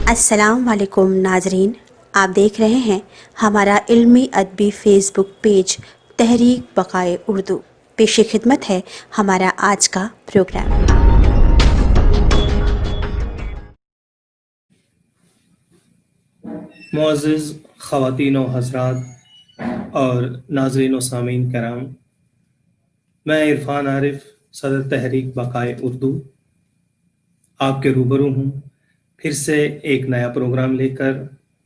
अस्सलाम वालेकुम नाजरीन, आप देख रहे हैं हमारा इल्मी अदबी फ़ेसबुक पेज तहरीक बक़ाए उर्दू। पेश खिदमत है हमारा आज का प्रोग्राम। मुअज़्ज़िज़ ख़वातीन व हज़रात और नाज़रीन व सामीन कराम, मैं इरफ़ान आरिफ सदर तहरीक बक़ाए उर्दू आपके रूबरू हूँ फिर से एक नया प्रोग्राम लेकर।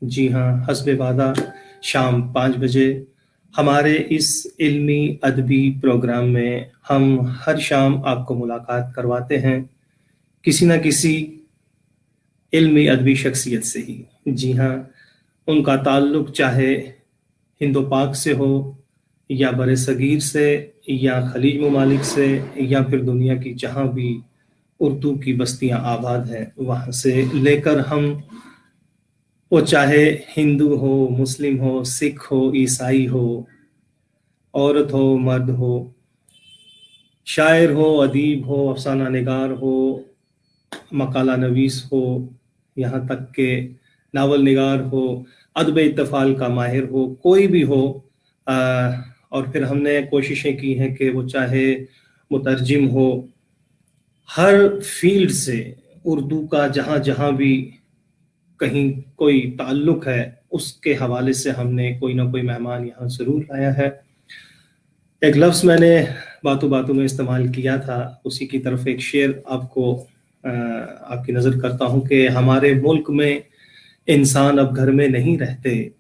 जी हाँ, हस्बे वादा शाम 5 बजे हमारे इस इल्मी अदबी प्रोग्राम में हम हर शाम आपको मुलाकात करवाते हैं किसी न किसी इल्मी अदबी शख्सियत से ही। जी हाँ, उनका ताल्लुक़ चाहे हिंदो पाक से हो या बरे सगीर से या खलीज ममालिक से या फिर दुनिया की जहाँ भी उर्दू की बस्तियां आबाद हैं वहाँ से लेकर हम, वो चाहे हिंदू हो, मुस्लिम हो, सिख हो, ईसाई हो, औरत हो, मर्द हो, शायर हो, अदीब हो, अफसाना निगार हो, मकाला नवीस हो, यहाँ तक के नावल निगार हो, अदब इत्तफ़ाल का माहिर हो, कोई भी हो। आ, और फिर हमने कोशिशें की हैं कि वो चाहे मुतरजिम हो, हर फील्ड से उर्दू का जहाँ जहाँ भी कहीं कोई ताल्लुक है उसके हवाले से हमने कोई ना कोई मेहमान यहाँ ज़रूर लाया है। एक लफ्ज़ मैंने बातों बातों में इस्तेमाल किया था, उसी की तरफ एक शेर आपको आपकी नज़र करता हूँ कि हमारे मुल्क में इंसान अब घर में नहीं रहते,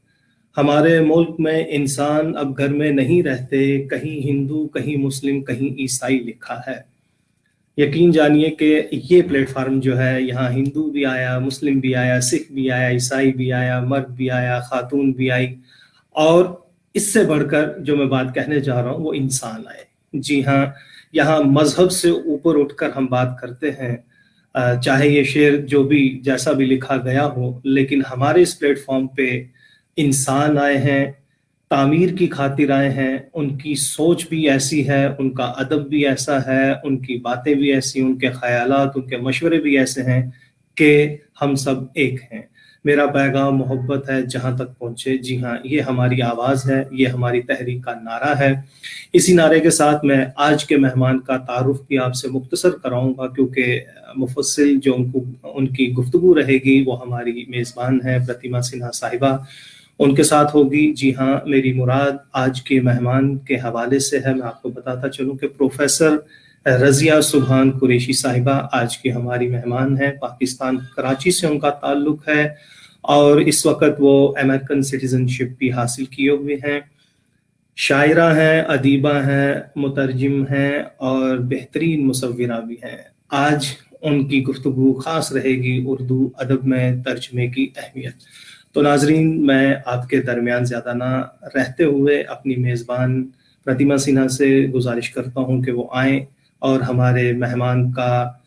हमारे मुल्क में इंसान अब घर में नहीं रहते, कहीं हिंदू, कहीं मुस्लिम, कहीं ईसाई लिखा है। यकीन जानिए कि ये प्लेटफार्म जो है, यहाँ हिंदू भी आया, मुस्लिम भी आया, सिख भी आया, ईसाई भी आया, मर्द भी आया, खातून भी आई, और इससे बढ़कर जो मैं बात कहने जा रहा हूँ वो इंसान आए। जी हाँ, यहाँ मजहब से ऊपर उठकर हम बात करते हैं। चाहे ये शेर जो भी जैसा भी लिखा गया हो, लेकिन हमारे इस प्लेटफॉर्म पे इंसान आए हैं, तामीर की खातिर आए हैं, उनकी सोच भी ऐसी है, उनका अदब भी ऐसा है, उनकी बातें भी ऐसी, उनके ख़यालात, उनके मशवरे भी ऐसे हैं कि हम सब एक हैं। मेरा पैगाम मोहब्बत है जहाँ तक पहुँचे। जी हाँ, ये हमारी आवाज़ है, ये हमारी तहरीक का नारा है। इसी नारे के साथ मैं आज के मेहमान का तारुफ भी आपसे मुख्तसर कराऊँगा, क्योंकि मुफस्सिल जो उनकी गुफ्तगू रहेगी वो हमारी मेज़बान हैं प्रतिमा सिन्हा साहिबा, उनके साथ होगी। जी हाँ, मेरी मुराद आज के मेहमान के हवाले से है। मैं आपको बताता चलूँ कि प्रोफेसर रज़िया सुभान कुरैशी साहिबा आज की हमारी मेहमान हैं। पाकिस्तान कराची से उनका ताल्लुक़ है और इस वक़्त वो अमेरिकन सिटीज़नशिप भी हासिल किए हुए हैं। शायरा हैं, अदीबा हैं, मुतरजिम हैं और बेहतरीन मुसव्विरा भी हैं। आज उनकी गुफ्तगू ख़ास रहेगी उर्दू अदब में तर्जमे की अहमियत। तो नाज़रीन, मैं आपके दरमियान ज़्यादा ना रहते हुए अपनी मेज़बान प्रतिमा सिन्हा से गुजारिश करता हूँ कि वो आएँ और हमारे मेहमान का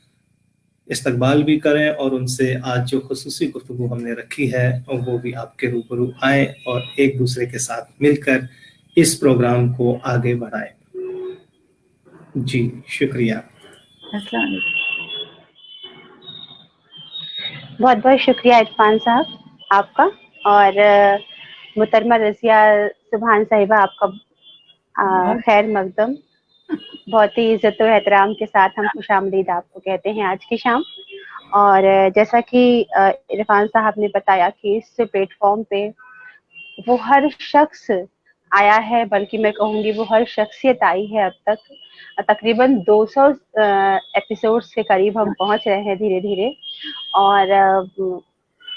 इस्तकबाल भी करें और उनसे आज जो ख़ुसूसी गुफ्तगू हमने रखी है वो भी आपके रूबरू आएँ और एक दूसरे के साथ मिलकर इस प्रोग्राम को आगे बढ़ाएं। जी शुक्रिया। बहुत बहुत शुक्रिया इरफान साहब आपका, और मुहतरमा रज़िया सुभान साहिबा आपका खैर मकदम। बहुत ही इज्जत और एहतराम के साथ हम खुशामदीद आपको कहते हैं आज की शाम। और जैसा कि इरफान साहब ने बताया कि इस प्लेटफॉर्म पे वो हर शख्स आया है, बल्कि मैं कहूँगी वो हर शख्सियत आई है अब तक। तकरीबन 200 एपिसोड्स के करीब हम पहुँच रहे हैं धीरे धीरे। और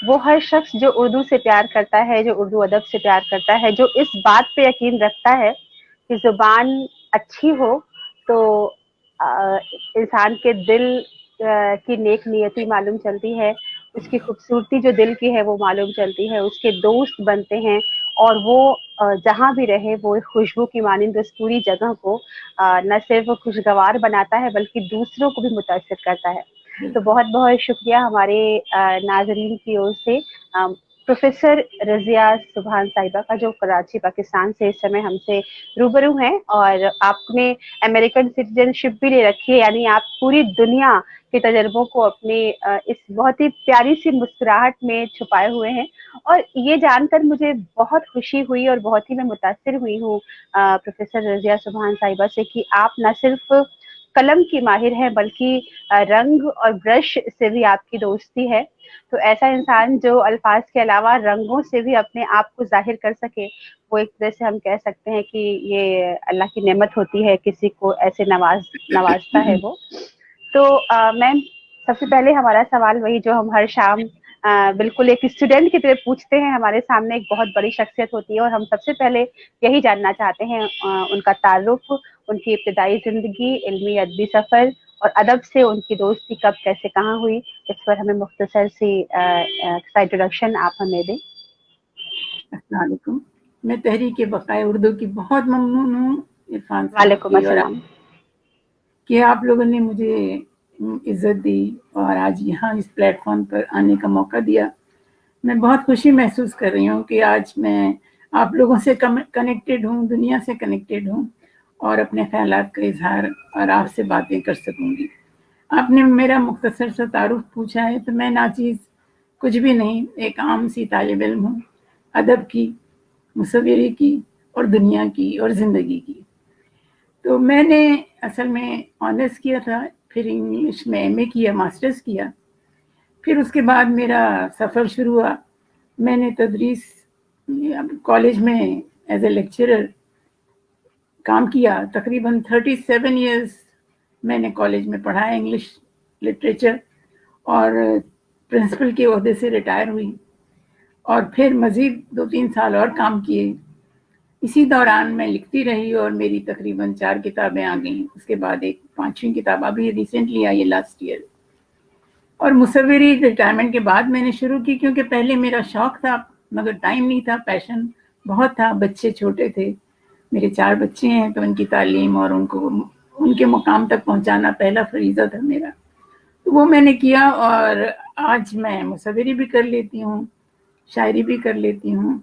वो हर शख्स जो उर्दू से प्यार करता है, जो उर्दू अदब से प्यार करता है, जो इस बात पे यकीन रखता है कि ज़ुबान अच्छी हो तो इंसान के दिल की नेक नियति मालूम चलती है, उसकी खूबसूरती जो दिल की है वो मालूम चलती है, उसके दोस्त बनते हैं और वो जहाँ भी रहे वो एक खुशबू की मानिंद उस पूरी जगह को न सिर्फ खुशगवार बनाता है बल्कि दूसरों को भी मुतासिर करता है। तो बहुत बहुत शुक्रिया हमारे नाजरीन की ओर से प्रोफेसर रजिया सुभान साहिबा का, जो कराची पाकिस्तान से इस समय हमसे रूबरू हैं, और आपने अमेरिकन सिटीजनशिप भी ले रखी है, यानी आप पूरी दुनिया के तजर्बों को अपनी इस बहुत ही प्यारी सी मुस्कुराहट में छुपाए हुए हैं। और ये जानकर मुझे बहुत खुशी हुई और बहुत ही मैं मुतासिर हुई हूँ प्रोफेसर रजिया सुभान साहिबा से, कि आप न सिर्फ कलम की माहिर है, बल्कि रंग और ब्रश से भी आपकी दोस्ती है। तो ऐसा इंसान जो अल्फाज के अलावा रंगों से भी अपने आप को जाहिर कर सके, वो एक तरह से हम कह सकते हैं कि ये अल्लाह की नेमत होती है, किसी को ऐसे नवाजता है वो। तो मैम, सबसे पहले हमारा सवाल वही जो हम हर शाम बिल्कुल एक स्टूडेंट की तरह पूछते हैं। हमारे सामने एक बहुत बड़ी शख्सियत होती है और हम सबसे पहले यही जानना चाहते हैं उनका तारुफ, उनकी इब्तिदाई जिंदगी, इल्मी अदबी सफर और अदब से उनकी दोस्ती कब कैसे कहाँ हुई। इस पर हमें मुख्तसर सी इंट्रोडक्शन आप हमें दें। अस्सलाम वालेकुम। मैं तहरीक बकाए उर्दू की बहुत ममनून हूँ इरफान साहब वालेकुम की, और अस्सलाम। कि आप लोगों ने मुझे इज्जत दी और आज यहाँ इस प्लेटफॉर्म पर आने का मौका दिया। मैं बहुत खुशी महसूस कर रही हूँ कि आज मैं आप लोगों से कनेक्टेड हूँ, दुनिया से कनेक्टेड हूँ और अपने ख्यालात का इजहार और आपसे बातें कर सकूँगी। आपने मेरा मुख्तसर सा तारुफ पूछा है, तो मैं नाचीज़ कुछ भी नहीं, एक आम सी तालिब इल्म हूँ, अदब की, मुसव्विरी की और दुनिया की और ज़िंदगी की। तो मैंने असल में ऑनर्स किया था, फिर इंग्लिश में एमए किया, मास्टर्स किया, फिर उसके बाद मेरा सफ़र शुरू हुआ। मैंने तदरीस कॉलेज में एज ए लेक्चरर काम किया। तकरीबन 37 इयर्स मैंने कॉलेज में पढ़ाया इंग्लिश लिटरेचर, और प्रिंसिपल के ओहदे से रिटायर हुई और फिर मज़ीद 2-3 साल और काम किए। इसी दौरान मैं लिखती रही और मेरी तकरीबन 4 किताबें आ गईं। उसके बाद एक 5वीं किताब अभी रिसेंटली आई है, लास्ट ईयर। और मुसव्विरी रिटायरमेंट के बाद मैंने शुरू की, क्योंकि पहले मेरा शौक था मगर टाइम नहीं था, पैशन बहुत था, बच्चे छोटे थे, मेरे 4 बच्चे हैं, तो उनकी तालीम और उनको उनके मुकाम तक पहुंचाना पहला फरीज़ा था मेरा। तो वो मैंने किया और आज मैं मुसव्विरी भी कर लेती हूँ, शायरी भी कर लेती हूँ,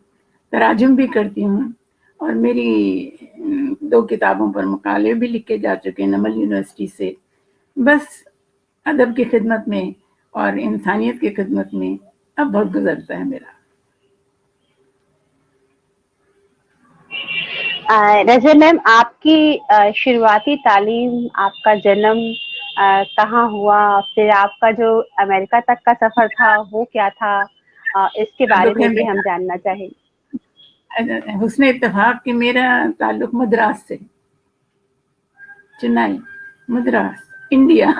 तराजुम भी करती हूँ, और मेरी 2 किताबों पर मकाले भी लिखे जा चुके हैं नमल यूनिवर्सिटी से। बस अदब की खिदमत में और इंसानियत की खिदमत में अब बहुत गुजरता है मेरा। रज़िया मैम, आपकी शुरुआती तालीम, आपका जन्म कहाँ हुआ, फिर आपका जो अमेरिका तक का सफर था वो क्या था, इसके बारे में भी हम जानना चाहेंगे। हुस्ने इत्तेफाक कि मेरा ताल्लुक मद्रास से, चेन्नई, मद्रास, इंडिया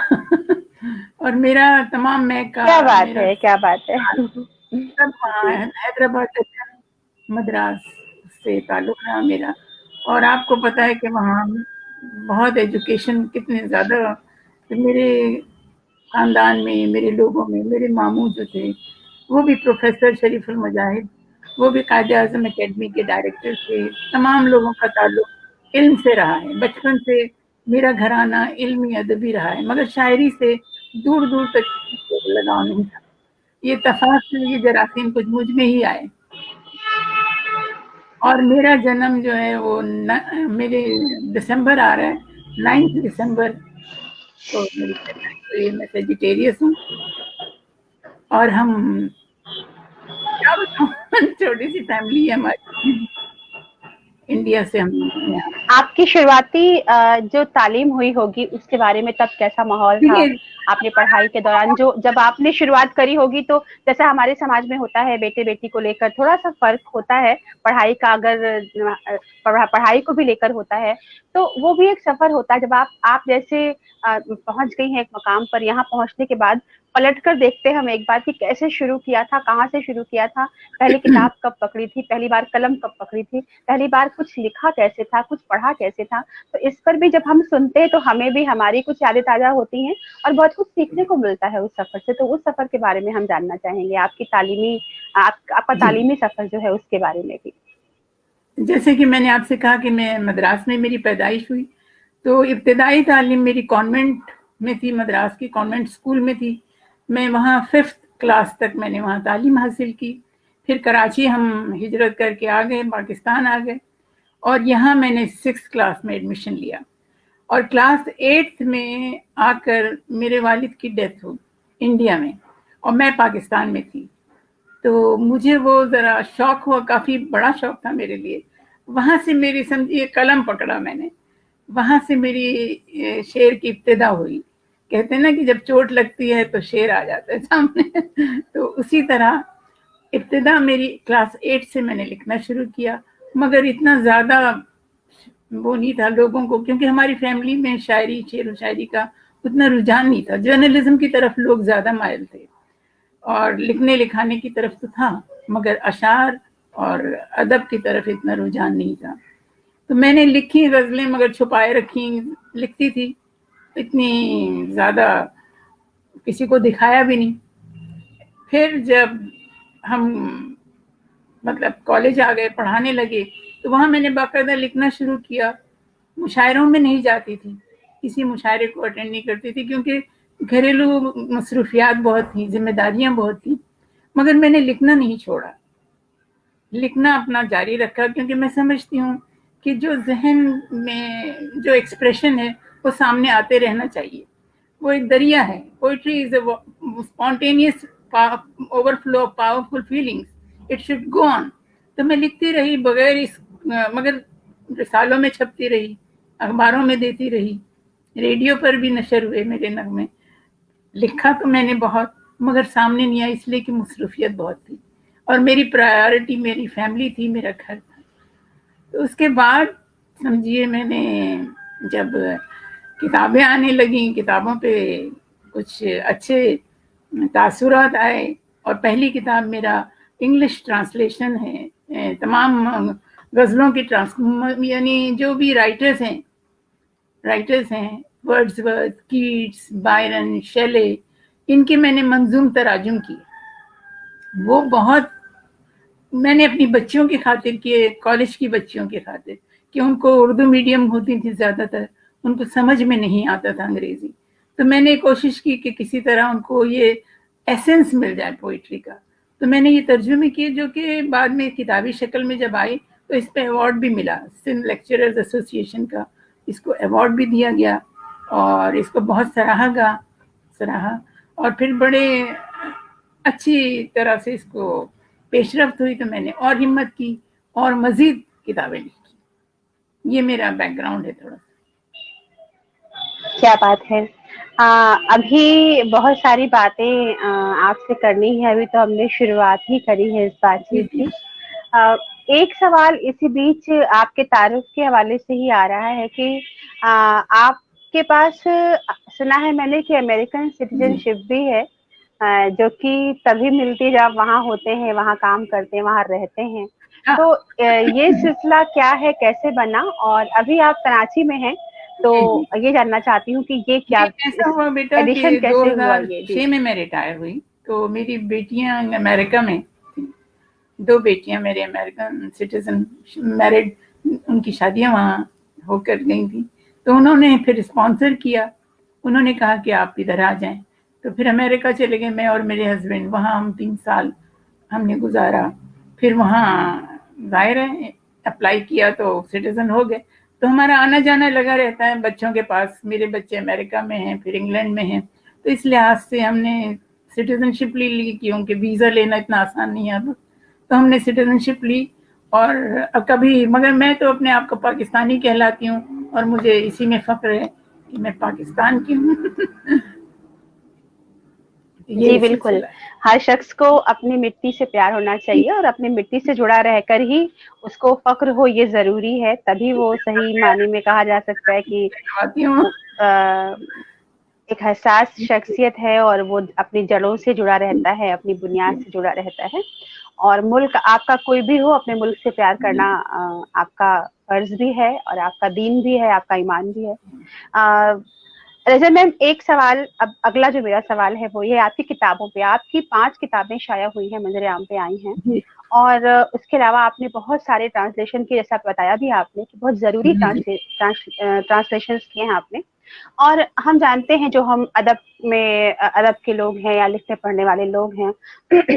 और मेरा तमाम मैं का क्या बात है, क्या बात है। सब हैदराबाद, मद्रास से ताल्लुक रहा मेरा। और आपको पता है कि वहाँ बहुत एजुकेशन कितने ज़्यादा, तो मेरे ख़ानदान में, मेरे लोगों में, मेरे मामू जो थे वो भी प्रोफेसर शरीफुल मुजाहिद, वो भी कायद-ए-आज़म अकेडमी के डायरेक्टर थे। तमाम लोगों का ताल्लुक इल्म से रहा है। बचपन से मेरा घराना इल्मी अदबी रहा है, मगर शायरी से दूर-दूर तक लगाव नहीं था। ये तफ़ाक से ये जरासीम कुछ मुझ में ही आए। और मेरा जन्म जो है वो मेरे दिसंबर आ रहा है, 9 दिसंबर को मेरी पैदाइश हुई। मैं सेजिटेरियस हूँ और हम क्या बताऊँ छोटी सी फैमिली है हमारी, इंडिया से हम यहाँ। आपकी शुरुआती जो तालीम हुई होगी उसके बारे में तब कैसा माहौल था? आपने पढ़ाई के दौरान जो जब आपने शुरुआत करी होगी, तो जैसा हमारे समाज में होता है, बेटे बेटी को लेकर थोड़ा सा फर्क होता है, पढ़ाई का अगर पढ़ाई को भी लेकर होता है, तो वो भी एक सफर होता है। जब आप जैसे पहुंच गई हैं एक मकाम पर, यहाँ पहुंचने के बाद पलट कर देखते हैं हम एक बार कि कैसे शुरू किया था, कहाँ से शुरू किया था, पहली किताब कब पकड़ी थी, पहली बार कलम कब पकड़ी थी, पहली बार कुछ लिखा कैसे था, कुछ पढ़ा कैसे था। तो इस पर भी जब हम सुनते हैं तो हमें भी हमारी कुछ यादें ताजा होती हैं और बहुत कुछ सीखने को मिलता है उस सफर से। तो उस सफर के बारे में हम जानना चाहेंगे, आपकी आपका तालीमी सफर जो है उसके बारे में भी। जैसे कि मैंने आपसे कहा कि मैं मद्रास में मेरी पैदाइश हुई, तो इब्तिदाई तालीम मेरी कॉन्वेंट में थी, मद्रास की कॉन्वेंट स्कूल में थी। मैं वहाँ 5th क्लास तक मैंने वहाँ तालीम हासिल की। फिर कराची हम हिजरत करके आ गए, पाकिस्तान आ गए, और यहाँ मैंने 6th क्लास में एडमिशन लिया। और क्लास 8th में आकर मेरे वालिद की डेथ हुई इंडिया में, और मैं पाकिस्तान में थी। तो मुझे वो ज़रा शौक हुआ, काफ़ी बड़ा शौक था मेरे लिए। वहाँ से मेरी समझिए कलम पकड़ा मैंने, वहाँ से मेरी शेर की इब्तिदा हुई। कहते हैं ना कि जब चोट लगती है तो शेर आ जाता है सामने। तो उसी तरह इब्तिदा मेरी क्लास 8 से मैंने लिखना शुरू किया, मगर इतना ज़्यादा वो नहीं था लोगों को, क्योंकि हमारी फैमिली में शायरी, शेर व शायरी का उतना रुझान नहीं था। जर्नलिज्म की तरफ लोग ज़्यादा माइल थे, और लिखने लिखाने की तरफ तो था, मगर अशार और अदब की तरफ इतना रुझान नहीं था। तो मैंने लिखी गज़लें, मगर छुपाए रखी, लिखती थी, इतनी ज़्यादा किसी को दिखाया भी नहीं। फिर जब हम मतलब कॉलेज आ गए, पढ़ाने लगे, तो वहाँ मैंने बाकायदा लिखना शुरू किया। मुशायरों में नहीं जाती थी, किसी मुशायरे को अटेंड नहीं करती थी, क्योंकि घरेलू मसरूफियात बहुत थी, जिम्मेदारियां बहुत थी, मगर मैंने लिखना नहीं छोड़ा, लिखना अपना जारी रखा, क्योंकि मैं समझती हूँ कि जो जहन में जो एक्सप्रेशन है वो सामने आते रहना चाहिए। वो एक दरिया है। Poetry is a spontaneous overflow of powerful feelings, it should go on. तो मैं लिखती रही बगैर इस, मगर रिसालों में छपती रही, अखबारों में देती रही, रेडियो पर भी नशर हुए मेरे नगमे। लिखा तो मैंने बहुत, मगर सामने नहीं आया, इसलिए कि मसरूफियत बहुत थी, और मेरी प्रायोरिटी मेरी फैमिली थी, मेरा घर था। तो उसके बाद समझिए मैंने जब किताबें आने लगी, किताबों पे कुछ अच्छे तासुरात आए, और पहली किताब मेरा इंग्लिश ट्रांसलेशन है, तमाम गज़लों की यानी जो भी राइटर्स हैं, वर्ड्सवर्थ, कीट्स, बायरन, शेले, इनके मैंने मंजूम तराजुम किए। वो बहुत मैंने अपनी बच्चियों की खातिर किए, कॉलेज की बच्चियों की खातिर, कि उनको उर्दू मीडियम होती थी ज़्यादातर, उनको समझ में नहीं आता था अंग्रेजी। तो मैंने कोशिश की कि किसी तरह उनको ये एसेंस मिल जाए पोइट्री का। तो मैंने ये तर्जुमे किए, जो कि बाद में किताबी शक्ल में जब आई तो इस पे अवार्ड भी मिला, सिंध लेक्चरर्स एसोसिएशन का इसको अवार्ड भी दिया गया, और इसको बहुत सराहा, और फिर बड़े अच्छी तरह से इसको पेशरफ्त हुई। तो मैंने और हिम्मत की और मजीद किताबें लिखी। ये मेरा बैकग्राउंड है थोड़ा। क्या बात है। अभी बहुत सारी बातें आपसे करनी है, अभी तो हमने शुरुआत ही करी है इस बातचीत की। एक सवाल इसी बीच आपके तारुफ के हवाले से ही आ रहा है कि आपके पास सुना है मैंने कि अमेरिकन सिटीजनशिप भी है, जो कि तभी मिलती जब वहाँ होते हैं, वहाँ काम करते हैं, वहाँ रहते हैं। तो ये सिलसिला क्या है, कैसे बना, और अभी आप कराची में हैं, तो ये जानना चाहती हूँ कि ये क्या ऐसा हुआ बेटा कि एडिशन कैसे हुआ ये? 2006 में मैं रिटायर हुई, तो मेरी बेटियां अमेरिका में थी, 2 बेटियां मेरे अमेरिकन सिटीजन, मैरिड, उनकी शादियां वहाँ होकर गई थी। तो उन्होंने फिर स्पॉन्सर किया, उन्होंने कहा कि आप इधर आ जाएं। तो फिर अमेरिका चले गए, मैं और मेरे हस्बैंड। वहाँ हम 3 साल हमने गुजारा। फिर वहाँ जाहिर है अप्लाई किया तो सिटीजन हो गए। तो हमारा आना जाना लगा रहता है बच्चों के पास। मेरे बच्चे अमेरिका में हैं, फिर इंग्लैंड में हैं, तो इस लिहाज से हमने सिटीजनशिप ली, क्योंकि वीज़ा लेना इतना आसान नहीं आता। तो हमने सिटीजनशिप ली, और कभी, मगर मैं तो अपने आप को पाकिस्तानी कहलाती हूँ, और मुझे इसी में फख्र है कि मैं पाकिस्तान की हूँ। जी बिल्कुल, हर शख्स को अपनी मिट्टी से प्यार होना चाहिए, और अपनी मिट्टी से जुड़ा रहकर ही उसको फख्र हो, ये जरूरी है, तभी वो सही मायने में कहा जा सकता है कि एक हसास शख्सियत है, और वो अपनी जड़ों से जुड़ा रहता है, अपनी बुनियाद से जुड़ा रहता है। और मुल्क आपका कोई भी हो, अपने मुल्क से प्यार करना आपका फर्ज भी है, और आपका दीन भी है, आपका ईमान भी है। रज़ा मैम, एक सवाल, अब अगला जो मेरा सवाल है वो ये आपकी किताबों पे। आपकी 5 किताबें शाया हुई हैं, मंजर आम पे आई हैं, और उसके अलावा आपने बहुत सारे ट्रांसलेशन किए, जैसा बताया भी आपने कि बहुत जरूरी ट्रांसलेशंस किए हैं आपने। और हम जानते हैं, जो हम अदब में अदब के लोग हैं या लिखने पढ़ने वाले लोग हैं,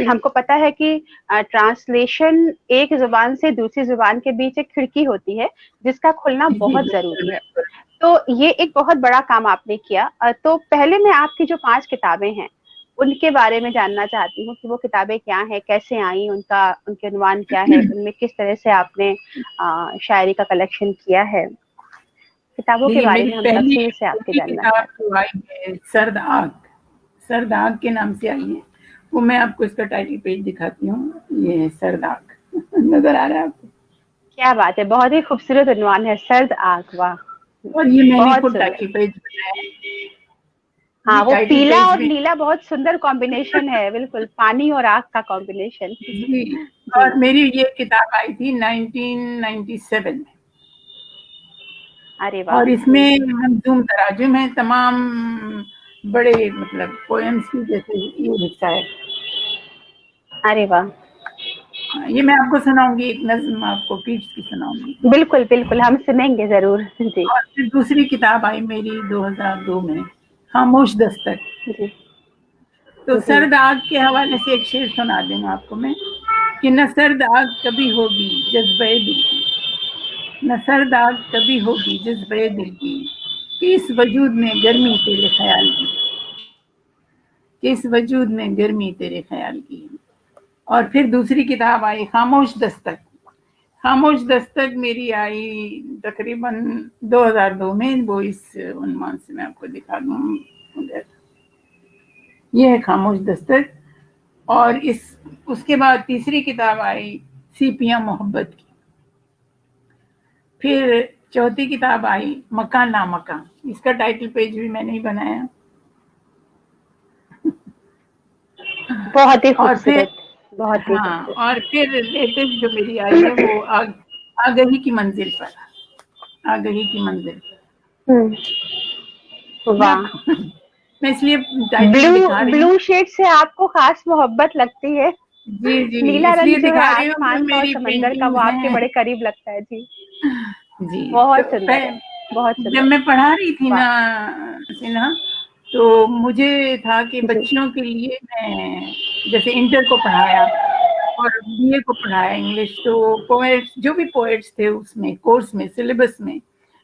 हमको पता है कि ट्रांसलेशन एक जुबान से दूसरी जुबान के बीच एक खिड़की होती है, जिसका खुलना बहुत जरूरी है। तो ये एक बहुत बड़ा काम आपने किया। तो पहले मैं आपकी जो 5 किताबें हैं उनके बारे में जानना चाहती हूँ कि वो किताबें क्या हैं, कैसे आई, उनके उन्वान क्या है, उनमें किस तरह से आपने शायरी का कलेक्शन किया है। किताबों के बारे मेरी में हम पहली तफसील से आपके जानना किताब चाहते तो आई है सर्द आग, सर्द आग के नाम से आई है। वो मैं आपको इसका टाइटल पेज दिखाती हूँ। ये है सर्द आग, नजर आ रहा है आपको? हैं। क्या बात है, बहुत ही खूबसूरत उन्वान है, सर्द आग, वाह। और ये मैंने बहुत खुद सुंदर। टाइटल पेज बनाया है। हाँ, ये वो टाइटल पीला पेज और में नीला बहुत सुंदर कॉम्बिनेशन है, बिल्कुल पानी और आग का कॉम्बिनेशन। जी, जी। और मेरी ये किताब आई थी 1997 में, अरे वाह। और इसमें मंजूम तराजुम है तमाम बड़े मतलब पोएम्स की, जैसे ये हिस्सा है। अरे वाह। ये मैं आपको सुनाऊंगी, एक नज्म आपको कीट्स की सुनाऊंगी। बिल्कुल बिल्कुल, हम सुनेंगे जरूर। जी। और फिर दूसरी किताब आई मेरी 2002 में, खामोश दस्तक। जी। तो जी। सर्द आग के हवाले से एक शेर सुना दूंगा आपको मैं, कि न सर्द आग कभी होगी जज्बे दिल की, न सर्द आग कभी होगी जज्बे दिल की, कि इस वजूद में गर्मी तेरे ख्याल की, कि इस वजूद में गर्मी तेरे ख्याल की। और फिर दूसरी किताब आई खामोश दस्तक। खामोश दस्तक मेरी आई तकरीबन 2002 में। वो इस उन्वान से मैं आपको दिखा दूँ, ये है खामोश दस्तक। और इस उसके बाद तीसरी किताब आई सीपियां मोहब्बत की। फिर चौथी किताब आई मकान ना मकान, इसका टाइटल पेज भी मैंने ही बनाया। बहुत ही और फिर खूबसूरत, बहुत ही हाँ, खूबसूरत। और फिर लेटेस्ट जो मेरी आई है वो आगही की मंजिल पर, आगही की मंजिल पर। मैं वाह। आपको मैं इसलिए टाइटल ब्लू दिखा रही हूँ। ब्लू शेड से आपको खास मोहब्बत लगती है। जी जी, नीला रंग इसलिए जो है दिखा रही हूँ कि आसमान का और मेरी समंदर का, वो पेंटिंग्स आपके हैं। बड़े करीब लगता है। जी। जी, तो बहुत सुंदर है, बहुत जब सुंदर। मैं पढ़ा रही थी वाह। ना सिन्हा, तो मुझे था कि जी। बच्चियों के लिए मैं जैसे इंटर को पढ़ाया और बीए को पढ़ाया इंग्लिश, तो पोएट्स जो भी पोएट्स थे उसमें कोर्स में सिलेबस में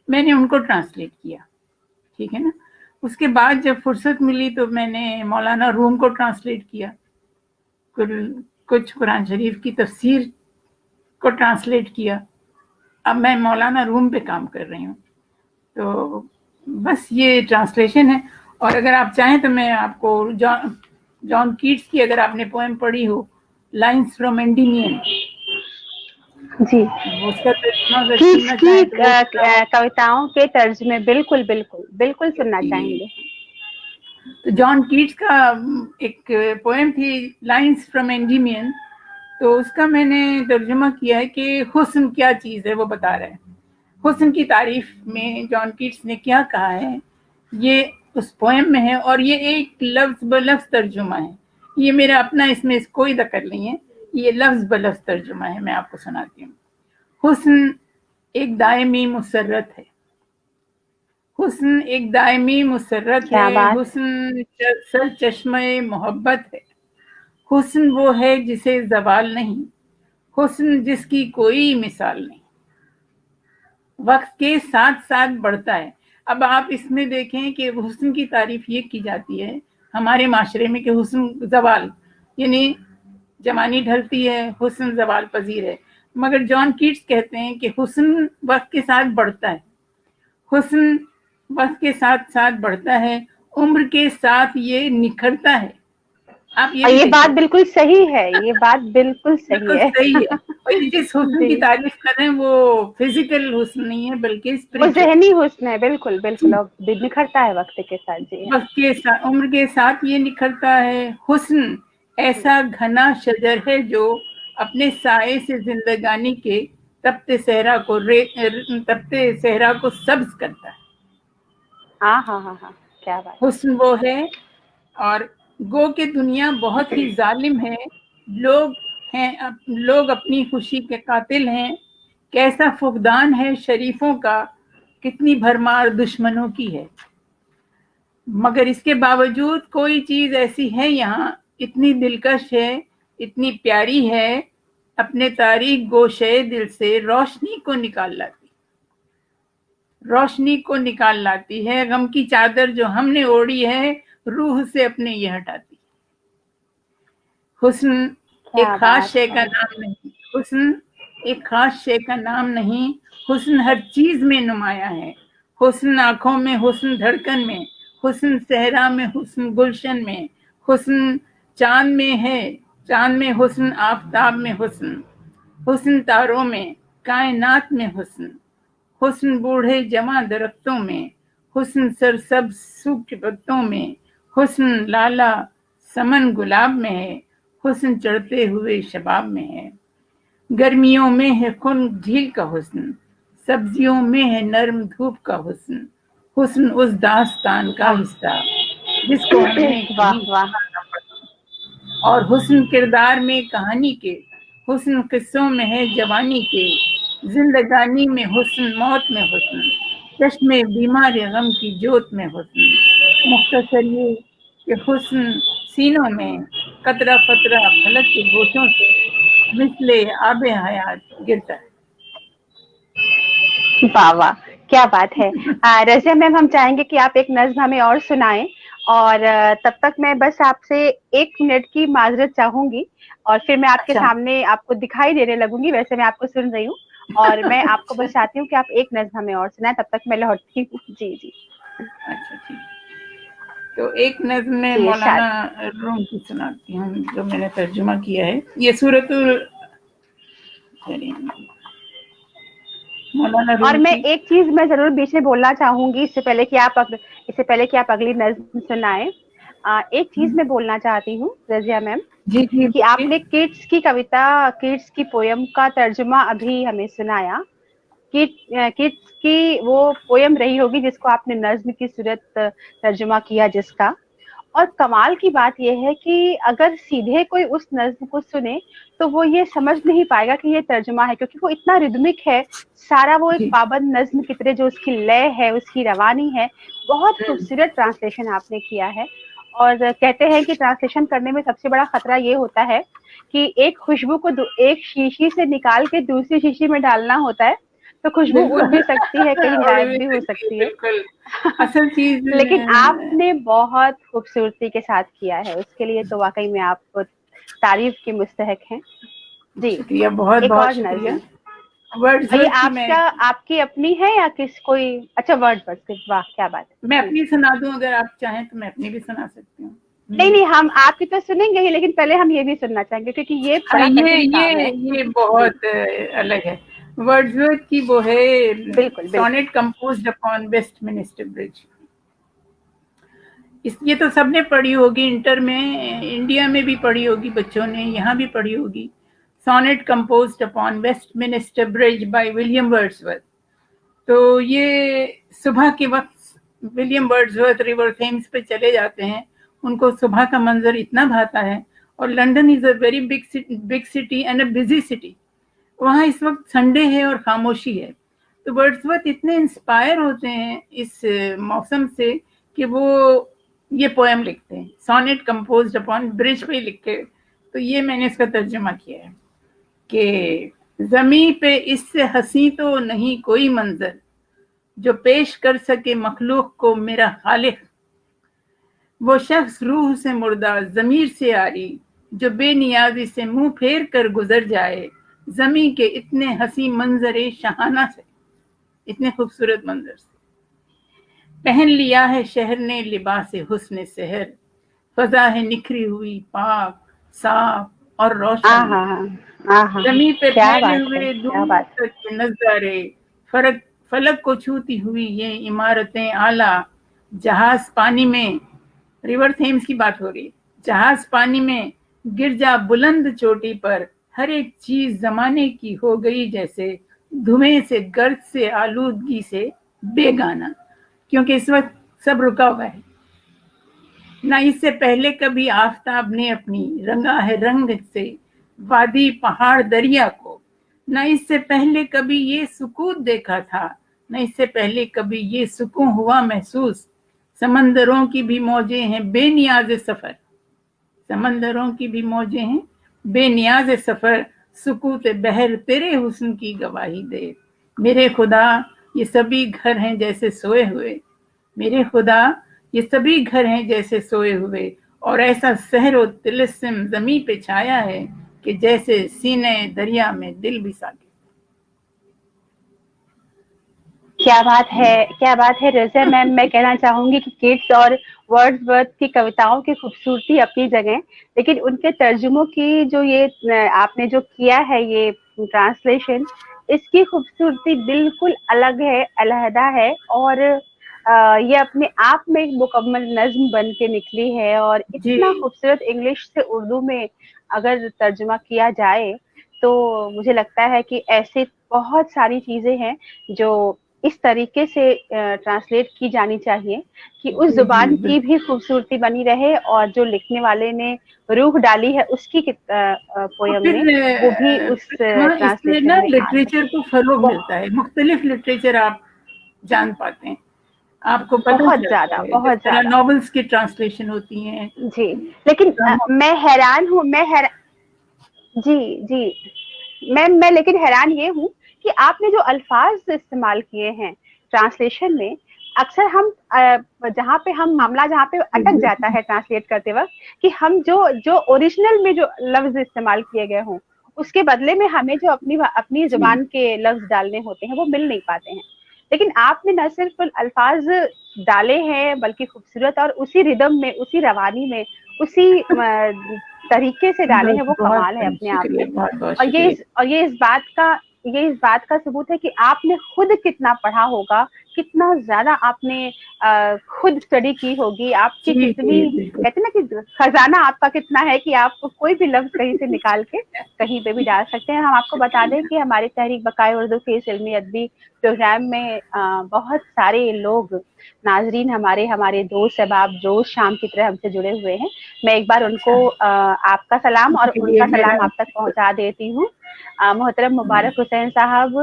मैंने उनको ट्रांसलेट किया, ठीक है ना। उसके बाद जब फुर्सत मिली तो मैंने मौलाना रूम को ट्रांसलेट किया, कुछ कुरान शरीफ की तफसीर को ट्रांसलेट किया। अब मैं मौलाना रूम पे काम कर रही हूँ। तो बस ये ट्रांसलेशन है। और अगर आप चाहें तो मैं आपको जॉन जॉन कीट्स की, अगर आपने पोएम पढ़ी हो, लाइन्स फ्रॉम एंडीमियन, जी। उसका तर्जुमा अगर कीट्स सुनना की चाहें तो वो सुनाओ। कविताओं के तर्जुमे बिल्कुल बिल्कुल बिल्कुल सुनना जी, चाहेंगे। तो जॉन कीट्स का एक पोएम थी लाइन्स फ्रॉम एंडीमियन, तो उसका मैंने तर्जुमा किया है कि हुस्न क्या चीज़ है वो बता रहे हैं। हुस्न की तारीफ में जॉन कीट्स ने क्या कहा है, ये उस पोएम में है, और ये एक लफ्ज ब लफ्ज तर्जुमा है। ये मेरा अपना, इसमें कोई दखल नहीं है, ये लफ्ज ब लफ्ज तर्जुमा है। मैं आपको सुनाती हूँ। हुस्न एक दायमी मुसर्रत है, हुस्न एक दायमी मुसर्रत क्या है, बात। हुस्न सर चश्मे मोहब्बत है, हुस्न वो है जिसे जवाल नहीं, हुस्न जिसकी कोई मिसाल नहीं, वक्त के साथ साथ बढ़ता है। अब आप इसमें देखें कि हुस्न की तारीफ ये की जाती है हमारे माशरे में कि हुस्न जवाल, यानी जवानी ढलती है, हुस्न जवाल पजीर है। मगर जॉन कीट्स कहते हैं कि हुस्न वक्त के साथ बढ़ता है, हुस्न वक्त के साथ साथ बढ़ता है, उम्र के साथ ये निखरता है। आप ये और भी ये बात देखिए, बिल्कुल सही है, ये बात बिल्कुल सही बिल्कुल है। सही है। और ये जिस हुस्न की जी। तारीफ कर रहे हैं वो फिजिकल हुस्न नहीं है बल्कि वो स्पिरिचुअल। ज़हनी हुस्न है, बिल्कुल, बिल्कुल, और बिखरता है वक़्त के साथ। जी हाँ। वक्त के साथ, उम्र के साथ ये निखरता है। हुस्न ऐसा घना शजर है जो अपने साए से जिंदगानी के तपते सहरा को सब्ज करता है। हाँ, हाँ, हाँ, हाँ, क्या बात है। हुस्न वो है। और गो के दुनिया बहुत ही जालिम है, लोग लोग अपनी खुशी के कातिल हैं, कैसा फुकदान है शरीफों का, कितनी भरमार दुश्मनों की है। मगर इसके बावजूद कोई चीज ऐसी है यहाँ, इतनी दिलकश है, इतनी प्यारी है, अपने तारीख गोशे दिल से रोशनी को निकाल लाती, रोशनी को निकाल लाती है। गम की चादर जो हमने ओढ़ी है, रूह से अपने ये हटाती। हुस्न एक क्या खास बात शे का है। नाम नहीं, हुस्न एक खास शे का नाम नहीं, हुस्न हर चीज में नुमाया है। हुस्न आंखों में, हुस्न धड़कन में, हुस्न सहरा में, हुस्न गुलशन में, हुस्न चांद में है, चांद में हुस्न, आफताब में हुस्न, हुस्न तारों में, कायनात में हुस्न, हुस्न बूढ़े जवां दरख्तों में, हुस्न सरसब्ज सूखे पत्तों में, हुस्न लाला समन गुलाब में है, हुस्न चढ़ते हुए शबाब में है। गर्मियों में है खुन झील का हुस्न, सब्जियों में है नर्म धूप का हुस्न, हुस्न उस दास्तान का वाह हिस्सा जिसको हमने वाह कहीं वाह। सुना न पड़ा। और हुस्न किरदार में कहानी के, हुस्न किस्सों में है जवानी के, जिंदगानी में हुस्न, मौत में हुस्न, चश्मे बीमार गम की जोत में हुस्न। मुख्तसर ये कि हुस्न सीनों में, कतरा फतरा फलक के गोशों से मिसले आबे हयात गिरता है। वाह वाह, क्या बात है। रज़िया मैम, हम चाहेंगे कि आप एक नज्म हमें और सुनाएं, और तब तक मैं बस आपसे 1 मिनट की माजरत चाहूंगी, और फिर मैं आपके अच्छा सामने आपको दिखाई देने लगूंगी, वैसे मैं आपको सुन रही हूँ। और मैं आपको बस चाहती हूँ कि आप एक नज्म हमें और सुनाएं, तब तक मैं लौटती हूँ। जी जी। अच्छा ठीक। तो एक नज्म में जी मौलाना इरशाद। रूम की सुनाती हूँ, जो मैंने तर्जुमा किया है। ये सूरतुल मौलाना और रूम मैं की। एक चीज मैं जरूर बीच में बोलना चाहूंगी, इससे पहले कि आप अगली नज्म सुनाएं। एक चीज मैं बोलना चाहती हूँ रज़िया मैम, जी जी कि आपने किड्स की कविता, किड्स की पोयम का तर्जुमा अभी हमें सुनाया। किड्स की वो पोयम रही होगी जिसको आपने नज्म की सूरत तर्जुमा किया जिसका। और कमाल की बात यह है कि अगर सीधे कोई उस नज्म को सुने तो वो ये समझ नहीं पाएगा कि ये तर्जुमा है, क्योंकि वो इतना रिदमिक है सारा। वो एक जी। पाबंद नज्म की तरह, जो उसकी लय है, उसकी रवानी है, बहुत खूबसूरत ट्रांसलेशन आपने किया है। और कहते हैं कि ट्रांसलेशन करने में सबसे बड़ा खतरा ये होता है कि एक खुशबू को एक शीशी से निकाल के दूसरी शीशी में डालना होता है, तो खुशबू उड़ बिल्कुल भी सकती है, कहीं उड़ गायब भी भी हो सकती है, सकती है। बिल्कुल। असल चीज लेकिन आपने बहुत खूबसूरती के साथ किया है, उसके लिए तो वाकई में आप तारीफ के मुस्तहक हैं। जी। शुक्रिया, बहुत एक बहुत और शुक्रिया। नज्म। और ये वर्ड्सवर्थ की मैं आपकी अपनी है या किस कोई? अच्छा, वर्ड पर। वाह, क्या बात मैं है। जी। अपनी सुना दूं, अगर आप चाहें तो मैं अपनी भी सुना सकती हूँ। नहीं नहीं, हम आपकी तो सुनेंगे ही, लेकिन पहले हम ये भी सुनना चाहेंगे क्योंकि ये हाँ, बड़ा कठिन काम है। ये जी। बहुत अलग है। वर्ड्सवर्थ की वो है बिल्कुल बिल्कुल। Sonnet composed upon Westminster Bridge. ये तो सबने पढ़ी होगी, इंटर में, इंडिया में भी पढ़ी होगी बच्चों ने, यहाँ भी पढ़ी होगी। Sonnet composed upon Westminster Bridge by William Wordsworth. तो ये सुबह के वक्त विलियम वर्ड्सवर्थ रिवर थेम्स पे चले जाते हैं, उनको सुबह का मंजर इतना भाता है। और London is a very big city and a busy city. वहाँ इस वक्त संडे है और खामोशी है। तो वर्ड्सवर्थ इतने इंस्पायर होते हैं इस मौसम से कि वो ये पोएम लिखते हैं, सोनेट कंपोज्ड अपॉन ब्रिज पे लिख के। तो ये मैंने इसका तर्जुमा किया है कि जमी पे इससे हंसी तो नहीं कोई मंजर, जो पेश कर सके मखलूक को मेरा खालिक। वो शख्स रूह से मुर्दा जमीर से आरी, जो बेनियाजी से मुंह फेर कर गुजर जाए जमी के इतने हंसी मंजरे शहाना से, इतने खूबसूरत मंजर से। पहन लिया है शहर ने लिबास हुस्न सहर, फजा है निखरी हुई पाक साफ और रोशन। हाँ हाँ हाँ हाँ। जमी पे क्या फैले बात है, हुए क्या दूर बात तक के नजारे, फरक फलक को छूती हुई ये इमारतें आला। जहाज पानी में, रिवर थेम्स की बात हो रही, जहाज पानी में गिरजा बुलंद चोटी पर, हर एक चीज जमाने की हो गई जैसे, धुएं से गर्द से आलूदगी से बेगाना। क्योंकि इस वक्त सब रुका हुआ है। ना इससे पहले कभी आफताब ने अपनी रंगा है रंग से वादी पहाड़ दरिया को, ना इससे पहले कभी ये सुकून देखा था, न इससे पहले कभी ये सुकून हुआ महसूस। समंदरों की भी मौजें हैं बेनियाज सफर, समंदरों की भी मौजें हैं बेनियाज सफर, सुकूत बहर तेरे हुस्न की गवाही दे। मेरे खुदा ये सभी घर हैं जैसे सोए हुए, मेरे खुदा ये सभी घर हैं जैसे सोए हुए, और ऐसा सहर व तिलिस्म जमी पे छाया है कि जैसे सीने दरिया में दिल भी साके। क्या बात है, क्या बात है रज़िया मैम। मैं कहना चाहूंगी कि किड्स और वर्ड्सवर्थ की कविताओं की खूबसूरती अपनी जगह, लेकिन उनके तर्जुमों की जो ये आपने जो किया है ये ट्रांसलेशन, इसकी खूबसूरती बिल्कुल अलग है, अलहदा है। और ये अपने आप में एक मुकम्मल नज्म बन के निकली है। और जी इतना खूबसूरत इंग्लिश से उर्दू में अगर तर्जुमा किया जाए तो मुझे लगता है कि ऐसे बहुत सारी चीजें हैं जो इस तरीके से ट्रांसलेट की जानी चाहिए कि उस जी जुबान जी की भी खूबसूरती बनी रहे और जो लिखने वाले ने रूह डाली है उसकी और पोयम फिर में वो भी उस हाँ, इसमें ट्रांसलेशन ना में आ लिटरेचर सके। को फरोग बहुत मिलता है, मुख्तलिफ लिटरेचर आप जान पाते हैं, आपको पता बहुत चलता ज्यादा, है। जिस बहुत तरह ज्यादा। नॉवेल्स की ट्रांसलेशन होती हैं, जी, लेकिन ड्रामा। मैं हैरान हूँ, जी जी मैं लेकिन हैरान ये हूँ कि आपने जो अल्फाज इस्तेमाल किए हैं ट्रांसलेशन में, अक्सर हम जहाँ पे हम मामला जहाँ पे अटक जाता है ट्रांसलेट करते वक्त, कि हम जो जो ओरिजिनल में जो लफ्ज इस्तेमाल किए गए हों उसके बदले में हमें जो अपनी अपनी जी जुबान के लफ्ज डालने होते हैं वो मिल नहीं पाते हैं। लेकिन आपने न सिर्फ अल्फाज डाले हैं बल्कि खूबसूरत और उसी रिदम में, उसी रवानी में, उसी तरीके से डाले बस हैं, वो बहुत कमाल है अपने आप शुक्रिया, में। बहुत बहुत और शुक्रिया। ये इस बात का सबूत है कि आपने खुद कितना पढ़ा होगा, कितना ज्यादा आपने खुद स्टडी की होगी, आपकी जी कितनी, जी बिल्कुल। कहते हैं ना कि खजाना आपका कितना है कि आप कोई भी लफ्ज कहीं से निकाल के कहीं पे भी डाल सकते हैं। हम आपको बता दें कि हमारे तहरीक बकाए उर्दू के इस इल्मी अदबी प्रोग्राम में बहुत सारे लोग नाजरीन हमारे दोस्त अहबाब रोज शाम की तरह हमसे जुड़े हुए हैं। मैं एक बार उनको आपका सलाम और उनके लिए उनका मेरा सलाम आप तक पहुंचा देती हूँ। मोहतरम मुबारक हुसैन साहब,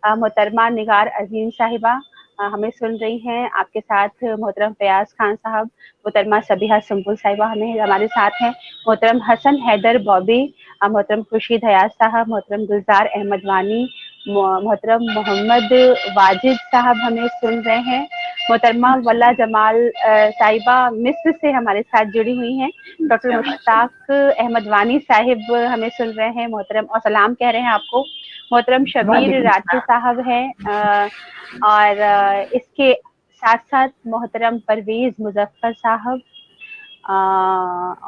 मोहतरमा निगार अजीम साहिबा हमें सुन रही हैं, आपके साथ मोहतरम फयाज खान साहब, मोहतरमा सबिहा सुंबुल साहिबा हमें हमारे साथ हैं, मोहतरम हसन हैदर बॉबी, मोहतरम खुर्शीद हयात साहब, मोहतरम गुलजार अहमद वानी, मोहतरम मोहम्मद वाजिद साहब हमें सुन रहे हैं, मोहतरमा वल्ला जमाल साहिबा मिस्र से हमारे साथ जुड़ी हुई हैं, डॉक्टर मुश्ताक अहमद वानी साहिब हमें सुन रहे हैं, मोहतरम और सलाम कह रहे हैं आपको, मोहतरम शबीर राठी साहब हैं, और इसके साथ साथ मोहतरम परवेज मुजफ्फर साहब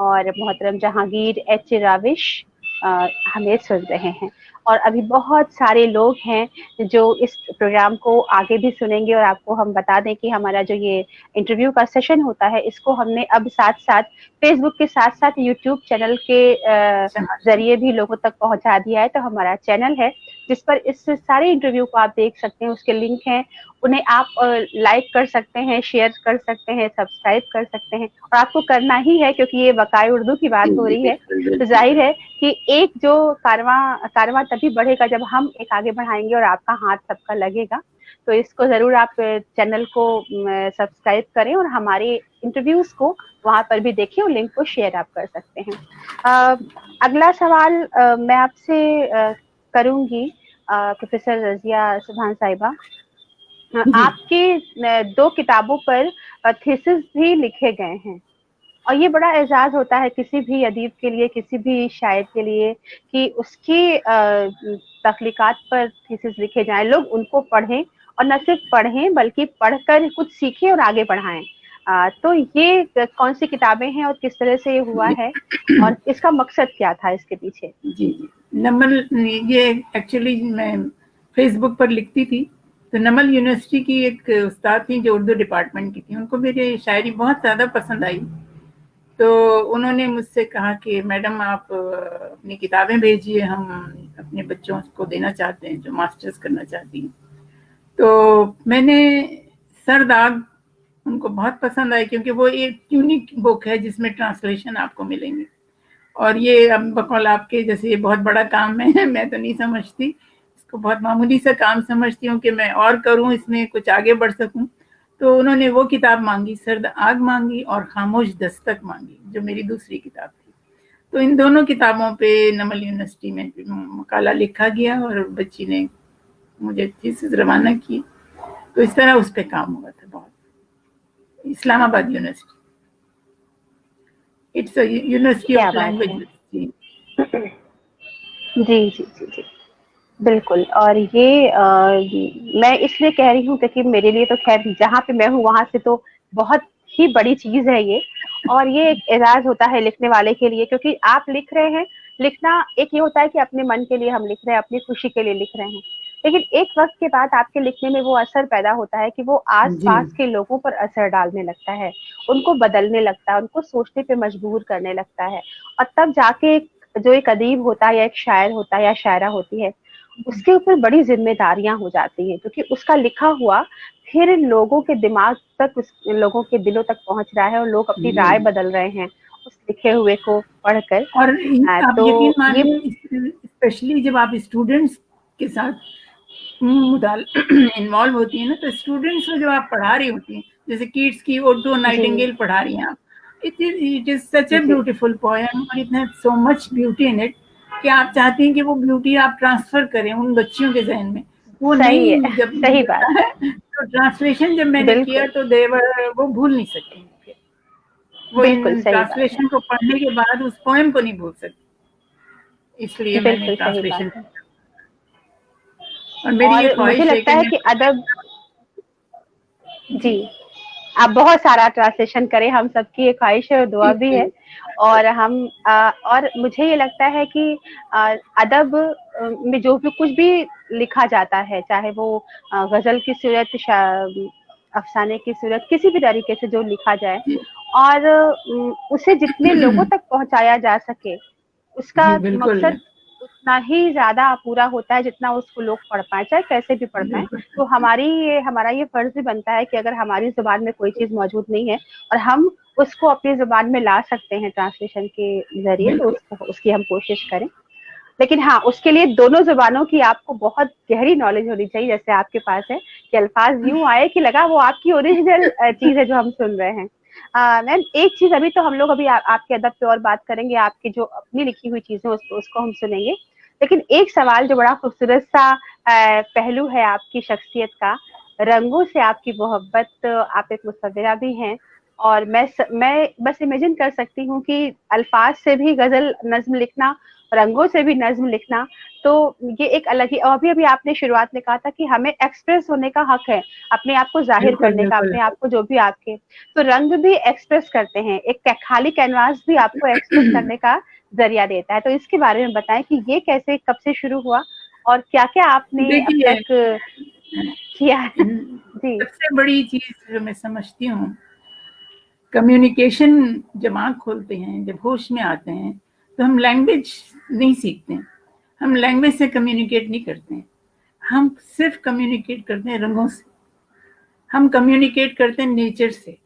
और मोहतरम जहांगीर एच राविश हमें सुन रहे हैं। और अभी बहुत सारे लोग हैं जो इस प्रोग्राम को आगे भी सुनेंगे। और आपको हम बता दें कि हमारा जो ये इंटरव्यू का सेशन होता है इसको हमने अब साथ साथ फेसबुक के साथ साथ यूट्यूब चैनल के जरिए भी लोगों तक पहुंचा दिया है। तो हमारा चैनल है जिस पर इस सारे इंटरव्यू को आप देख सकते हैं, उसके लिंक हैं, उन्हें आप लाइक कर सकते हैं, शेयर कर सकते हैं, सब्सक्राइब कर सकते हैं। और आपको करना ही है क्योंकि ये बकाए उर्दू की बात हो रही है, तो जाहिर है कि एक जो कारवां तभी बढ़ेगा जब हम एक आगे बढ़ाएंगे और आपका हाथ सबका लगेगा। तो इसको जरूर आप चैनल को सब्सक्राइब करें और हमारे इंटरव्यूज को वहां पर भी देखें और लिंक को शेयर आप कर सकते हैं। अगला सवाल मैं आपसे करूंगी प्रोफेसर रजिया सुभान साहिबा। आपके 2 किताबों पर थीसिस भी लिखे गए हैं और ये बड़ा एजाज होता है किसी भी अदीब के लिए, किसी भी शायर के लिए कि उसकी तख्लीकात पर थीसिस लिखे जाएं, लोग उनको पढ़ें और न सिर्फ पढ़ें बल्कि पढ़कर कुछ सीखें और आगे बढ़ाएं। तो ये कौन सी किताबें हैं और किस तरह से ये हुआ है और इसका मकसद क्या था इसके पीछे? जी नमल, ये एक्चुअली मैं फेसबुक पर लिखती थी तो नमल यूनिवर्सिटी की एक उस्ताद थी जो उर्दू डिपार्टमेंट की थी, उनको मेरी शायरी बहुत ज़्यादा पसंद आई। तो उन्होंने मुझसे कहा कि मैडम आप अपनी किताबें भेजिए, हम अपने बच्चों को देना चाहते हैं जो मास्टर्स करना चाहती हैं। तो मैंने सरदाग उनको बहुत पसंद आई क्योंकि वो एक यूनिक बुक है जिसमें ट्रांसलेशन आपको मिलेंगे। और ये अब बकौल आपके जैसे ये बहुत बड़ा काम है, मैं तो नहीं समझती इसको, बहुत मामूली सा काम समझती हूँ कि मैं और करूँ इसमें कुछ आगे बढ़ सकूँ। तो उन्होंने वो किताब मांगी, सर्द आग मांगी और खामोश दस्तक मांगी, जो मेरी दूसरी किताब थी। तो इन दोनों किताबों पे नमल यूनिवर्सिटी में मकाला लिखा गया और बच्ची ने मुझे थीसिस रवाना की। तो इस तरह उस पे काम हुआ था बहुत। Islamabad university, it's a university क्या ऑफ बात लैंग्वेज। है। जी जी जी जी, बिल्कुल। और ये मैं इसलिए कह रही हूँ क्योंकि मेरे लिए तो खैर जहाँ पे मैं हूँ वहां से तो बहुत ही बड़ी चीज है ये। और ये एक एजाज होता है लिखने वाले के लिए, क्योंकि आप लिख रहे हैं। लिखना एक ये होता है कि अपने मन के लिए हम लिख रहे हैं, अपनी खुशी के लिए लिख रहे हैं, लेकिन एक वक्त के बाद आपके लिखने में वो असर पैदा होता है कि वो आस जी पास के लोगों पर असर डालने लगता है, उनको बदलने लगता है, उनको सोचने पे मजबूर करने लगता है। और तब जाके जो एक अदीब होता है या एक शायर होता है या शायरा होती है, उसके ऊपर बड़ी जिम्मेदारियां हो जाती हैं, क्योंकि उसका लिखा हुआ फिर लोगों के दिमाग तक, लोगों के दिलों तक पहुंच रहा है और लोग अपनी जी। राय बदल रहे हैं उस लिखे हुए को पढ़कर। और आप यकीन तो ये मानिए, स्पेशली जब आप स्टूडेंट्स के साथ इन्वॉल्व होती है ना, तो स्टूडेंट्स को जब आप पढ़ा रही होती हैं, जैसे किड्स की ओटो जी नाइटिंगेल पढ़ा रही हैं आप, इट इज सच ए जी ब्यूटीफुल पोएम और it has so much beauty in it कि आप चाहती हैं कि वो ब्यूटी आप ट्रांसफर करें उन बच्चियों के जहन में। वो सही नहीं है, जब सही बात है, तो ट्रांसलेशन जब मैंने किया बिल्कुल तो वो भूल नहीं सकती फिर। वो बिल्कुल इन सही बात है, ट्रांसलेशन को पढ़ने के बाद उस पोएम को नहीं भूल सकती, इसलिए मैंने बिल्कुल सही ट्रांसलेशन बात है। किया। और मेरी ये और मुझे ख्वाहिश है लगता कि है मैं कि अदब, जी जी, आप बहुत सारा ट्रांसलेशन करें, हम सबकी ये ख्वाहिश है और दुआ भी है। और हम और मुझे ये लगता है कि अदब में जो भी कुछ भी लिखा जाता है, चाहे वो गजल की सूरत, अफसाने की सूरत, किसी भी तरीके से जो लिखा जाए, जी और उसे जितने लोगों तक पहुंचाया जा सके, उसका जी बिल्कुल मकसद उतना ही ज्यादा पूरा होता है जितना उसको लोग पढ़ पाए, चाहे कैसे भी पढ़ पाए। बिल्कुल तो हमारा ये फर्ज भी बनता है कि अगर हमारी जुबान में कोई चीज मौजूद नहीं है और हम उसको अपनी जुबान में ला सकते हैं ट्रांसलेशन के जरिए, तो बिल्कुल उसकी हम कोशिश करें। लेकिन हाँ, उसके लिए दोनों जुबानों की आपको बहुत गहरी नॉलेज होनी चाहिए, जैसे आपके पास है, कि अल्फाज यूं आए कि लगा वो आपकी ओरिजिनल चीज है जो हम सुन रहे हैं। मैम एक चीज, अभी तो हम लोग अभी आपके अदब पे और बात करेंगे, आपकी जो अपनी लिखी हुई चीजें उसको हम सुनेंगे। लेकिन एक सवाल जो बड़ा खूबसूरत सा पहलू है आपकी शख्सियत का, रंगों से आपकी मोहब्बत, आप एक मुसव्विरा भी हैं। और मैं बस इमेजिन कर सकती हूँ कि अल्फाज से भी गजल नज्म लिखना, रंगों से भी नज्म लिखना, तो ये एक अलग ही। और अभी अभी आपने शुरुआत में कहा था कि हमें एक्सप्रेस होने का हक है, अपने आप को जाहिर बिल्कुल करने का, बिल्कुल अपने आप को जो भी आपके, तो रंग भी एक्सप्रेस करते हैं, एक खाली कैनवास भी आपको एक्सप्रेस करने का जरिया देता है। तो इसके बारे में बताएं कि ये कैसे, कब से शुरू हुआ और क्या क्या आपने अब देखिए, तक किया है? जी सबसे बड़ी चीज जो मैं समझती हूँ, कम्युनिकेशन, जब आँख खोलते हैं, जब होश में आते हैं, तो हम लैंग्वेज नहीं सीखते हैं, हम लैंग्वेज से कम्युनिकेट नहीं करते हैं, हम सिर्फ कम्युनिकेट करते हैं रंगों से, हम कम्युनिकेट करते हैं नेचर से,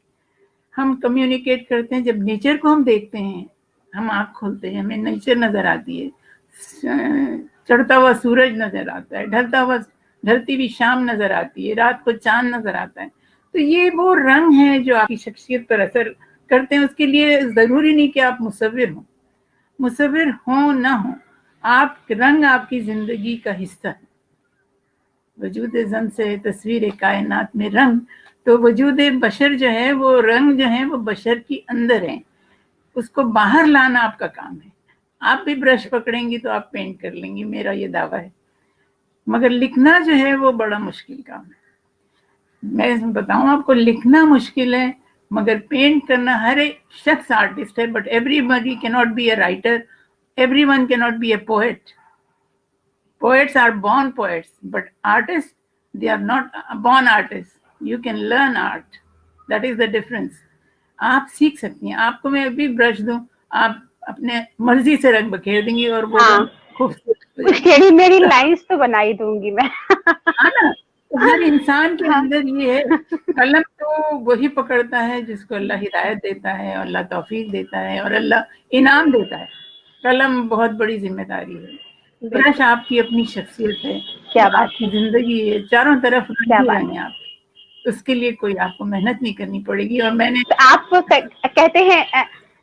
हम कम्युनिकेट करते हैं जब नेचर को हम देखते हैं, हम आँख खोलते हैं, हमें नेचर नजर आती है, चढ़ता हुआ सूरज नजर आता है, ढलती हुई शाम नजर आती है, रात को चांद नजर आता है। तो ये वो रंग है जो आपकी शख्सियत पर असर करते हैं। उसके लिए जरूरी नहीं कि आप मुसव्विर हो ना हो, आप रंग आपकी जिंदगी का हिस्सा है। वजूद जन से तस्वीर कायनात में रंग, तो वजूद बशर जो है, वो रंग जो है वो बशर की अंदर है, उसको बाहर लाना आपका काम है। आप भी ब्रश पकड़ेंगी तो आप पेंट कर लेंगी, मेरा ये दावा है, मगर लिखना जो है वो बड़ा मुश्किल काम है। मैं बताऊं आपको, लिखना मुश्किल है, मगर पेंट करना, हर एक शख्स आर्टिस्ट है, but everybody can not be a writer, everyone cannot be a poet. Poets are born poets, but artists, they are not born artists. You can learn art. That is the difference. आप सीख सकती हैं, आपको मैं अभी brush दूं, आप अपने मर्जी से रंग बखेर देंगी और वो हाँ, रंग खूबसूरत हो कुछ जाएंगे। टेढ़ी मेरी लाइंस तो बना ही दूंगी मैं। हाँ ना, तो हर इंसान के हाँ अंदर ये है। कलम तो वही पकड़ता है जिसको अल्लाह हिदायत देता है और अल्लाह तौफीक देता है और अल्लाह इनाम देता है। कलम बहुत बड़ी जिम्मेदारी है। ब्रश बिल्कुल, आपकी अपनी शख्सियत है, वो क्या बात आपकी है, जिंदगी है, चारों तरफ रंग क्या ही बात रंग है है। आपके। उसके लिए कोई आपको मेहनत नहीं करनी पड़ेगी। और मैंने तो आप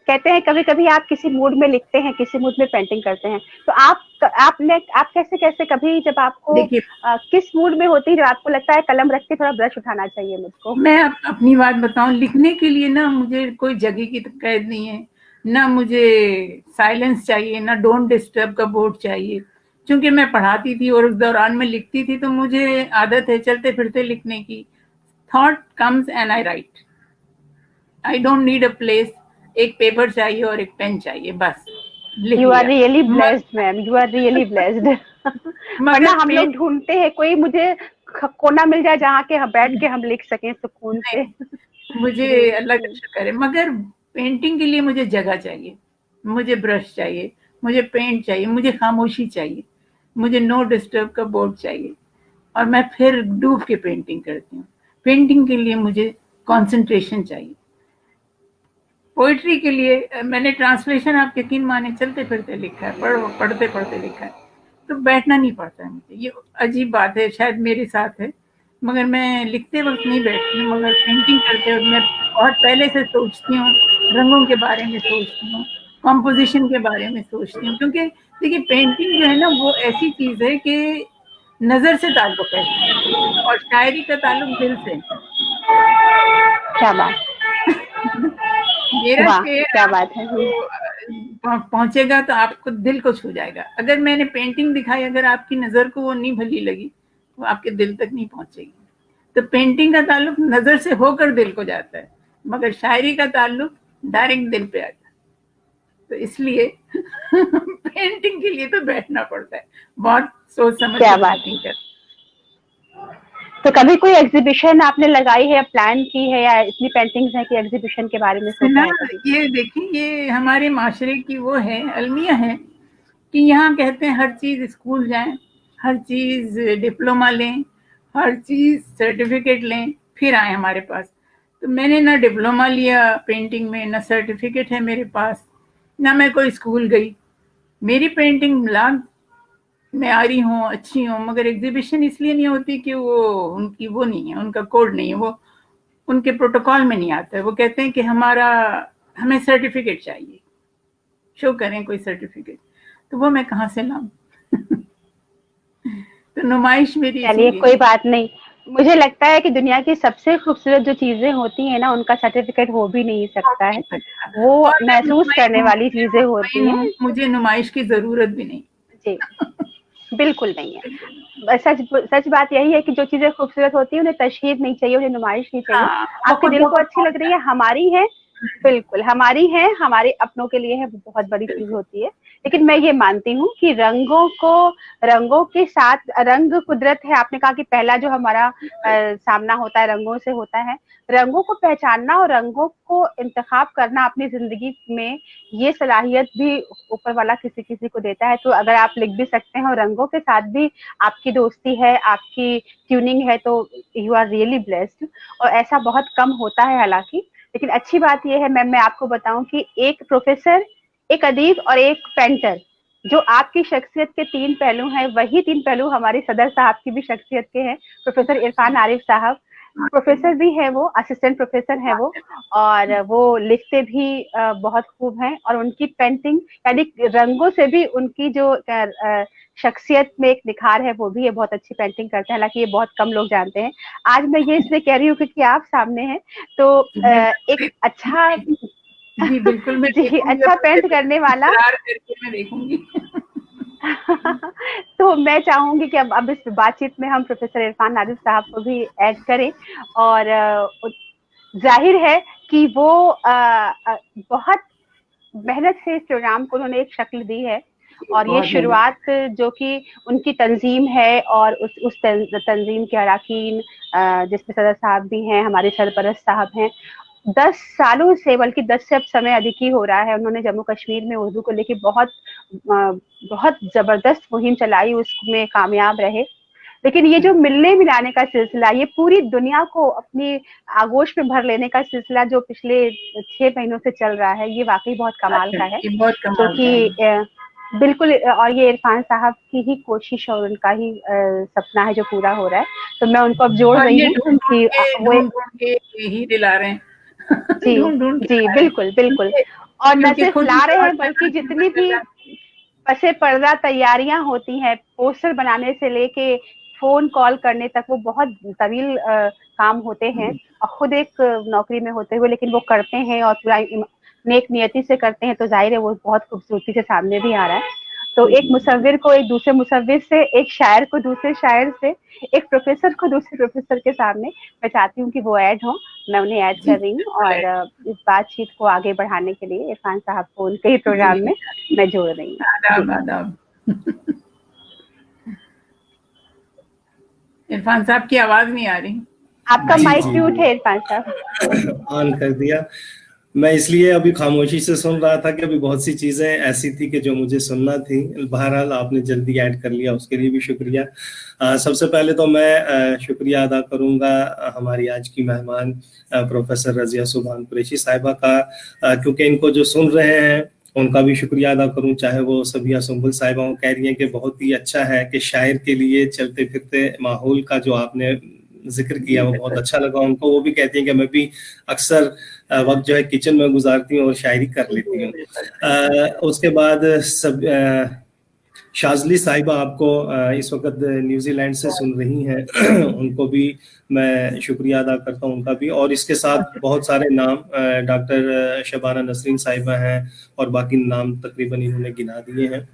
कहते हैं कभी कभी आप किसी मूड में लिखते हैं, किसी मूड में पेंटिंग करते हैं, तो आप कैसे कैसे कभी जब आपको देखिए, किस मूड में होती है जब आपको लगता है कलम रख के थोड़ा ब्रश उठाना चाहिए मुझको? मैं अपनी बात बताऊं, लिखने के लिए ना मुझे कोई जगह की कैद नहीं है, ना मुझे साइलेंस चाहिए, ना डोंट डिस्टर्ब का बोर्ड चाहिए। क्योंकि मैं पढ़ाती थी और उस दौरान में लिखती थी, तो मुझे आदत है चलते फिरते लिखने की। Thought comes and I write. I don't need a place. एक पेपर चाहिए और एक पेन चाहिए, बस लिख यू आर लिया। Really blessed ma'am, you are really blessed. वरना मगर हम पेन लोग ढूंढते हैं कोई मुझे कोना मिल जाए जहाँ के हम बैठ के हम लिख सकें सुकून से। मुझे जी अल्लाह का शुक्र है। मगर पेंटिंग के लिए मुझे जगह चाहिए, मुझे ब्रश चाहिए, मुझे पेंट चाहिए, मुझे खामोशी चाहिए, मुझे नो डिस्टर्ब का बोर्ड चाहिए, और मैं फिर डूब के पेंटिंग करती हूँ। पेंटिंग के लिए मुझे कंसंट्रेशन चाहिए। पोइट्री के लिए मैंने ट्रांसलेशन, आप यकीन माने, चलते फिरते लिखा है, पढ़ते पढ़ते लिखा है, तो बैठना नहीं पड़ता है मुझे। ये अजीब बात है, शायद मेरे साथ है, मगर मैं लिखते वक्त नहीं बैठती हूँ, मगर पेंटिंग करते वक्त मैं बहुत पहले से सोचती हूँ, रंगों के बारे में सोचती हूँ, कॉम्पोजिशन के बारे में सोचती हूँ। क्योंकि देखिए, पेंटिंग जो है ना, वो ऐसी चीज है कि नजर से ताल्लुक है, और शायरी का ताल्लुक दिल से। क्या बात, मेरा वाह शेर क्या बात है। आपको पहुंचेगा तो आपको दिल को छू जाएगा। अगर मैंने पेंटिंग दिखाई, अगर आपकी नजर को वो नहीं भली लगी, वो आपके दिल तक नहीं पहुंचेगी। तो पेंटिंग का ताल्लुक नजर से होकर दिल को जाता है, मगर शायरी का ताल्लुक डायरेक्ट दिल पे आता है। तो इसलिए पेंटिंग के लिए तो बैठना पड़ता है, बहुत सोच समझ क्या के बात पेंटिंग कर। तो कभी कोई एग्जीबिशन आपने लगाई है या प्लान की है, या इतनी पेंटिंग्स है कि एग्जीबिशन के बारे में सोचा ना, है कभी? ये देखिए, ये हमारे माशरे की वो है, अलमिया है कि यहाँ कहते हैं हर चीज स्कूल जाएं, हर चीज डिप्लोमा लें, हर चीज सर्टिफिकेट लें, फिर आए हमारे पास। तो मैंने ना डिप्लोमा लिया पेंटिंग में, ना सर्टिफिकेट है मेरे पास, ना मैं कोई स्कूल गई। मेरी पेंटिंग लाख में आ रही हूँ, अच्छी हूँ, मगर एग्जीबिशन इसलिए नहीं होती कि वो उनकी वो नहीं है, उनका कोड नहीं है, वो उनके प्रोटोकॉल में नहीं आता है। वो कहते हैं कि हमें सर्टिफिकेट चाहिए, शो करें कोई सर्टिफिकेट। तो वो मैं कहाँ से लाऊं? तो नुमाइश मेरी चलिए इसीलिए कोई नहीं। बात नहीं। मुझे लगता है कि दुनिया की सबसे खूबसूरत जो चीजें होती हैं ना, उनका सर्टिफिकेट हो भी नहीं सकता है, वो और मैं महसूस करने वाली चीजें होती मुतमईन हूँ, हैं। मुझे नुमाइश की जरूरत भी नहीं। जी बिल्कुल नहीं है। सच सच बात यही है कि जो चीजें खूबसूरत होती है उन्हें तशहीर नहीं चाहिए, उन्हें नुमाइश नहीं चाहिए। हाँ, वो आपके खुद दिल ब को खुद अच्छी लग पहुंचता रही है, हमारी है, बिल्कुल हमारी है, हमारे अपनों के लिए है, वो बहुत बड़ी है। चीज होती है। लेकिन मैं ये मानती हूँ कि रंगों के साथ, रंग कुदरत है। आपने कहा कि पहला जो हमारा सामना होता है रंगों से होता है। रंगों को पहचानना और रंगों को इंतखाब करना अपनी जिंदगी में, ये सलाहियत भी ऊपर वाला किसी किसी को देता है। तो अगर आप लिख भी सकते हैं और रंगों के साथ भी आपकी दोस्ती है, आपकी ट्यूनिंग है, तो यू आर रियली ब्लेस्ड। और ऐसा बहुत कम होता है हालांकि। लेकिन अच्छी बात यह है मैम, मैं आपको बताऊं कि एक प्रोफेसर, एक अदीब और एक पेंटर, जो आपकी शख्सियत के तीन पहलू हैं, वही तीन पहलू हमारी सदर साहब की भी शख्सियत के हैं। प्रोफेसर इरफान आरिफ साहब प्रोफेसर भी है, वो असिस्टेंट प्रोफेसर है वो, और वो लिखते भी बहुत खूब हैं। और उनकी पेंटिंग यानी रंगों से भी उनकी जो शख्सियत में एक निखार है वो भी है, बहुत अच्छी पेंटिंग करते हैं, हालांकि ये बहुत कम लोग जानते हैं। आज मैं ये इसलिए कह रही हूँ क्योंकि आप सामने हैं, तो एक अच्छा जी बिल्कुल, मैं जी देखूंगी, अच्छा पेंट करने वाला। इकरार करके मैं देखूंगी। तो मैं चाहूंगी कि अब इस बातचीत में हम प्रोफेसर इरफान आरिफ साहब को भी ऐड करें। और जाहिर है कि वो बहुत मेहनत से इस प्रोग्राम को उन्होंने एक शक्ल दी है। और ये बहुत मेहनत। शुरुआत जो कि उनकी तंजीम है, और उस तंजीम के अरकान जिसमें सदर साहब भी हैं, हमारे सरपरस्त साहब हैं, 10 सालों से, बल्कि 10 से अब समय अधिक ही हो रहा है, उन्होंने जम्मू कश्मीर में उर्दू को लेके बहुत जबरदस्त मुहिम चलाई, उसमें कामयाब रहे। लेकिन ये जो मिलने मिलाने का सिलसिला, ये पूरी दुनिया को अपनी आगोश में भर लेने का सिलसिला जो पिछले 6 महीनों से चल रहा है, ये वाकई बहुत कमाल अच्छा, का है। ये बहुत कमाल का क्योंकि है। बिल्कुल, और ये इरफान साहब की ही कोशिश और उनका ही सपना है जो पूरा हो रहा है, तो मैं उनको अब जोड़ रही हूँ कि वो ढूंढ के ही दिला रहे हैं। जी ढूंढ के जी ला रहे हैं बिल्कुल बिल्कुल। और न क्योंकि सिर्फ खुद ला रहे हैं बहुत बल्कि मेहनत जितनी भी पसे पर्दा तैयारियां होती हैं, पोस्टर बनाने से लेके फोन कॉल करने तक, वो बहुत तवील काम होते हैं, और खुद एक नौकरी में होते हुए लेकिन वो करते हैं और पूरा नेक नियति से करते हैं, तो जाहिर है वो बहुत खूबसूरती से सामने भी आ रहा है। तो एक मुसव्विर को एक दूसरे मुसव्विर से, एक शायर को दूसरे शायर से, एक प्रोफेसर को दूसरे प्रोफेसर के सामने, मैं चाहती हूँ कि वो ऐड हो, मैं उन्हें ऐड कर रही हूँ, और इस बातचीत को आगे बढ़ाने के लिए इरफान साहब को उनके ही प्रोग्राम में मैं जोड़ रही हूँ। आदाब आदाब। इरफान साहब की आवाज नहीं आ रही। आपका माइक म्यूट है इरफान साहब। ऑन कर दिया। मैं इसलिए अभी खामोशी से सुन रहा था कि अभी बहुत सी चीजें ऐसी थी कि जो मुझे सुनना थी। बहरहाल आपने जल्दी ऐड कर लिया, उसके लिए भी शुक्रिया। सबसे पहले तो मैं शुक्रिया अदा करूंगा हमारी आज की मेहमान प्रोफेसर रजिया सुभान कुरैशी साहिबा का, क्योंकि इनको जो सुन रहे हैं उनका भी शुक्रिया अदा करूं। चाहे वो सबिया सुंबुल साहिबा वो कह रही हैं कि बहुत ही अच्छा है कि शायर के लिए चलते फिरते माहौल का जो आपने जिक्र किया वो बहुत अच्छा लगा उनको। वो भी कहती हैं कि मैं भी अक्सर वक्त जो है किचन में गुजारती हूँ और शायरी कर लेती हूँ। उसके बाद सब शाजली साहिबा आपको इस वक्त न्यूजीलैंड से सुन रही हैं उनको भी मैं शुक्रिया अदा करता हूँ उनका भी। और इसके साथ बहुत सारे नाम डॉक्टर शबाना नसरीन साहिबा हैं और बाकी नाम तकरीबन इन्होंने गिना दिए हैं।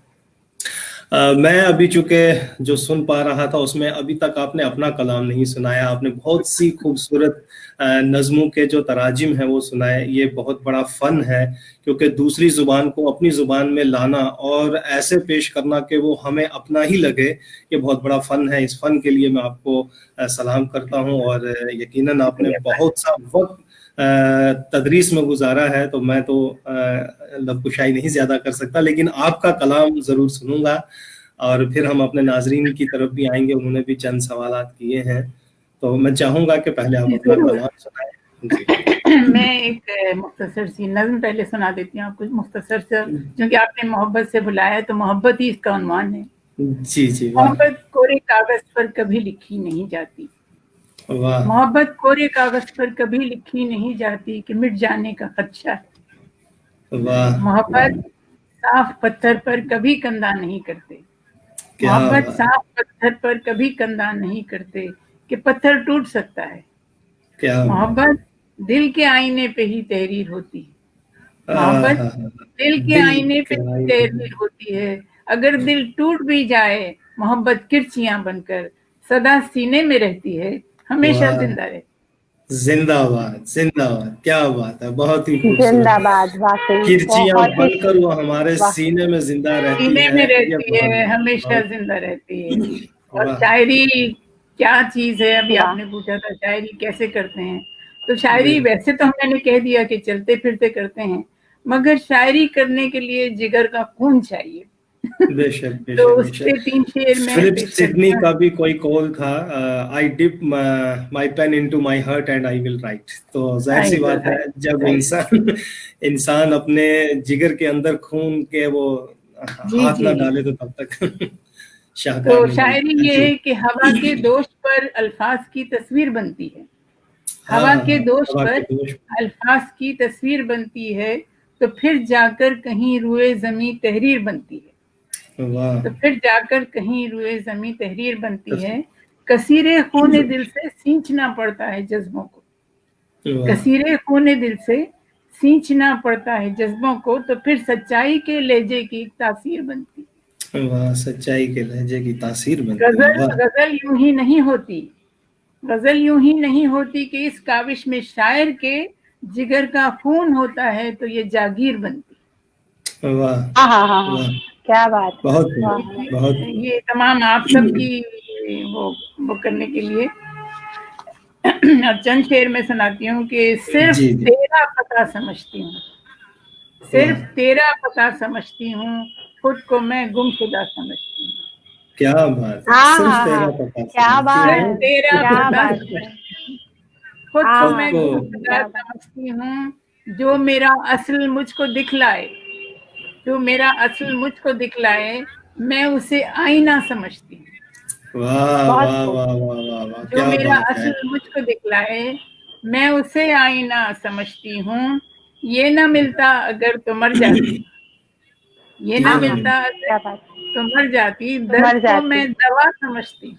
मैं अभी चूंकि जो सुन पा रहा था उसमें अभी तक आपने अपना कलाम नहीं सुनाया। आपने बहुत सी खूबसूरत नज़मों के जो तराजिम हैं वो सुनाए। ये बहुत बड़ा फ़न है, क्योंकि दूसरी ज़ुबान को अपनी ज़ुबान में लाना और ऐसे पेश करना कि वो हमें अपना ही लगे, ये बहुत बड़ा फ़न है। इस फ़न के लिए मैं आपको सलाम करता हूँ। और यकीनन आपने बहुत सा वक्त तदरीस में गुजारा है, तो मैं तो लबकुशाई नहीं ज़्यादा कर सकता, लेकिन आपका कलाम ज़रूर सुनूंगा। और फिर हम अपने नाजरीन की तरफ भी आएंगे, उन्होंने भी चंद सवालात किए हैं, तो मैं चाहूंगा कि पहले आप अपना कलाम सुनाएं। जी। मैं एक मुख्तसर सी नज़्म पहले सुना देती हूँ आपको, मुख्तसर से, क्योंकि आपने मोहब्बत से बुलाया तो मोहब्बत ही इसका उन्वान है। जी जी। मोहब्बत कोरे कागज पर कभी लिखी नहीं जाती, वाह। मोहब्बत कोरे कागज पर कभी लिखी नहीं जाती कि मिट जाने का खदशा है। वाह। मोहब्बत साफ पत्थर पर कभी कंधा नहीं करते, मोहब्बत साफ पत्थर पर कभी कंधा नहीं करते कि पत्थर टूट सकता है। क्या मोहब्बत दिल के आईने पे ही तहरीर होती है, मोहब्बत दिल के आईने पे ही तहरीर होती है। अगर दिल टूट भी जाए मोहब्बत किरचियां बनकर सदा सीने में रहती है, हमेशा जिंदा रहती। जिंदाबाद जिंदाबाद, क्या बात है, बहुत ही खूबसूरत। जिंदाबाद, वाकई किरचियां बहुत ही बनकर वो हमारे सीने में जिंदा रहती सीने में है, ये रहती है, बहुत हमेशा जिंदा रहती है। और वाह। शायरी क्या चीज है, अभी वाह। आपने पूछा था शायरी कैसे करते हैं, तो शायरी वैसे तो मैंने कह दिया कि चलते फिरते करते हैं, मगर शायरी करने के लिए जिगर का खून चाहिए। बेशक तो बेशक उससे बेशक। 3 शेर में फिलिप पेश सिडनी करती का हूँ। भी कोई कॉल था, I dip my pen into my heart and I will write. तो जाहिर सी बात है, जब इंसान अपने जिगर के अंदर खून के वो जी हाथ ना जी। डाले तो तब तक शाहकार तो नहीं शायरी बनता। ये जी। है कि हवा के दोष पर अल्फाज की तस्वीर बनती है, हाँ हवा हाँ के हाँ, दोष हवा के पर दोष। अल्फाज की तस्वीर बनती है, तो फिर जाकर कहीं रुए जमी तहरीर बनती है, वाह। तो फिर जाकर कहीं रुए जमी तहरीर बनती है। कसीरे खूने दिल से सींचना पड़ता है जज्बों को, वाह। कसीरे खूने दिल से सींचना पड़ता है जज्बों को, तो फिर सच्चाई के लहजे की एक तासीर बनती है। वाह, सच्चाई के लहजे की तासीर बनती है। गजल वाह। गजल यूं ही नहीं होती, गजल यूं ही नहीं होती कि इस काविश में शायर के जिगर का खून होता है तो ये जागीर बनती। वाह। हाँ हाँ हाँ हाँ, वाह, क्या बात है, बहुत वाह। बहुत। ये तमाम आप सबकी वो करने के लिए। और चंद शेर में सुनाती हूँ कि सिर्फ जी जी। तेरा पता समझती हूँ, वाह, सिर्फ तेरा पता समझती हूँ, खुद को मैं गुमशुदा समझती हूँ, क्या बात है, हाँ सिर्फ हाँ तेरा हाँ, पता क्या समझती बात सिर्फ हूँ, है, तेरा क्या पता बात है। समझती हूँ, खुद हाँ को खुद हाँ मैं को। गुमशुदा क्या बात। समझती हूँ, जो मेरा असल मुझको दिखलाए, जो मेरा असल मुझको दिखलाए, मैं उसे आईना समझती हूँ। वाह बहुत वाह खूब। वाह वाह वाह वाह, जो क्या मेरा बात है। असल मुझको दिखलाए, मैं उसे आईना समझती हूँ। ये ना मिलता अगर तो मर जाती, ये ना ये ना मिलता मिले। अगर क्या बात, तो मर जाती। तो दर्द मर को जाती। मैं दवा समझती हूँ,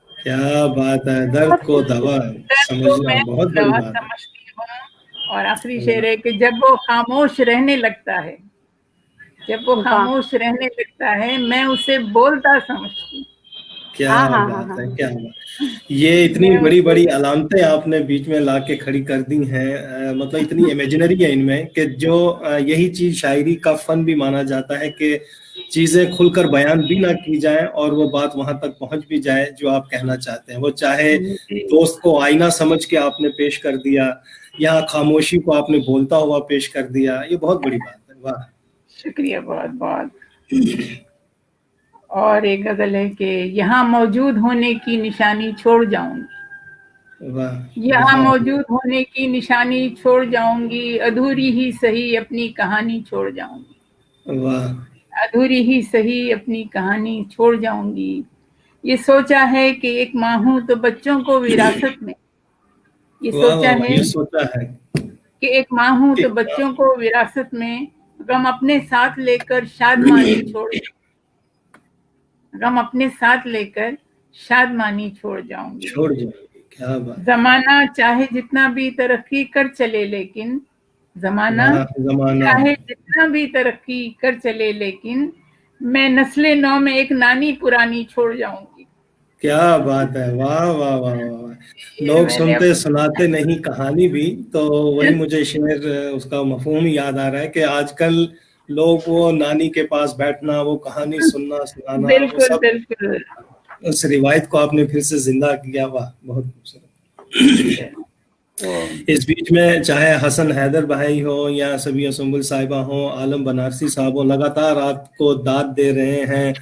क्या बात है, दर्द बहुत को खूब। दवा दर्द को समझना मैं बहुत बड़ी दवा बात समझती हूँ। और आखिरी है। शेर है कि जब वो खामोश रहने लगता है, जब वो वाह। खामोश रहने लगता है, मैं उसे बोलता समझती हूँ। क्या हाँ हाँ हाँ बात हाँ। है, क्या बात। ये इतनी मैं बड़ी उसको बड़ी अलामतें आपने बीच में ला के खड़ी कर दी हैं। मतलब इतनी इमेजिनरी है इनमें कि जो यही चीज शायरी का फन भी माना जाता है कि चीजें खुलकर बयान भी ना की जाए और वो बात वहां तक पहुंच भी जाए जो आप कहना चाहते हैं। वो चाहे दोस्त को आईना समझ के आपने पेश कर दिया या खामोशी को आपने बोलता हुआ पेश कर दिया, ये बहुत बड़ी बात है। वाह। शुक्रिया बहुत बहुत। और एक गजल है कि यहाँ मौजूद होने की निशानी छोड़ जाऊंगी, वाह यहाँ वाह मौजूद होने की निशानी छोड़ जाऊंगी, अधूरी ही सही अपनी कहानी छोड़ जाऊंगी, वाह अधूरी ही सही अपनी कहानी छोड़ जाऊंगी। ये सोचा है कि एक माँ हूं तो बच्चों को विरासत में, ये वाह सोचा वाह वाह, है ये सोचा है कि एक माँ हूं कि तो बच्चों को विरासत में गम अपने साथ लेकर शादमानी छोड़, गम अपने साथ लेकर शादमानी छोड़ जाऊंगी। छोड़ जाएंगे, क्या बात। जमाना चाहे जितना भी तरक्की कर चले, लेकिन जमाना वाह जमाना, चाहे जितना भी तरक्की कर चले, लेकिन मैं नस्ले नौ में एक नानी पुरानी छोड़ जाऊंगी। क्या बात है। वाह वाह वाह वाह वाह। ये लोग मैंने सुनते सुनाते नहीं कहानी भी, तो वही अपने मुझे शेर उसका मफहूम ही याद आ रहा है कि आजकल लोग वो नानी के पास बैठना, वो कहानी सुनना सुनाना, वो बिल्कुल सब बिल्कुल। उस रिवायत को आपने फिर से जिंदा किया। वाह बहुत खूबसूरत। तो इस बीच में चाहे हसन हैदर भाई हो या सबिया सुंबुल साहिबा हो, आलम बनारसी साहब हो, लगातार आपको दाद दे रहे हैं।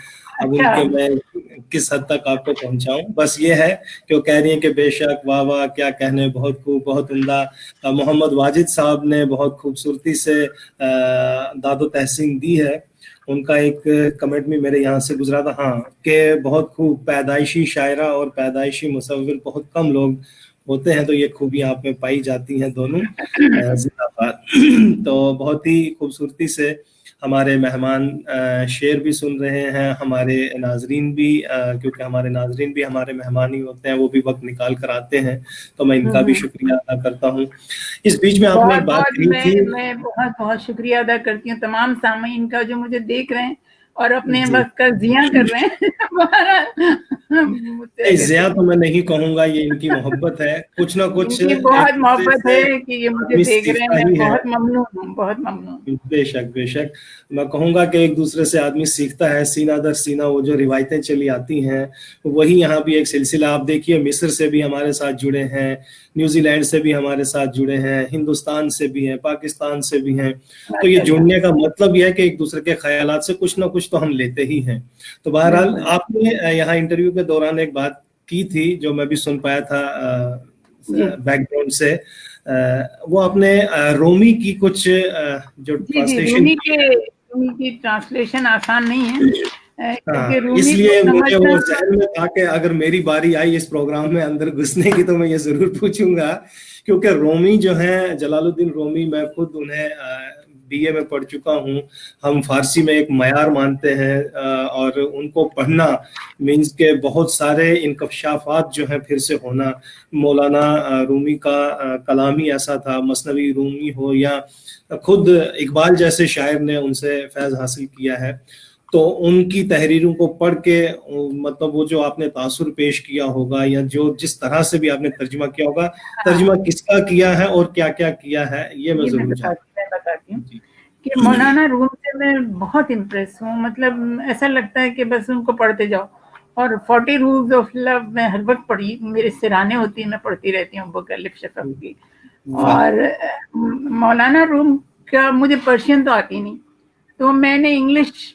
अब अच्छा, उनके मैं किस हद तक आपको पहुंचाऊं, बस ये है कि वो कह रही है कि बेशक, वाह वाह, क्या कहने, बहुत खूब, बहुत उम्दा। मोहम्मद वाजिद साहब ने बहुत खूबसूरती से दादो तहसीन दी है। उनका एक कमेंट भी मेरे यहाँ से गुजरा था, हाँ, कि बहुत खूब, पैदाइशी शायरा और पैदाइशी मुसव्विर बहुत कम लोग होते हैं, तो ये खूबियां आप में पाई जाती हैं दोनों। जिंदाबाद। तो बहुत ही खूबसूरती से हमारे मेहमान शेर भी सुन रहे हैं, हमारे नाजरीन भी, क्योंकि हमारे नाजरीन भी हमारे मेहमान ही होते हैं, वो भी वक्त निकाल कर आते हैं, तो मैं इनका भी शुक्रिया अदा करता हूँ। इस बीच में आपने बहुत एक बात बहुत कही थी। मैं बहुत बहुत शुक्रिया अदा करती हूँ तमाम सामीन का जो मुझे देख रहे हैं और अपने जी, वक्त का जिया कर रहे हैं। मुझसे नहीं, अगर ज़िया तो कोई, मैं नहीं कहूंगा, ये इनकी मोहब्बत है, कुछ ना कुछ इनकी एक बहुत दूसरे मोहब्बत से है कि ये मुझे आदमी देख रहे हैं। सीखता मैं ही है। बहुत ममनून हूँ, बहुत ममनून। बेशक बेशक, मैं कहूंगा कि एक दूसरे से आदमी सीखता है, सीना दर सीना वो जो रिवायतें चली आती हैं, वही यहाँ भी एक सिलसिला। आप देखिए, मिस्र से भी हमारे साथ जुड़े हैं, न्यूजीलैंड से भी हमारे साथ जुड़े हैं, हिंदुस्तान से भी हैं, पाकिस्तान से भी हैं। तो ये माशाल्लाह, जुड़ने का मतलब यह है कि एक दूसरे के ख्यालात से कुछ ना कुछ तो हम लेते ही हैं। तो बहरहाल, बिल्कुल आपने यहाँ इंटरव्यू के दौरान एक बात की थी जो मैं भी सुन पाया था जी। बैकग्राउंड से। वो आपने रोमी की कुछ जो जी जी, ट्रांसलेशन की है। रूमी की ट्रांसलेशन आसान नहीं है, क्योंकि हाँ, रूमी को इसलिए मुझे समझना। वो जहन में था कि अगर मेरी बारी आई इस प्रोग्राम में अंदर घुसने की तो मैं ये जरूर पूछूंगा, क्योंकि रोमी जो है, जलालुद्दीन रोमी, मैं खुद उन्हें बीए में पढ़ चुका हूँ। हम फारसी में एक मयार मानते हैं, और उनको पढ़ना मीन्स के बहुत सारे इनकशाफात जो हैं फिर से होना। मौलाना रूमी का कलाम ही ऐसा था, मसनवी रूमी हो या खुद इकबाल जैसे शायर ने उनसे फैज हासिल किया है। तो उनकी तहरीरों को पढ़ के मतलब वो जो आपने तासुर पेश किया होगा या जो जिस तरह से भी आपने तर्जुमा किया होगा, तर्जुमा हाँ, किसका किया है और क्या क्या किया है, ये मैं ये जरूर जानता मैं बताती हूँ हूँ। जी कि मौलाना रूम से मैं बहुत इम्प्रेस हूँ। मतलब ऐसा लगता है कि बस उनको पढ़ते जाओ। और 40 रूल्स ऑफ लव मैं हर वक्त पढ़ी, मेरे सिराने होती है, मैं पढ़ती रहती हूँ बुक अलिफ शफक की। वाह और मौलाना रूम का मुझे पर्शियन तो आती नहीं, तो मैंने इंग्लिश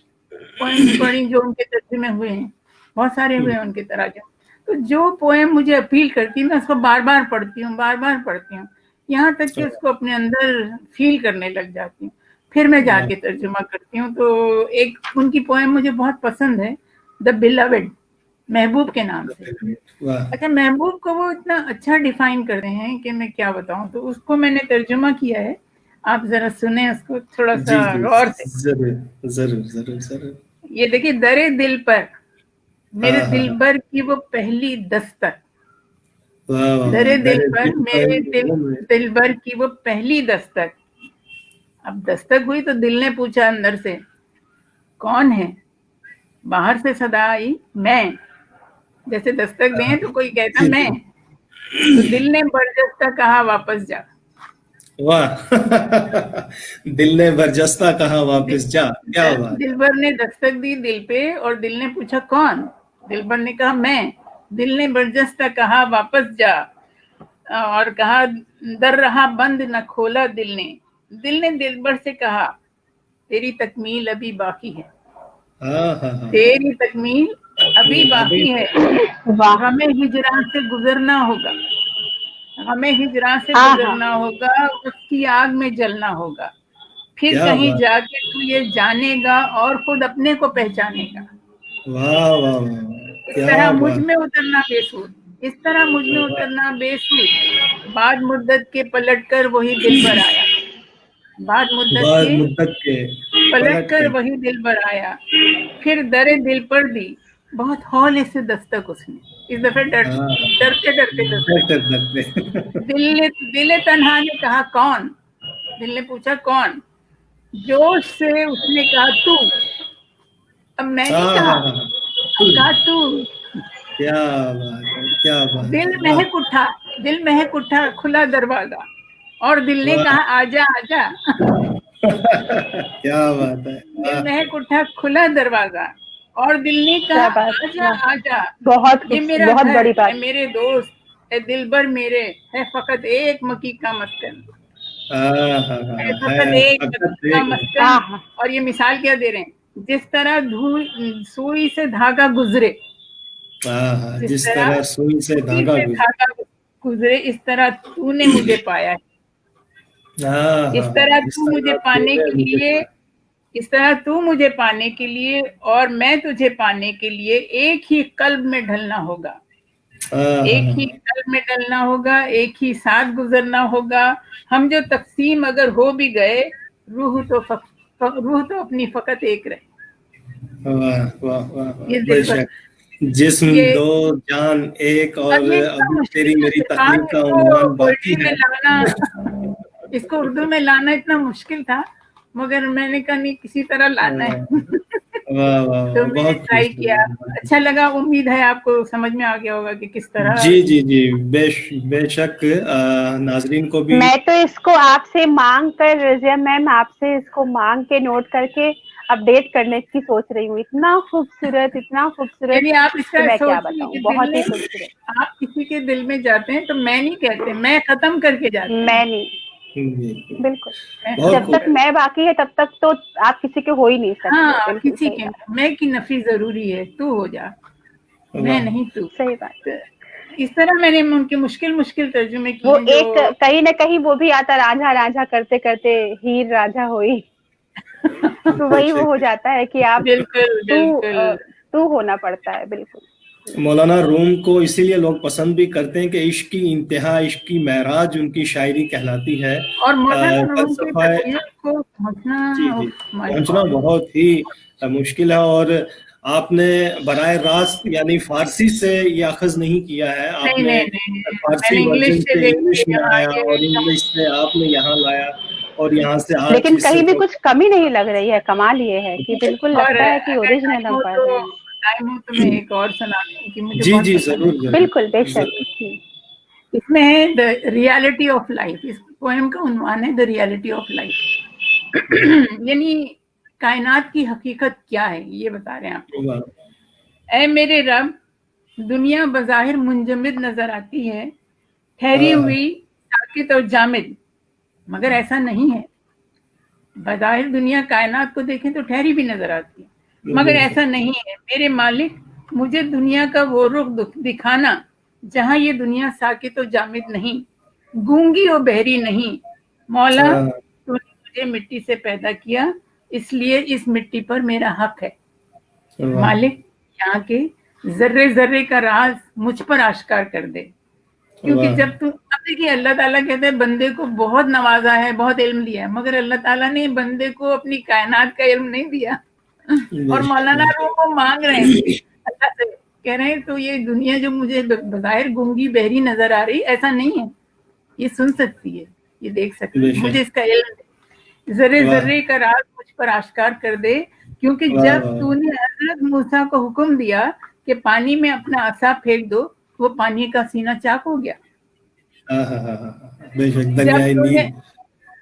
पोएम्स पढ़ी जो उनके तर्जुमे हुए हैं, बहुत सारे हुए हैं उनके तराजुम। तो जो पोएम मुझे अपील करती है मैं उसको बार बार पढ़ती हूँ, बार बार पढ़ती हूँ, यहाँ तक कि उसको अपने अंदर फील करने लग जाती हूँ। फिर मैं जाके तर्जुमा करती हूँ। तो एक उनकी पोएम मुझे बहुत पसंद है, द बिलवेड, महबूब के नाम से। वाह अच्छा, महबूब को वो इतना अच्छा डिफाइन करते हैं कि मैं क्या बताऊं। तो उसको मैंने तर्जुमा किया है, आप जरा सुने उसको थोड़ा जी सा जी गौर से। जरूर जरूर जरूर जरूर। ये देखिए, दरे दिल पर मेरे हाँ हाँ हाँ दिलबर की वो पहली दस्तक, वाह वाह वाह दरे दिल दरे पर दिल मेरे पर दिलबर की वो पहली दस्तक। अब दस्तक हुई तो दिल ने पूछा अंदर से, कौन है? बाहर से सदा आई, मैं। जैसे दस्तक दें तो कोई कहता जी मैं, जी तो दिल ने बरजस्ता कहा वापस जा। वाह दिल ने बरजस्ता कहा वापस जा, क्या बात है। दिलबर ने दस्तक दी दिल पे और दिल ने पूछा कौन? दिलबर ने कहा मैं। दिल ने बरजस्ता कहा वापस जा, और कहा दर रहा बंद न खोला दिल ने। दिल ने दिलबर से कहा, तेरी तकमील अभी बाकी है, हाँ हाँ हाँ तेरी तकमील अभी अभी बाकी है। वाह। हमें हिजरान से गुजरना होगा, हमें हिजरान से हाँ हाँ। गुजरना होगा, उसकी आग में जलना होगा। फिर क्या कहीं बात, जाके तू ये जानेगा और खुद अपने को पहचानेगा। वाह वाह वाह, इस क्या तरह मुझ बात। में उतरना बेसूद, इस तरह मुझ में वाह, उतरना बेसूद। बाद मुद्दत के पलट कर वही दिल पर आया, बाद मुद्दत बाद के मुद्दत के पलट पलट कर कर। वही दिल पर आया। फिर दरे दिल पर दी बहुत हौले से दस्तक उसने, इस दफे हाँ डरते डरते दस्तक। डरते डरते दिल तन्हा ने कहा कौन? दिल ने पूछा कौन? जोश से उसने कहा तू। अब मैं नहीं हाँ कहा, हाँ हाँ हाँ, अब कहा तू। क्या बात है, क्या बात दिल है, वाह महक उठा, दिल महक उठा, खुला दरवाजा, और दिल ने वाह कहा आजा आजा। क्या बात है, दिल वाह महक उठा, खुला दरवाजा, और दिल ने कहा क्या बात, आजा वाह। आजा। बहुत ये खूब, मेरा बहुत घर बड़ी है, बात। मेरे दोस्त है, दिलबर मेरे, है फकत एक मकी का मस्कन, हाँ हाँ है हाँ फकत है एक फकत मकी का एक। मस्कन। हाँ हाँ। और ये मिसाल क्या दे रहे हैं, जिस तरह सुई से धागा गुजरे, हाँ हाँ जिस जिस तरह तरह सुई से सुई धागा से गुजर। धागा गुजरे, इस तरह तूने मुझे पाया है। हाँ हाँ इस हाँ तरह जिस तू मुझे तरह पाने तूने के मुझे लिए, इस तरह तू मुझे पाने के लिए और मैं तुझे पाने के लिए एक ही कल्ब में ढलना होगा, हाँ हाँ एक ही हाँ कल्ब में ढलना होगा, एक ही साथ गुजरना होगा। हम जो तकसीम अगर हो भी गए, रूह तो अपनी फकत एक रहे। वाह वाह वाह वाह, ये दिल पर, बेशक। जिस्म ये दो जान एक, अब और ये इतना अभी तेरी मुश्किल है मेरी सिफान, तकलीफ का इसको उन्वान बाकी पोइट्री में है। लाना, इसको उर्दू में लाना इतना मुश्किल था, मगर मैंने कहा नहीं, किसी तरह लाना है। वाह वाह तो वाह, मैंने बहुत ट्राई किया, खूबसूरत, बहुत अच्छा खूबसूरत। लगा। उम्मीद है आपको समझ में आ गया होगा कि किस तरह। जी जी जी, बेशक नाजरीन को भी। मैं तो इसको आपसे मांग कर, रजिया मैम, आपसे इसको मांग के नोट करके अपडेट करने की सोच रही हूँ। इतना खूबसूरत, इतना खूबसूरत यानी आप कि इसका मैं क्या सोचिए बताऊँ, कि दिल बहुत ही में, खूबसूरत। आप किसी के दिल में जाते हैं तो मैं नहीं कहते, मैं खत्म करके जाते हैं, मैं नहीं, जी, बिल्कुल। मैं बहुत जब खत्म तक खूब। कर। मैं बाकी है तब तक तो आप किसी के हो ही नहीं सकते। हाँ, बिल्कुल किसी सही के बात, मैं की नफी जरूरी है, तू हो जा, मैं वाह नहीं तू। सही बात। तो इस तरह मैंने उनके मुश्किल मुश्किल तर्जुमे किए वो हैं जो। एक कहीं ना कहीं वो भी आता, रांझा रांझा करते करते हीर रांझा होई। तो वही वो बेशक। हो जाता है कि आप बिल्कुल तू बिल्कुल। तू होना पड़ता है, बिल्कुल। मौलाना रूम को इसीलिए लोग पसंद भी करते हैं कि इश्क की इंतहा, इश्क की महराज उनकी शायरी कहलाती है। और मौलाना रूम की फलसफा, तबीयत को समझना, जी जी, माय पहुंचना गॉड। बहुत ही मुश्किल है। और आपने बराह रास्त यानी फारसी से ये अखज नहीं किया है, नहीं आपने नहीं नहीं, फारसी मैंने इंग्लिश वर्जन से से देख के इंग्लिश में यहाँ आया, ये और इंग्लिश से आपने यहाँ लाया, और यहाँ से आज लेकिन इस कहीं भी कुछ कमी नहीं लग रही है। कमाल ये है कि बिल्कुल और लगता है कि अगर ओरिजिनल हम पढ़ रहे हैं। टाइम हो तो मैं एक और सुना दूं कि मुझे जी बहुत जी पसंद है। जरूर जरूर बिल्कुल, बेशक। जरूर। इसमें है द रियलिटी ऑफ लाइफ, इस पोएम का उन्वान है द रियलिटी ऑफ लाइफ। यानी कायनात की हकीकत क्या है, ये बता रहे हैं आपको। वाह, ऐ मेरे रब, दुनिया बज़ाहिर मुंजमद नजर आती है, ठहरी हाँ हाँ हुई, साकित और जामिद, मगर ऐसा नहीं है। बज़ाहिर दुनिया कायनात को देखें तो ठहरी भी नजर आती है, मगर बेशक। ऐसा नहीं है। मेरे मालिक, मुझे दुनिया का वो रुख दिखाना जहां ये दुनिया साकित और जामिद नहीं, गूंगी और बहरी नहीं। मौला, हाँ तूने मुझे मिट्टी से पैदा किया, इसलिए इस मिट्टी पर मेरा हक है। मालिक यहाँ के जर्रे जर्रे का राज मुझ पर आश्कार कर दे, क्योंकि जब तुम, अब देखिए अल्लाह ताला कहते हैं बंदे को बहुत नवाजा है, बहुत इल्म दिया है, मगर अल्लाह ताला ने बंदे को अपनी कायनात का इल्म नहीं दिया। और मौलाना रूम को मांग रहे हैं अल्लाह से, कह रहे हैं तो ये दुनिया जो मुझे बज़ाहिर गूंगी बहरी नजर आ रही, ऐसा नहीं है, ये सुन सकती है, ये देख सकती है, मुझे इसका इल्म दे, जर्रे जर्रे का राज मुझ पर आश्कार कर दे, क्योंकि जब तूने हजरत मूसा को हुक्म दिया कि पानी में अपना असा फेंक दो, वो पानी का सीना चाक हो गया।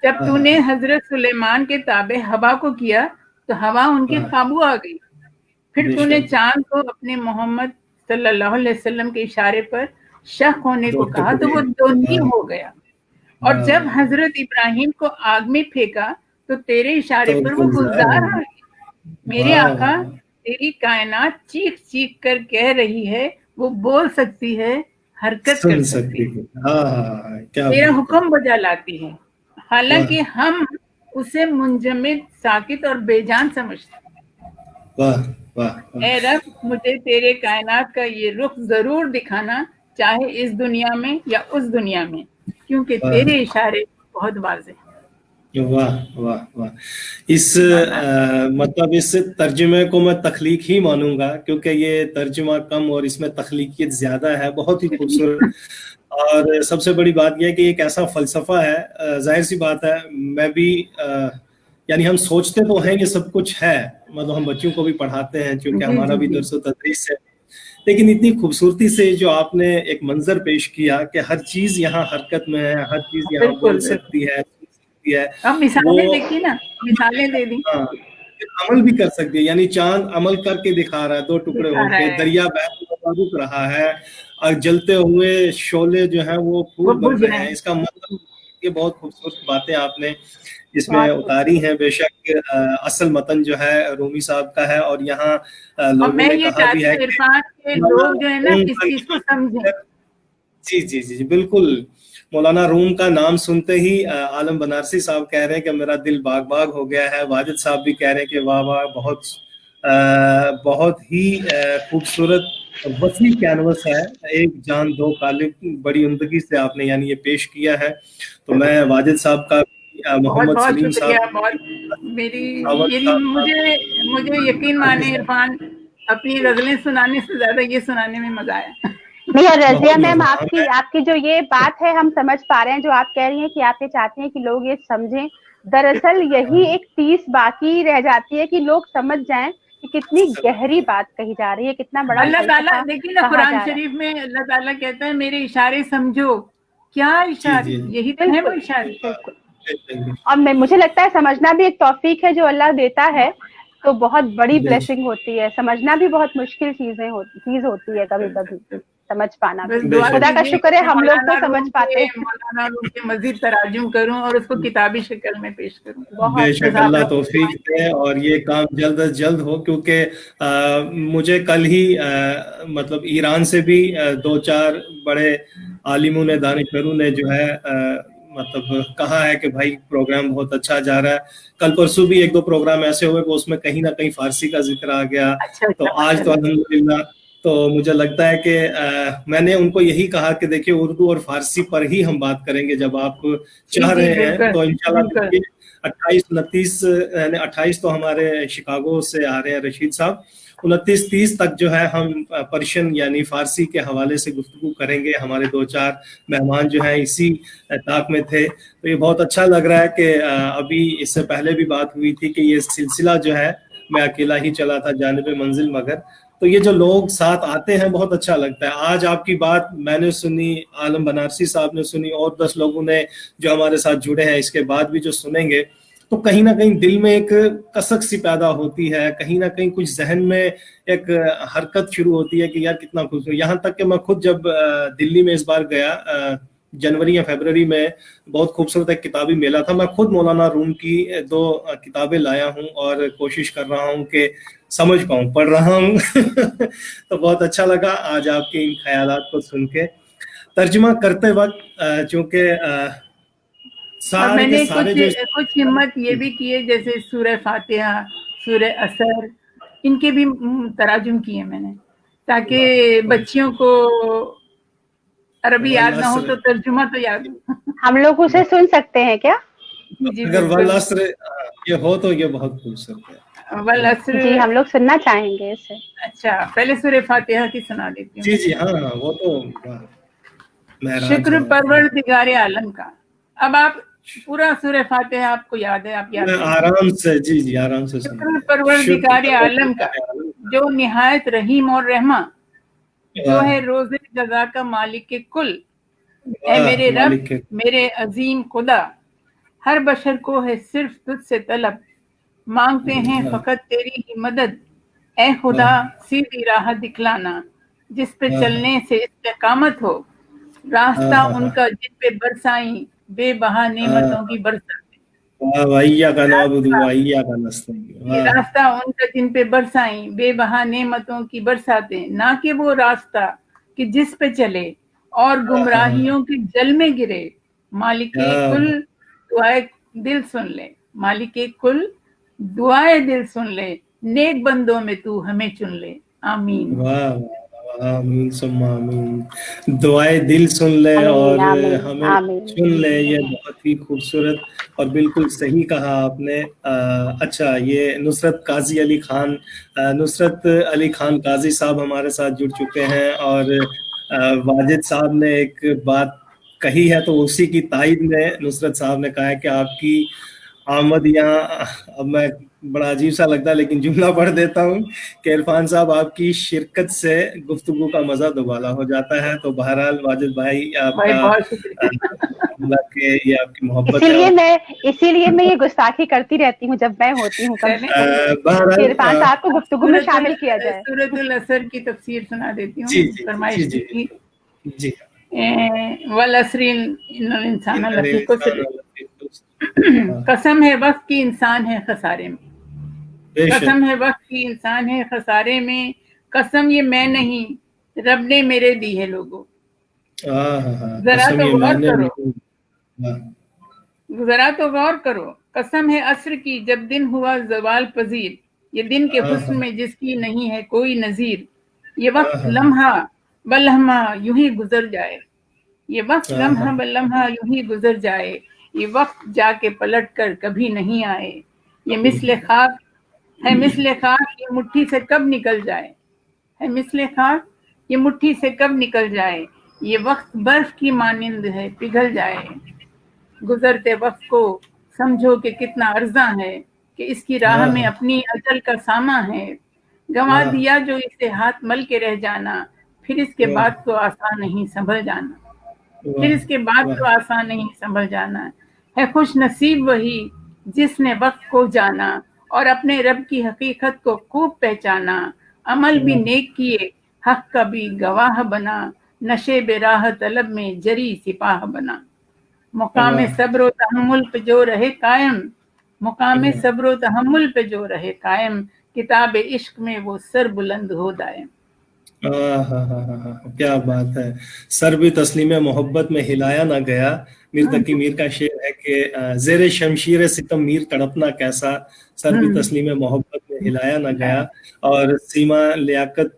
जब तूने हजरत सुलेमान के ताबे हवा को किया तो हवा उनके काबू आ गई। फिर तूने चांद को अपने मोहम्मद सल्लल्लाहु अलैहि वसल्लम के इशारे पर शक होने को कहा तो वो दोनी हो गया। और जब हजरत इब्राहिम को आग में फेंका तो तेरे इशारे पर वो गुलजार आ गई। मेरे आका, तेरी कायनात चीख चीख कर कह रही है, वो बोल सकती है, हरकत कर सकती है, तेरा हुक्म बजा लाती है, हालांकि हम उसे मुंजमिद, साकित और बेजान समझते हैं। ए रब, मुझे तेरे कायनात का ये रुख जरूर दिखाना, चाहे इस दुनिया में या उस दुनिया में, क्योंकि तेरे इशारे बहुत वाज़ेह हैं। वाह वाह वाह। इस मतलब इस तर्जुमे को मैं तख्लीक ही मानूंगा, क्योंकि ये तर्जुमा कम और इसमें तख्लीकियत ज्यादा है। बहुत ही खूबसूरत। और सबसे बड़ी बात यह है कि एक ऐसा फलसफा है, जाहिर सी बात है, मैं भी यानी हम सोचते तो हैं ये सब कुछ है, मतलब हम बच्चों को भी पढ़ाते हैं क्योंकि हमारा भी दर्स व तदरीस है, लेकिन इतनी खूबसूरती से जो आपने एक मंजर पेश किया कि हर चीज यहाँ हरकत में है, हर चीज यहाँ बोल सकती है, मिसालें देखी ना, मिसालें दे दी, अमल भी कर सकती है। यानी चांद अमल करके दिखा रहा है, दो टुकड़े होके, दरिया रुक रहा है और जलते हुए शोले जो है वो फूल बन रहे हैं। इसका मतलब ये बहुत खूबसूरत बातें आपने इसमें उतारी हैं। बेशक असल मतन जो है रूमी साहब का है, और यहाँ लोगों ने कहा भी है कि लोग जो है ना इस चीज को समझें। जी जी जी जी बिल्कुल। मौलाना रूम का नाम सुनते ही आलम बनारसी साहब कह रहे हैं कि मेरा दिल बाग बाग हो गया है। वाजिद साहब भी कह रहे हैं कि वाह वाह, बहुत ही खूबसूरत वसी कैनवस है, एक जान दो कालिब, बड़ी उम्दगी से आपने यानी ये पेश किया है। तो मैं वाजिद साहब का, मोहम्मद सलीम साहब, मुझे यकीन माने इरफान, अपनी गजलें सुनाने से ज्यादा ये सुनाने में मजा आया। नहीं, और रजिया मैम, आपकी जो ये बात है हम समझ पा रहे हैं, जो आप कह रही हैं कि आप ये चाहती हैं कि लोग ये समझें। दरअसल यही एक 30 बाकी रह जाती है कि लोग समझ जाएं कि कितनी गहरी बात कही जा रही है, कितना बड़ा अल्लाह ताला, देखिए ना कुरान शरीफ में अल्लाह ताला कहता है मेरे इशारे समझो। क्या इशारे, यही तो है वो इशारे। और मुझे लगता है समझना भी एक तौफीक है जो अल्लाह देता है, तो बहुत बड़ी ब्लेसिंग होती है। समझना भी बहुत मुश्किल चीज होती है कभी कभी समझ पाना। खुदा का शुक्र है हम लोग तो समझ पाते हैं। मौलाना रूम के मजीद तराजुम करूं और उसको किताबी शक्ल में पेश करूं। बेशक अल्लाह तौफीक दे और ये काम जल्द अज जल्द हो, क्योंकि मुझे कल ही मतलब ईरान से भी 2-4 बड़े आलिमों ने, दानिशवरों ने जो है मतलब कहा है कि भाई प्रोग्राम बहुत अच्छा जा रहा है। कल परसों भी 1-2 प्रोग्राम ऐसे हुए कि उसमें कहीं ना कहीं फारसी का जिक्र आ गया। तो आज तो अल्हम्दुलिल्लाह, तो मुझे लगता है कि मैंने उनको यही कहा कि देखिए उर्दू और फारसी पर ही हम बात करेंगे जब आप चाह रहे हैं। तो इंशाल्लाह 28 तो हमारे शिकागो से आ रहे हैं रशीद साहब, 29-30 तक जो है हम पर्शियन यानी फारसी के हवाले से गुफ्तगू करेंगे। हमारे 2-4 मेहमान जो हैं इसी ताक में थे, तो ये बहुत अच्छा लग रहा है कि अभी इससे पहले भी बात हुई थी कि ये सिलसिला जो है मैं अकेला ही चला था जानिब मंजिल, मगर तो ये जो लोग साथ आते हैं बहुत अच्छा लगता है। आज आपकी बात मैंने सुनी, आलम बनारसी साहब ने सुनी, और 10 लोगों ने जो हमारे साथ जुड़े हैं इसके बाद भी जो सुनेंगे, तो कहीं ना कहीं दिल में एक कसक सी पैदा होती है, कहीं ना कहीं कुछ जहन में एक हरकत शुरू होती है कि यार कितना खुश हो। यहाँ तक कि मैं खुद जब दिल्ली में इस बार गया जनवरी या फरवरी में, बहुत खूबसूरत एक किताबी मेला था, मैं खुद मौलाना रूम की 2 किताबें लाया हूँ और कोशिश कर रहा हूँ कि समझ पाऊँ, पढ़ रहा हूँ तो बहुत अच्छा लगा आज आपके इन ख्यालात को सुन के। तर्जुमा करते वक्त चूँकि और मैंने सारे कुछ हिम्मत ये भी किए, जैसे सूरह फातिहा, सूरह असर, इनके भी तराजुम किए मैंने, ताकि बच्चियों को अरबी याद ना हो तो तर्जुमा तो याद हो। हम लोग उसे सुन सकते हैं क्या? जी अगर बिल्कुल। वल असर ये हो तो ये बहुत खूबसूरत है। वल असर, जी हम लोग सुनना चाहेंगे इसे। अच्छा पहले सूरह फातिहा की सुना देती हूँ। जी जी, हाँ हाँ, वो तो महराज शुक्र है। परवरदिगारे आलम का। अब आप पूरा सूरह फातिहा आपको याद है, आप याद मैं करिए। आराम से, जी जी, आराम से शुक्र सुनूंगा। परवरदिगारे आलम का, जो निहायत रहीम और रहमा, जो है रोज़े जज़ा का मालिक के कुल। ऐ मेरे रब, मालिक के मेरे अजीम खुदा, हर बशर को है सिर्फ तुझसे तलब, मांगते हैं फकत तेरी ही मदद। ऐ खुदा सीधी राह दिखलाना, जिस पे चलने से इस्तेकामत हो, रास्ता उनका जिन पे बरसाई बेबहा नेमतों की बरसात। वइय्याका नअबुदु व इय्याका नस्तईन। ये रास्ता उनका जिन पे बरसाई बेबहा नेमतों की बरसातें, ना कि वो रास्ता कि जिस पे चले और गुमराहियों के जल में गिरे। मालिके कुल दुआए दिल सुन ले, मालिके कुल दुआए दिल सुन ले, नेक बंदों में तू हमें चुन ले। आमीन। वाह, आमीन सुम्मा आमीन। दुआए दिल सुन ले और आमीन आमीन हमें आमीन। चुन ले, ये बहुत ही खूबसूरत और बिल्कुल सही कहा आपने। अच्छा, ये नुसरत काजी अली खान, नुसरत अली खान काजी साहब हमारे साथ जुड़ चुके हैं, और वाजिद साहब ने एक बात कही है तो उसी की तायद में नुसरत साहब ने कहा है कि आपकी आमद यहाँ, अब मैं बड़ा अजीब सा लगता है लेकिन जुमला पढ़ देता हूँ कि इरफान साहब आपकी शिरकत से गुफ्तगू का मजा दुबाला हो जाता है। तो बहरहाल वाजिद भाई भाई आपका बहुत शुक्रिया। अल्लाह के ये आपकी मोहब्बत है। इसीलिए मैं ये गुस्ताखी करती रहती हूँ जब मैं होती हूँ कम से कम, कि इरफान बहरहाल साहब को गुफ्तगू में शामिल किया जाए। सूरतुल असर की तफसीर सुना देती जी हूँ, जी फरमाइश जी की। जी वल असरिन इन्नल इंसान लफी जी। खुस्र, कसम है वक्त की इंसान है खसारे में, कसम है वक्त की इंसान है खसारे में, कसम ये मैं नहीं रब ने मेरे दी है लोगों। जरा कसम तो ये गौर मैंने करो, नहीं। जरा तो गौर करो, कसम है असर की जब दिन हुआ जवाल पजीर, ये दिन के हुस्न में जिसकी नहीं है कोई नजीर। ये वक्त लम्हा ब लम्हा यूं ही गुजर जाए, ये वक्त लम्हा ब लम्हा यूं ही गुजर जाए, ये वक्त जाके पलट कर कभी नहीं आए। ये मिस्ले खाक है, मिस्ले खाक ये मुट्ठी से कब निकल जाए, है मिस्ले खाक ये मुट्ठी से कब निकल जाए। ये वक्त बर्फ की मानिंद है पिघल जाए, गुजरते वक्त को समझो कि कितना अर्जा है, कि इसकी राह में अपनी अजल का सामा है। गंवा दिया जो इसे हाथ मल के रह जाना, फिर इसके बाद तो आसान नहीं संभल जाना, फिर इसके बाद तो आसान नहीं संभल जाना। है खुश नसीब वही जिसने वक्त को जाना, और अपने रब की हकीकत को खूब पहचाना। अमल भी नेक किए, हक का भी गवाह बना, नशे बेराह तलब में जरी सिपाह बना। मुकाम सब्र व तहम्मुल पे जो रहे कायम, मुकाम सब्र व तहम्मुल पे जो रहे कायम, किताब इश्क में वो सर बुलंद हो दायम। क्या बात है। सर भी तस्लीम मोहब्बत में हिलाया ना गया। मीर तकी मीर का शेर है कि जेरे शमशीर सितम मीर तड़पना कैसा, सर भी तस्लीम मोहब्बत में हिलाया ना गया। और सीमा लियाकत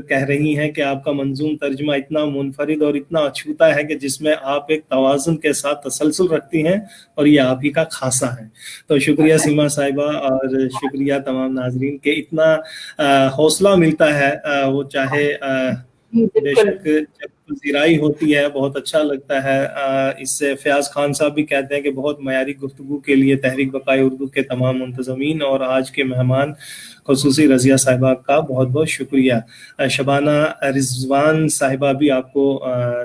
कह रही हैं कि आपका मंजूम तर्जुमा इतना मुनफरिद और इतना अछूता है कि जिसमें आप एक तवाज़ुन के साथ तसलसल रखती हैं, और ये आप ही का खासा है। तो शुक्रिया सीमा साहिबा, और शुक्रिया तमाम नाजरीन के इतना हौसला मिलता है। वो चाहे बेशक जब ज़िराई होती है बहुत अच्छा लगता है। इससे फयाज खान साहब भी कहते हैं कि बहुत मयारी गुफ्तगू के लिए तहरीक बकाए उर्दू के तमाम मुंतज़मीन और आज के मेहमान खुसूसी रज़िया साहिबा का बहुत बहुत शुक्रिया। शबाना रिजवान साहिबा भी आपको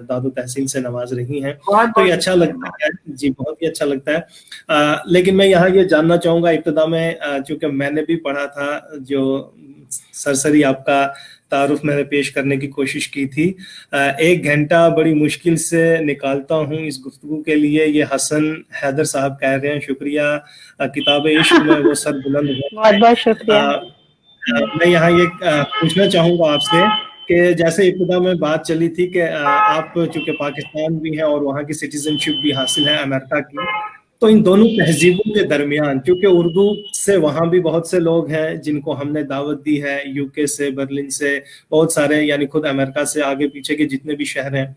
दादो तहसीन से नवाज रही हैं, तो ये अच्छा लगता है जी, बहुत ही अच्छा लगता है। लेकिन मैं यहाँ ये जानना चाहूँगा इब्तिदा में, चूँकि मैंने भी पढ़ा था, जो सरसरी आपका तारुफ मैंने पेश करने की कोशिश की थी। 1 घंटा बड़ी मुश्किल से निकालता हूँ इस गुफ्तगू के लिए, ये हसन हैदर साहब कह रहे हैं। शुक्रिया, किताब इश्क में वो सर बुलंद हो। बहुत बहुत शुक्रिया। मैं यहाँ ये पूछना चाहूँगा आपसे कि जैसे इब्तिदा में बात चली थी कि आप चूँकि पाकिस्तान भी हैं और वहाँ की सिटीजनशिप भी हासिल है अमेरिका की, तो इन दोनों तहजीबों के दरमियान, क्योंकि उर्दू से वहाँ भी बहुत से लोग हैं जिनको हमने दावत दी है, यूके से, बर्लिन से, बहुत सारे, यानी खुद अमेरिका से आगे पीछे के जितने भी शहर हैं,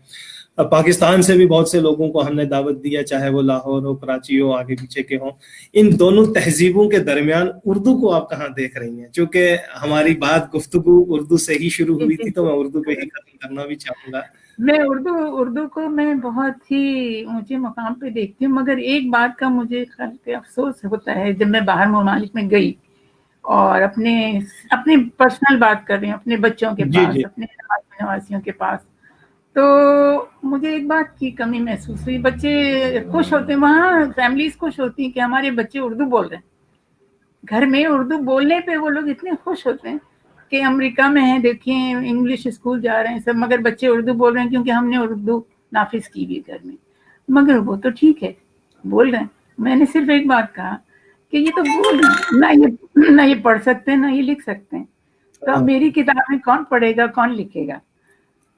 पाकिस्तान से भी बहुत से लोगों को हमने दावत दी है, चाहे वो लाहौर हो, कराची हो, आगे पीछे के हों। इन दोनों तहजीबों के दरमियान उर्दू को आप कहाँ देख रही हैं? क्योंकि हमारी बात गुफ्तगू उर्दू से ही शुरू हुई थी, तो मैं उर्दू पे ही खत्म करना भी चाहूंगा। मैं उर्दू को मैं बहुत ही ऊंचे मुकाम पे देखती हूँ, मगर एक बात का मुझे अफसोस होता है, जब मैं बाहर ममालिक में गई और अपने पर्सनल बात कर रही हूँ, अपने बच्चों के पास, अपने नवासियों के पास, तो मुझे एक बात की कमी महसूस हुई। बच्चे खुश होते हैं वहाँ, फैमिलीज खुश होती हैं कि हमारे बच्चे उर्दू बोल रहे हैं, घर में उर्दू बोलने पे वो लोग इतने खुश होते हैं कि अमेरिका में है, देखिए इंग्लिश स्कूल जा रहे हैं सब, मगर बच्चे उर्दू बोल रहे हैं क्योंकि हमने उर्दू नाफिज की हुई घर में। मगर वो तो ठीक है, बोल रहे हैं। मैंने सिर्फ एक बात कहा कि ये तो बोल रहे हैं, ना ये पढ़ सकते हैं, ना ये लिख सकते हैं, तो अब मेरी किताबें कौन पढ़ेगा, कौन लिखेगा,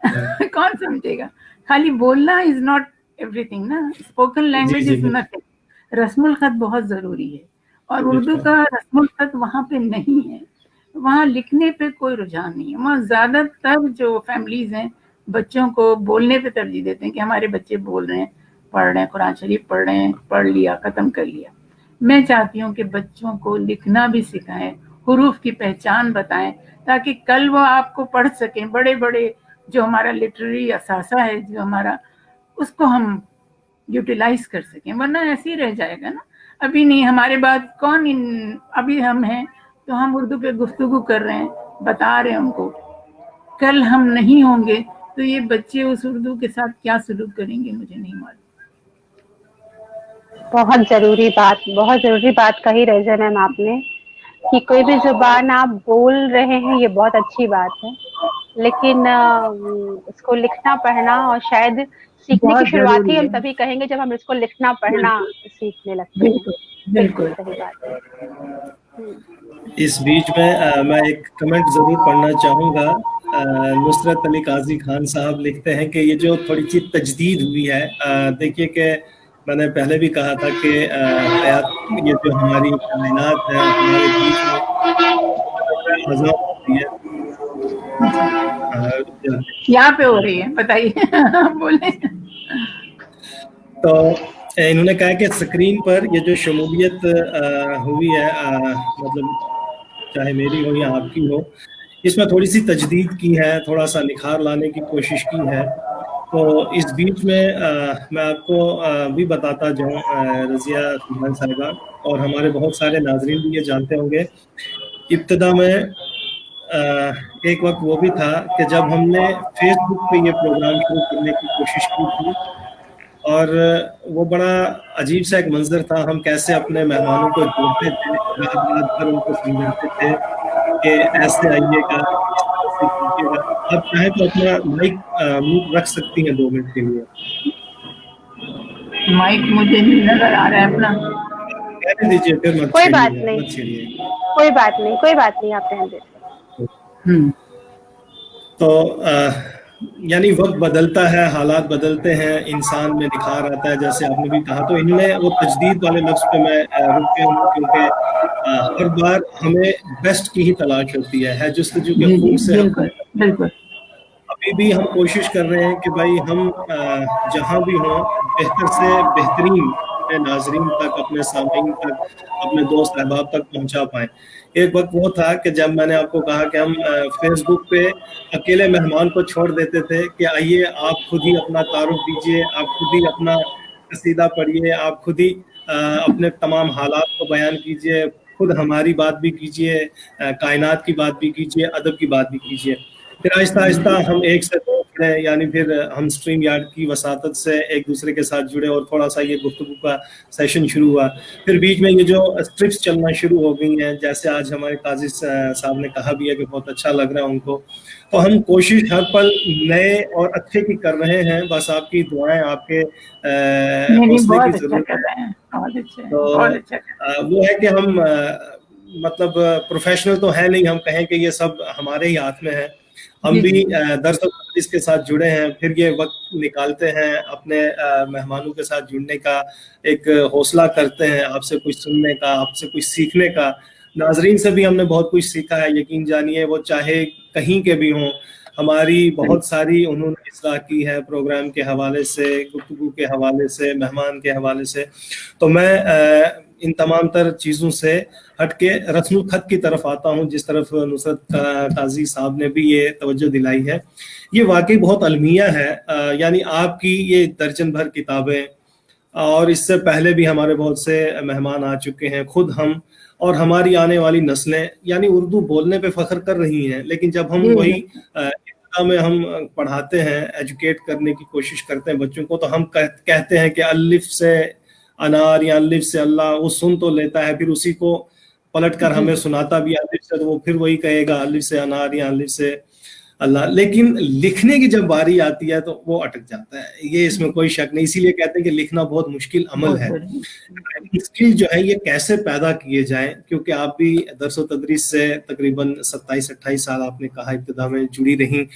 कौन समझेगा? खाली बोलना इज नॉट एवरीथिंग ना, स्पोकन लैंग्वेज इज नथिंग, रस्मुल खत बहुत जरूरी है, और उर्दू का रस्मुल खत वहाँ पे नहीं है, वहाँ लिखने पे कोई रुझान नहीं है। वहाँ ज्यादातर जो फैमिलीज हैं बच्चों को बोलने पे तरजीह देते हैं कि हमारे बच्चे बोल रहे हैं, पढ़ रहे हैं, कुरान शरीफ पढ़ रहे हैं, पढ़ लिया, खत्म कर लिया। मैं चाहती हूँ कि बच्चों को लिखना भी सिखाएं, हुरूफ की पहचान बताएं, ताकि कल वो आपको पढ़ सकें। बड़े बड़े जो हमारा लिटरेरी असासा है जो हमारा, उसको हम यूटिलाइज कर सकें, वरना ऐसे ही रह जाएगा ना। अभी नहीं, हमारे बाद कौन अभी हम हैं तो हम उर्दू पे गुफ्तगू कर रहे हैं, बता रहे हैं उनको, कल हम नहीं होंगे तो ये बच्चे उस उर्दू के साथ क्या सलूक करेंगे मुझे नहीं मालूम। बहुत जरूरी बात कही रज़ा मैम आपने, कि कोई भी जुबान आप बोल रहे हैं ये बहुत अच्छी बात है, लेकिन इसको लिखना पढ़ना और शायद सीखने की शुरुआत ही हम तभी कहेंगे जब हम इसको लिखना पढ़ना सीखने लगते हैं। बिल्कुल सही बात है। इस बीच में मैं एक कमेंट जरूर पढ़ना चाहूंगा। नुसरत अली काजी खान साहब लिखते हैं कि ये जो थोड़ी सी तजदीद हुई है, देखिए कि मैंने पहले भी कहा था कि हयात, ये जो हमारी कायनात है, हमारे बीच में आजाद होती है, यहाँ पे हो रही है, बताइए बोले। तो इन्होंने कहा कि स्क्रीन पर ये जो शमूलियत हुई है, मतलब चाहे मेरी हो या आपकी हो, इसमें थोड़ी सी तजदीद की है, थोड़ा सा निखार लाने की कोशिश की है। तो इस बीच में मैं आपको भी बताता जाऊँ, रज़िया सुभान साहिबा और हमारे बहुत सारे नाजरीन भी ये जानते होंगे, इब्तिदा में एक वक्त वो भी था कि जब हमने फेसबुक पे ये प्रोग्राम शुरू करने की कोशिश की थी, और वो बड़ा अजीब सा एक मंजर था। हम कैसे अपने मेहमानों को जोड़ते थे, रात भर उनको समझाते थे कि ऐसे आइएगा, इस तरह से कीजिएगा। आप चाहें तो अपना माइक म्यूट रख सकती हैं 2 मिनट के लिए। माइक मुझे नहीं नजर आ रहा है अपना, कहने दीजिए, फिर मत कोई बात नहीं, कोई बात नहीं, आप कहने दीजिए। तो यानी वक्त बदलता है, हालात बदलते हैं, इंसान में निखार आता है, जैसे आपने भी कहा। तो इनमें वो तजदीद वाले लफ्ज पे मैं रुक गया हूँ, क्योंकि हर बार हमें बेस्ट की ही तलाश होती है जुस्तजू के खून से। बिल्कुल अभी भी हम कोशिश कर रहे हैं कि भाई हम जहाँ भी हों बेहतर से बेहतरीन अपने नाजरीन तक, अपने सामीन तक, अपने दोस्त अहबाब तक पहुँचा पाएँ। एक वक्त वो था कि जब मैंने आपको कहा कि हम फेसबुक पे अकेले मेहमान को छोड़ देते थे कि आइए आप खुद ही अपना तारुफ दीजिए, आप खुद ही अपना कसीदा पढ़िए, आप खुद ही अपने तमाम हालात को बयान कीजिए, खुद हमारी बात भी कीजिए, कायनात की बात भी कीजिए, अदब की बात भी कीजिए। फिर आहिस्ता आहिस्ता हम एक से दो जुड़े, यानी फिर हम स्ट्रीम यार्ड की वसातत से एक दूसरे के साथ जुड़े और थोड़ा सा ये गुफ्तगू का सेशन शुरू हुआ। फिर बीच में ये जो स्ट्रिप्स चलना शुरू हो गई हैं, जैसे आज हमारे काजी साहब ने कहा भी है कि बहुत अच्छा लग रहा है उनको। तो हम कोशिश हर पल नए और अच्छे की कर रहे हैं, बस आपकी दुआएं, आपके हौसले की जरूरत है। तो वो है कि हम मतलब प्रोफेशनल तो है नहीं, हम कहें कि ये सब हमारे ही हाथ में है, हम भी दरअसल इसके साथ जुड़े हैं, फिर ये वक्त निकालते हैं अपने मेहमानों के साथ जुड़ने का, एक हौसला करते हैं आपसे कुछ सुनने का, आपसे कुछ सीखने का। नाजरीन से भी हमने बहुत कुछ सीखा है, यकीन जानिए, वो चाहे कहीं के भी हों। हमारी बहुत सारी उन्होंने इस्लाह की है प्रोग्राम के हवाले से, गुफ्तगू के हवाले से, मेहमान के हवाले से। तो मैं इन तमाम तर चीज़ों से हटके रस्मुल खत की तरफ आता हूँ, जिस तरफ नुसरत काजी साहब ने भी ये तवज्जो दिलाई है। ये वाकई बहुत अलमिया है, यानी आपकी ये दर्जन भर किताबें, और इससे पहले भी हमारे बहुत से मेहमान आ चुके हैं, खुद हम और हमारी आने वाली नस्लें यानी उर्दू बोलने पे फख्र कर रही हैं, लेकिन जब हम वही में हम पढ़ाते हैं, एजुकेट करने की कोशिश करते हैं बच्चों को, तो हम कहते हैं कि अलिफ से अनार या अलिफ से अल्लाह, वो सुन तो लेता है, फिर उसी को पलट कर हमें सुनाता भी अलिफ से, तो वो फिर वही कहेगा अलिफ से अनार या अलिफ से अल्लाह। लेकिन लिखने की जब बारी आती है तो वो अटक जाता है, ये इसमें कोई शक नहीं। इसीलिए कहते हैं कि लिखना बहुत मुश्किल अमल है। स्किल जो है ये कैसे पैदा किए जाए, क्योंकि आप भी दरस व तदरीस से तकरीबन 27-28 साल आपने कहा इब्तिदा में जुड़ी रही,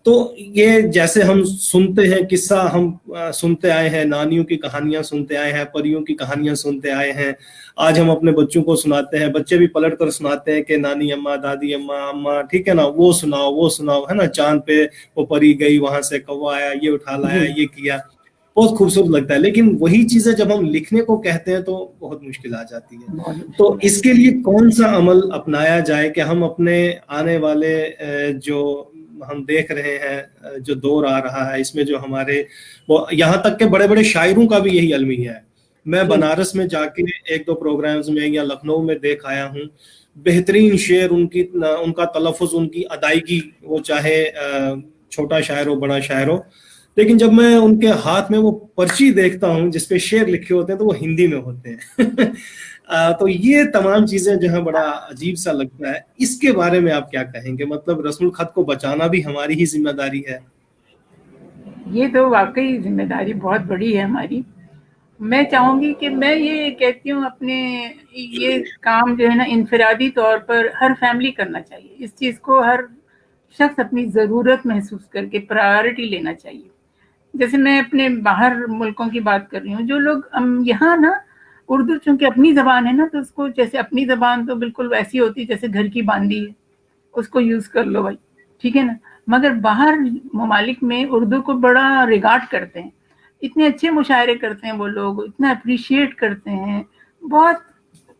तो ये जैसे हम सुनते हैं किस्सा, हम सुनते आए हैं, नानियों की कहानियां सुनते आए हैं, परियों की कहानियां सुनते आए हैं, आज हम अपने बच्चों को सुनाते हैं, बच्चे भी पलट कर सुनाते हैं कि नानी अम्मा, दादी अम्मा, अम्मा ठीक है ना, वो सुनाओ है ना, चांद पे वो परी गई, वहां से कौवा आया, ये उठा लाया, ये किया, बहुत खूबसूरत लगता है। लेकिन वही चीजें जब हम लिखने को कहते हैं तो बहुत मुश्किल आ जाती है। तो इसके लिए कौन सा अमल अपनाया जाए कि हम अपने आने वाले जो हम देख रहे हैं, जो दौर आ रहा है, इसमें जो हमारे वो यहाँ तक के बड़े बड़े शायरों का भी यही अलमिया है। मैं बनारस में जाके 1-2 प्रोग्राम्स में या लखनऊ में देख आया हूँ, बेहतरीन शेर, उनका तलफ़ुज़, उनकी अदायगी, वो चाहे छोटा शायर हो बड़ा शायर हो, लेकिन जब मैं उनके हाथ में वो पर्ची देखता हूँ जिसपे शेर लिखे होते हैं तो वो हिंदी में होते हैं। तो ये तमाम चीजें जो है बड़ा अजीब सा लगता है। इसके बारे में आप क्या कहेंगे? मतलब रस्मुल खत को बचाना भी हमारी ही जिम्मेदारी है। ये तो वाकई जिम्मेदारी बहुत बड़ी है हमारी। मैं चाहूंगी कि मैं ये कहती हूँ, अपने ये काम जो है ना इनफरादी तौर पर हर फैमिली करना चाहिए। इस चीज को हर शख्स अपनी जरूरत महसूस करके प्रायोरिटी लेना चाहिए। जैसे मैं अपने बाहर मुल्कों की बात कर रही हूँ, जो लोग यहाँ ना उर्दू चूंकि अपनी जबान है ना, तो उसको जैसे अपनी जबान तो बिल्कुल वैसी होती है जैसे घर की बांदी है, उसको यूज कर लो भाई, ठीक है ना। मगर बाहर ममालिक में उर्दू को बड़ा रिगार्ड करते हैं, इतने अच्छे मुशायरे करते हैं वो लोग, इतना अप्रिशिएट करते हैं, बहुत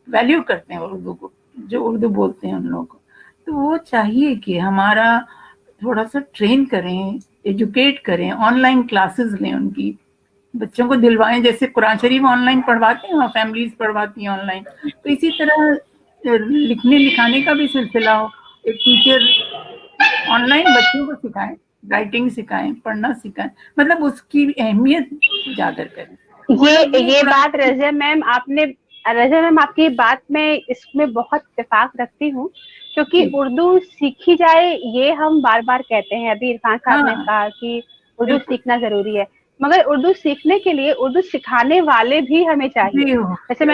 वैल्यू करते हैं उर्दू को, जो उर्दू बोलते हैं उन लोगों को। तो वो चाहिए कि हमारा थोड़ा सा ट्रेन करें, एजुकेट करें, ऑनलाइन क्लासेस लें, उनकी बच्चों को दिलवाएं। जैसे कुरान शरीफ ऑनलाइन पढ़वाते हैं, फैमिलीज पढ़वाती हैं ऑनलाइन, तो इसी तरह लिखने लिखाने का भी सिलसिला हो, एक टीचर ऑनलाइन बच्चों को सिखाएं, राइटिंग सिखाएं, पढ़ना सिखाएं, मतलब उसकी अहमियत उजागर करें। ये बात रज़िया मैम आपकी बात में इसमें बहुत इत्तेफाक रखती हूँ, क्योंकि उर्दू सीखी जाए ये हम बार बार कहते हैं। अभी इरफान साहब ने कहा कि उर्दू सीखना जरूरी है, मगर उर्दू सीखने के लिए उर्दू सिखाने वाले भी हमें चाहिए। जैसे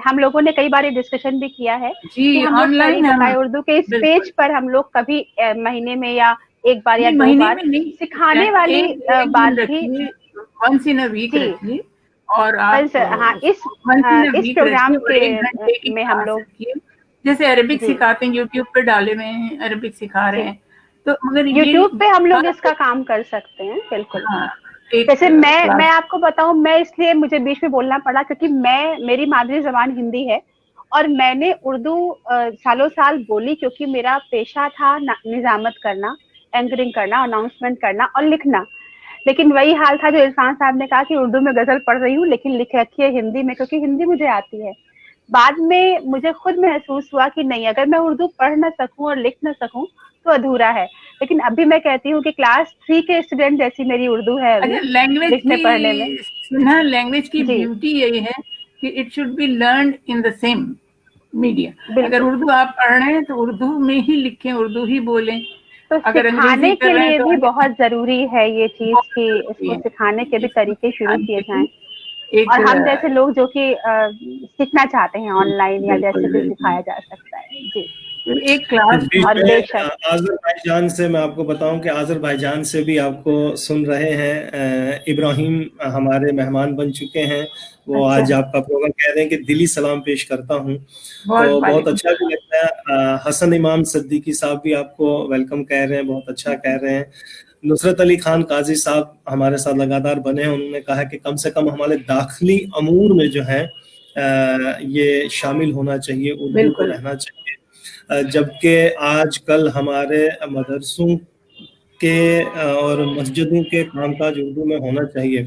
हम लोगों ने कई बार ये डिस्कशन भी किया है कि हम ऑनलाइन उर्दू के इस पेज पर हम लोग कभी महीने में या एक बार या 2 बार सिखाने वाली बात भी वंस इन अ वीक रखिए। और आप इस प्रोग्राम के में हम लोग जैसे अरबिक सिखाते हैं, यूट्यूब पे डाले हुए हैं, अरबिक सिखा रहे हैं, तो मगर यूट्यूब पे हम लोग इसका काम कर सकते हैं बिल्कुल। जैसे मैं आपको बताऊं, मैं इसलिए मुझे बीच में बोलना पड़ा क्योंकि मेरी मादरी जबान हिंदी है और मैंने उर्दू सालों साल बोली, क्योंकि मेरा पेशा था निजामत करना, एंकरिंग करना, अनाउंसमेंट करना और लिखना। लेकिन वही हाल था जो इरफान साहब ने कहा कि उर्दू में गजल पढ़ रही हूँ लेकिन लिख रखी है हिंदी में, क्योंकि हिंदी मुझे आती है। बाद में मुझे खुद महसूस हुआ कि नहीं, अगर मैं उर्दू पढ़ ना सकूं और लिख ना सकूं तो अधूरा है। लेकिन अभी मैं कहती हूँ कि क्लास 3 के स्टूडेंट जैसी मेरी उर्दू है लिखने पढ़ने में। लैंग्वेज की ब्यूटी यही है कि it should be learned in the same media. अगर उर्दू आप पढ़ रहे हैं तो उर्दू में ही लिखें, उर्दू ही बोलें। तो सिखाने के लिए भी बहुत जरूरी है ये चीज कि इसको सिखाने के भी तरीके शुरू किए जाएं। और हम जैसे लोग जो कि सीखना चाहते हैं ऑनलाइन या जैसे भी सिखाया जा सकता है। जी, एक क्लास बीच और में बेशक आज़रबाईजान से मैं आपको बताऊं कि आज़रबाईजान से भी आपको सुन रहे हैं। इब्राहिम हमारे मेहमान बन चुके हैं। वो अच्छा, आज आपका प्रोग्राम कह रहे हैं कि दिली सलाम पेश करता हूं, बहुत तो बहुत वालेकुम। अच्छा भी लगता है। हसन इमाम सिद्दीकी साहब भी आपको वेलकम कह रहे हैं, बहुत अच्छा कह रहे हैं। नुसरत अली खान काजी साहब हमारे साथ लगातार बने हैं, उन्होंने कहा कि कम से कम हमारे दाखिली अमूर में जो है ये शामिल होना चाहिए, उर्दू तो बिल्कुल, रहना चाहिए। जबकि आजकल हमारे मदरसों के और मस्जिदों के कामकाज उर्दू में होना चाहिए।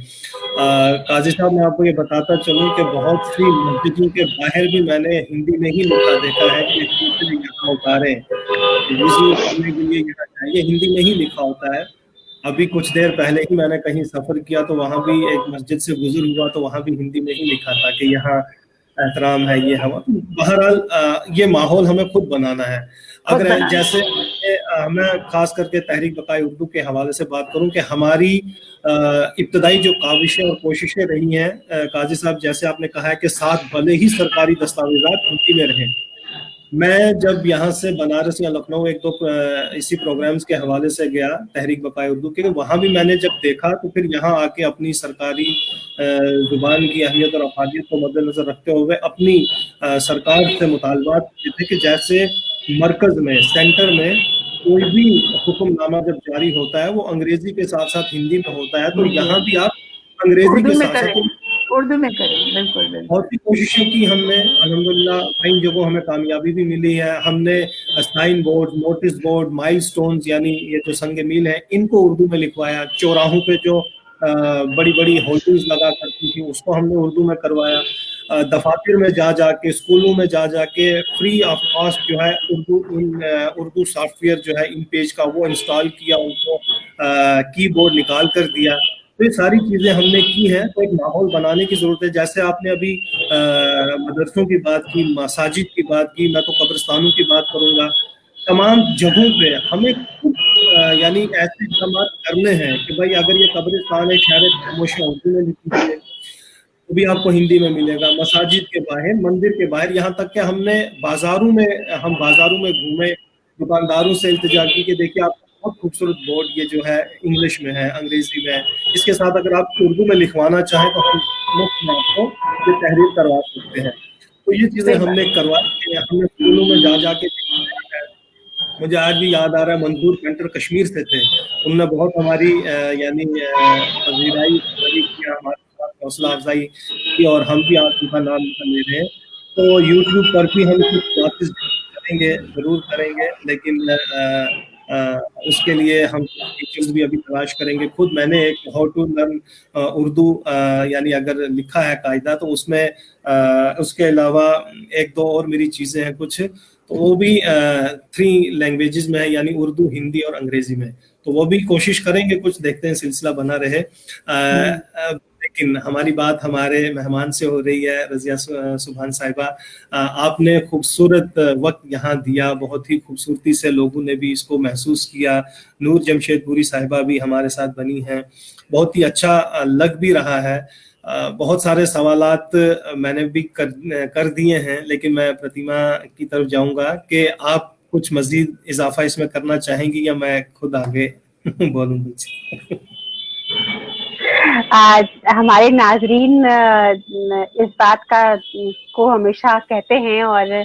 काजी साहब, मैं आपको ये बताता चलूं कि बहुत सी मस्जिदों के बाहर भी मैंने हिंदी में ही लिखा देखा है कि इसलिए यहाँ उतारे, वुजू करने के लिए यहाँ चाहिए, हिंदी में ही लिखा होता है। अभी कुछ देर पहले ही मैंने कहीं सफर किया तो वहां भी एक मस्जिद से गुजर हुआ तो वहां भी हिंदी में ही लिखा था कि यहाँ एहतराम है, ये हवा। बहरहाल ये माहौल हमें खुद बनाना है। खुद अगर बनाना। जैसे मैं खास करके तहरीक बकाए उर्दू के हवाले से बात करूं कि हमारी इब्तदाई जो काविशें और कोशिशें रही हैं, काजी साहब जैसे आपने कहा है कि साथ भले ही सरकारी दस्तावेजात हिंदी में रहें। मैं जब यहाँ से बनारस या लखनऊ एक दो इसी प्रोग्राम्स के हवाले से गया तहरीक बकाए उर्दू के, वहाँ भी मैंने जब देखा तो फिर यहाँ आके अपनी सरकारी जुबान की अहमियत और अफादियत को मद्देनजर रखते हुए अपनी सरकार से मुतालबात किए थे कि जैसे मरकज में, सेंटर में कोई भी हुक्मनामा जब जारी होता है वो अंग्रेजी के साथ साथ हिंदी में होता है, तो जी, यहाँ भी आप अंग्रेजी उर्दू के में साथ करें, साथ उर्दू में करें, बिल्कुल, बिल्कुल। बहुत सी कोशिशें की हमने, अल्हम्दुलिल्लाह कई जगहों हमें कामयाबी भी मिली है। हमने sign board, notice board, milestones यानी ये जो संग मील है इनको उर्दू में लिखवाया। चौराहों पे जो बड़ी बड़ी होर्डिंग्स लगा करती थी उसको हमने उर्दू में करवाया। दफातर में जा जाके, स्कूलों में जा जाके फ्री ऑफ कॉस्ट जो है उर्दू सॉफ्टवेयर जो है इन पेज का वो इंस्टॉल किया, उनको कीबोर्ड निकाल कर दिया। तो ये सारी चीजें हमने की हैं, तो एक माहौल बनाने की जरूरत है। जैसे आपने अभी मदरसों की बात की, मसाजिद की बात की, मैं तो कब्रिस्तानों की बात करूंगा। तमाम जगहों पे हमें खुद यानी ऐसे इकदाम करने हैं कि भाई अगर ये कब्रिस्तान है, शहर खामोश उर्दू में लिख दीजिए, वो भी आपको हिंदी में मिलेगा। मसाजिद के बाहर, मंदिर के बाहर, यहाँ तक कि हमने बाजारों में, हम बाजारों में घूमे, दुकानदारों से इल्तिजा की कि देखिए आपका बहुत खूबसूरत बोर्ड ये जो है इंग्लिश में है, अंग्रेजी में है, इसके साथ अगर आप उर्दू में लिखवाना चाहें तो हम मुफ्त में आपको ये तहरीर करवा सकते हैं। तो ये चीजें सही बात। हमने करवाई हैं, हमने स्कूलों में जा जाके दिखाया है। मुझे आज भी याद आ रहा है, मंजूर पेंटर कश्मीर से थे, उनने बहुत हमारी यानी पजीराई किया, हमारे साथ हौसला अफजाई की, और हम भी आज उनका नाम ले रहे हैं। तो यूट्यूब पर भी हम कुछ क्लासेस करेंगे, जरूर करेंगे, लेकिन उसके लिए हम टीचर्स भी अभी तलाश करेंगे। खुद मैंने एक हाउ टू लर्न उर्दू यानी अगर लिखा है कायदा, तो उसमें उसके अलावा एक दो और मेरी चीजें हैं कुछ, तो वो भी 3 लैंग्वेजेस में है, यानी उर्दू, हिंदी और अंग्रेजी में। तो वो भी कोशिश करेंगे, कुछ देखते हैं सिलसिला बना रहे। लेकिन हमारी बात हमारे मेहमान से हो रही है, रजिया सुभान साहिबा। आपने खूबसूरत वक्त यहाँ दिया, बहुत ही खूबसूरती से लोगों ने भी इसको महसूस किया। नूर जमशेदपुरी साहिबा भी हमारे साथ बनी हैं, बहुत ही अच्छा लग भी रहा है। बहुत सारे सवालात मैंने भी कर दिए हैं, लेकिन मैं प्रतिमा की तरफ जाऊंगा कि आप कुछ मजीद इजाफा इसमें करना चाहेंगी या मैं खुद आगे बोलूंगी। आज हमारे नाजरीन इस बात का को हमेशा कहते हैं, और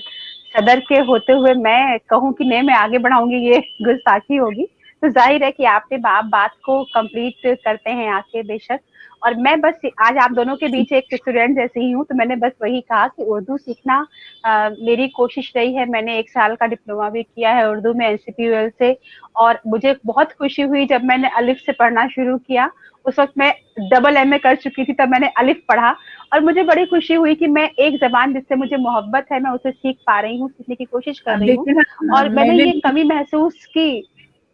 सदर के होते हुए मैं कहूँ कि नहीं, मैं आगे बढ़ाऊंगी, ये गुस्ताखी होगी। तो जाहिर है कि आपने बात को कंप्लीट करते हैं आके, बेशक। और मैं बस आज आप दोनों के बीच एक स्टूडेंट जैसे ही हूँ, तो मैंने बस वही कहा कि उर्दू सीखना मेरी कोशिश रही है। मैंने 1 साल का डिप्लोमा भी किया है उर्दू में NCPUL से, और मुझे बहुत खुशी हुई जब मैंने अलिफ से पढ़ना शुरू किया। उस वक्त मैं डबल MA कर चुकी थी, तब मैंने अलिफ पढ़ा, और मुझे बड़ी खुशी हुई कि मैं एक जबान जिससे मुझे मोहब्बत है, मैं उसे सीख पा रही हूँ, सीखने की कोशिश कर रही हूँ। और मैंने ये कमी महसूस की।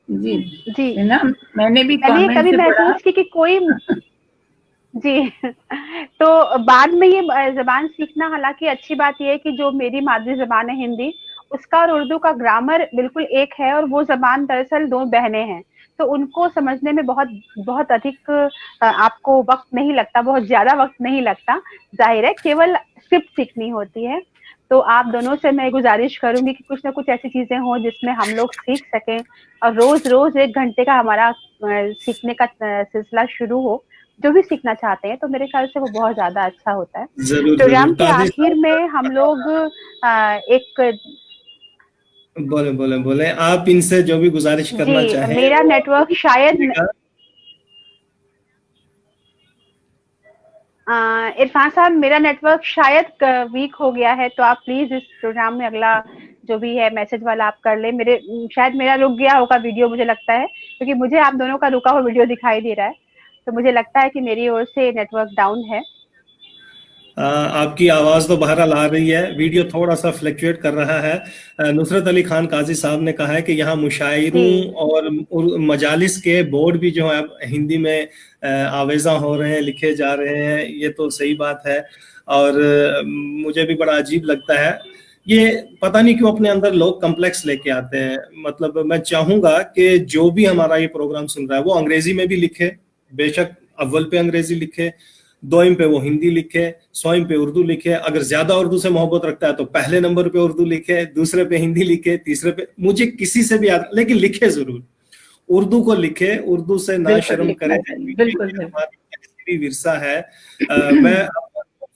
जी ना, मैंने ये कमी महसूस की कि कोई जी तो बाद में ये जबान सीखना, हालांकि अच्छी बात ये है कि जो मेरी मादरी जबान है हिंदी, उसका और उर्दू का ग्रामर बिल्कुल एक है, और वो जबान दरअसल 2 बहनें हैं, तो उनको समझने में बहुत बहुत अधिक आपको वक्त नहीं लगता, बहुत ज्यादा वक्त नहीं लगता। जाहिर है केवल स्क्रिप्ट सीखनी होती है। तो आप दोनों से मैं गुजारिश करूंगी कि कुछ ना कुछ ऐसी चीजें हों जिसमें हम लोग सीख सकें, और रोज रोज 1 घंटे का हमारा सीखने का सिलसिला शुरू हो, जो भी सीखना चाहते हैं, तो मेरे ख्याल से वो बहुत ज्यादा अच्छा होता है। जरूर प्रोग्राम जरूर के काजी आखिर साहब, में हम लोग एक बोले बोले बोले आप इनसे जो भी गुजारिश जी, करना चाहें मेरा वो नेटवर्क शायद इरफान साहब, मेरा नेटवर्क शायद वीक हो गया है, तो आप प्लीज इस प्रोग्राम में अगला जो भी है मैसेज वाला आप कर ले। शायद मेरा रुक गया होगा वीडियो, मुझे लगता है, क्योंकि मुझे आप दोनों का रुका हुआ वीडियो दिखाई दे रहा है, तो मुझे लगता है कि मेरी ओर से नेटवर्क डाउन है। आपकी आवाज तो बहरहाल आ रही है, वीडियो थोड़ा सा फ्लक्चुएट कर रहा है। नुसरत अली खान काजी साहब ने कहा है कि यहाँ मुशायरों जी और मजालिस के बोर्ड भी जो है अब हिंदी में आवेजा हो रहे हैं, लिखे जा रहे हैं, ये तो सही बात है। और मुझे भी बड़ा अजीब लगता है, ये पता नहीं क्यों अपने अंदर लोग कम्प्लेक्स लेके आते हैं। मतलब मैं चाहूंगा कि जो भी हमारा ये प्रोग्राम सुन रहा है वो अंग्रेजी में भी लिखे, बेशक अव्वल पे अंग्रेजी लिखे, दोइम पे वो हिंदी लिखे, सोइम पे उर्दू लिखे, अगर ज्यादा उर्दू से मोहब्बत रखता है तो पहले नंबर पे उर्दू लिखे, दूसरे पे हिंदी लिखे, तीसरे पे, मुझे किसी से भी लेकिन लिखे जरूर, उर्दू को लिखे, उर्दू से ना बिल्कुल शर्म लिखना करे। चाहिए, बिल्कुल बिल्कुल। हमारी तहजीबी विरसा है। मैं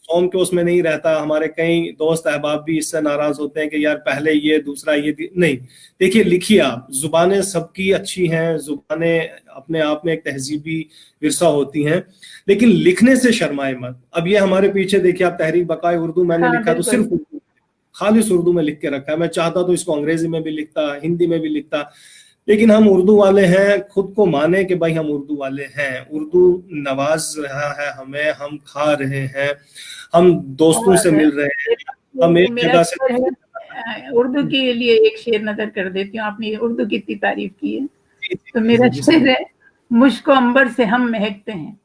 सोम के उसमें नहीं रहता, हमारे कई दोस्त अहबाब भी इससे नाराज होते हैं कि यार पहले ये दूसरा ये नहीं। देखिए लिखिए, आप जुबानें सबकी अच्छी हैं, जुबानें अपने आप में एक तहजीबी विरसा होती हैं, लेकिन लिखने से शर्माए मत। अब ये हमारे पीछे देखिए, आप तहरीक बकाए उर्दू मैंने हाँ लिखा तो सिर्फ बिल्कुल। खालिस उर्दू में लिख के रखा है। मैं चाहता तो इसको अंग्रेजी में भी लिखता, हिंदी में भी लिखता, लेकिन हम उर्दू वाले हैं, खुद को माने कि भाई हम उर्दू वाले हैं। उर्दू नवाज रहा है हमें, हम खा रहे हैं, हम दोस्तों से और मिल रहे हैं, हम एक मेरा जगह से। शेर है, उर्दू के लिए एक शेर नजर कर देती हूँ, आपने उर्दू की इतनी तारीफ की है, तो मेरा शेर है, मुझको अंबर से हम महकते हैं,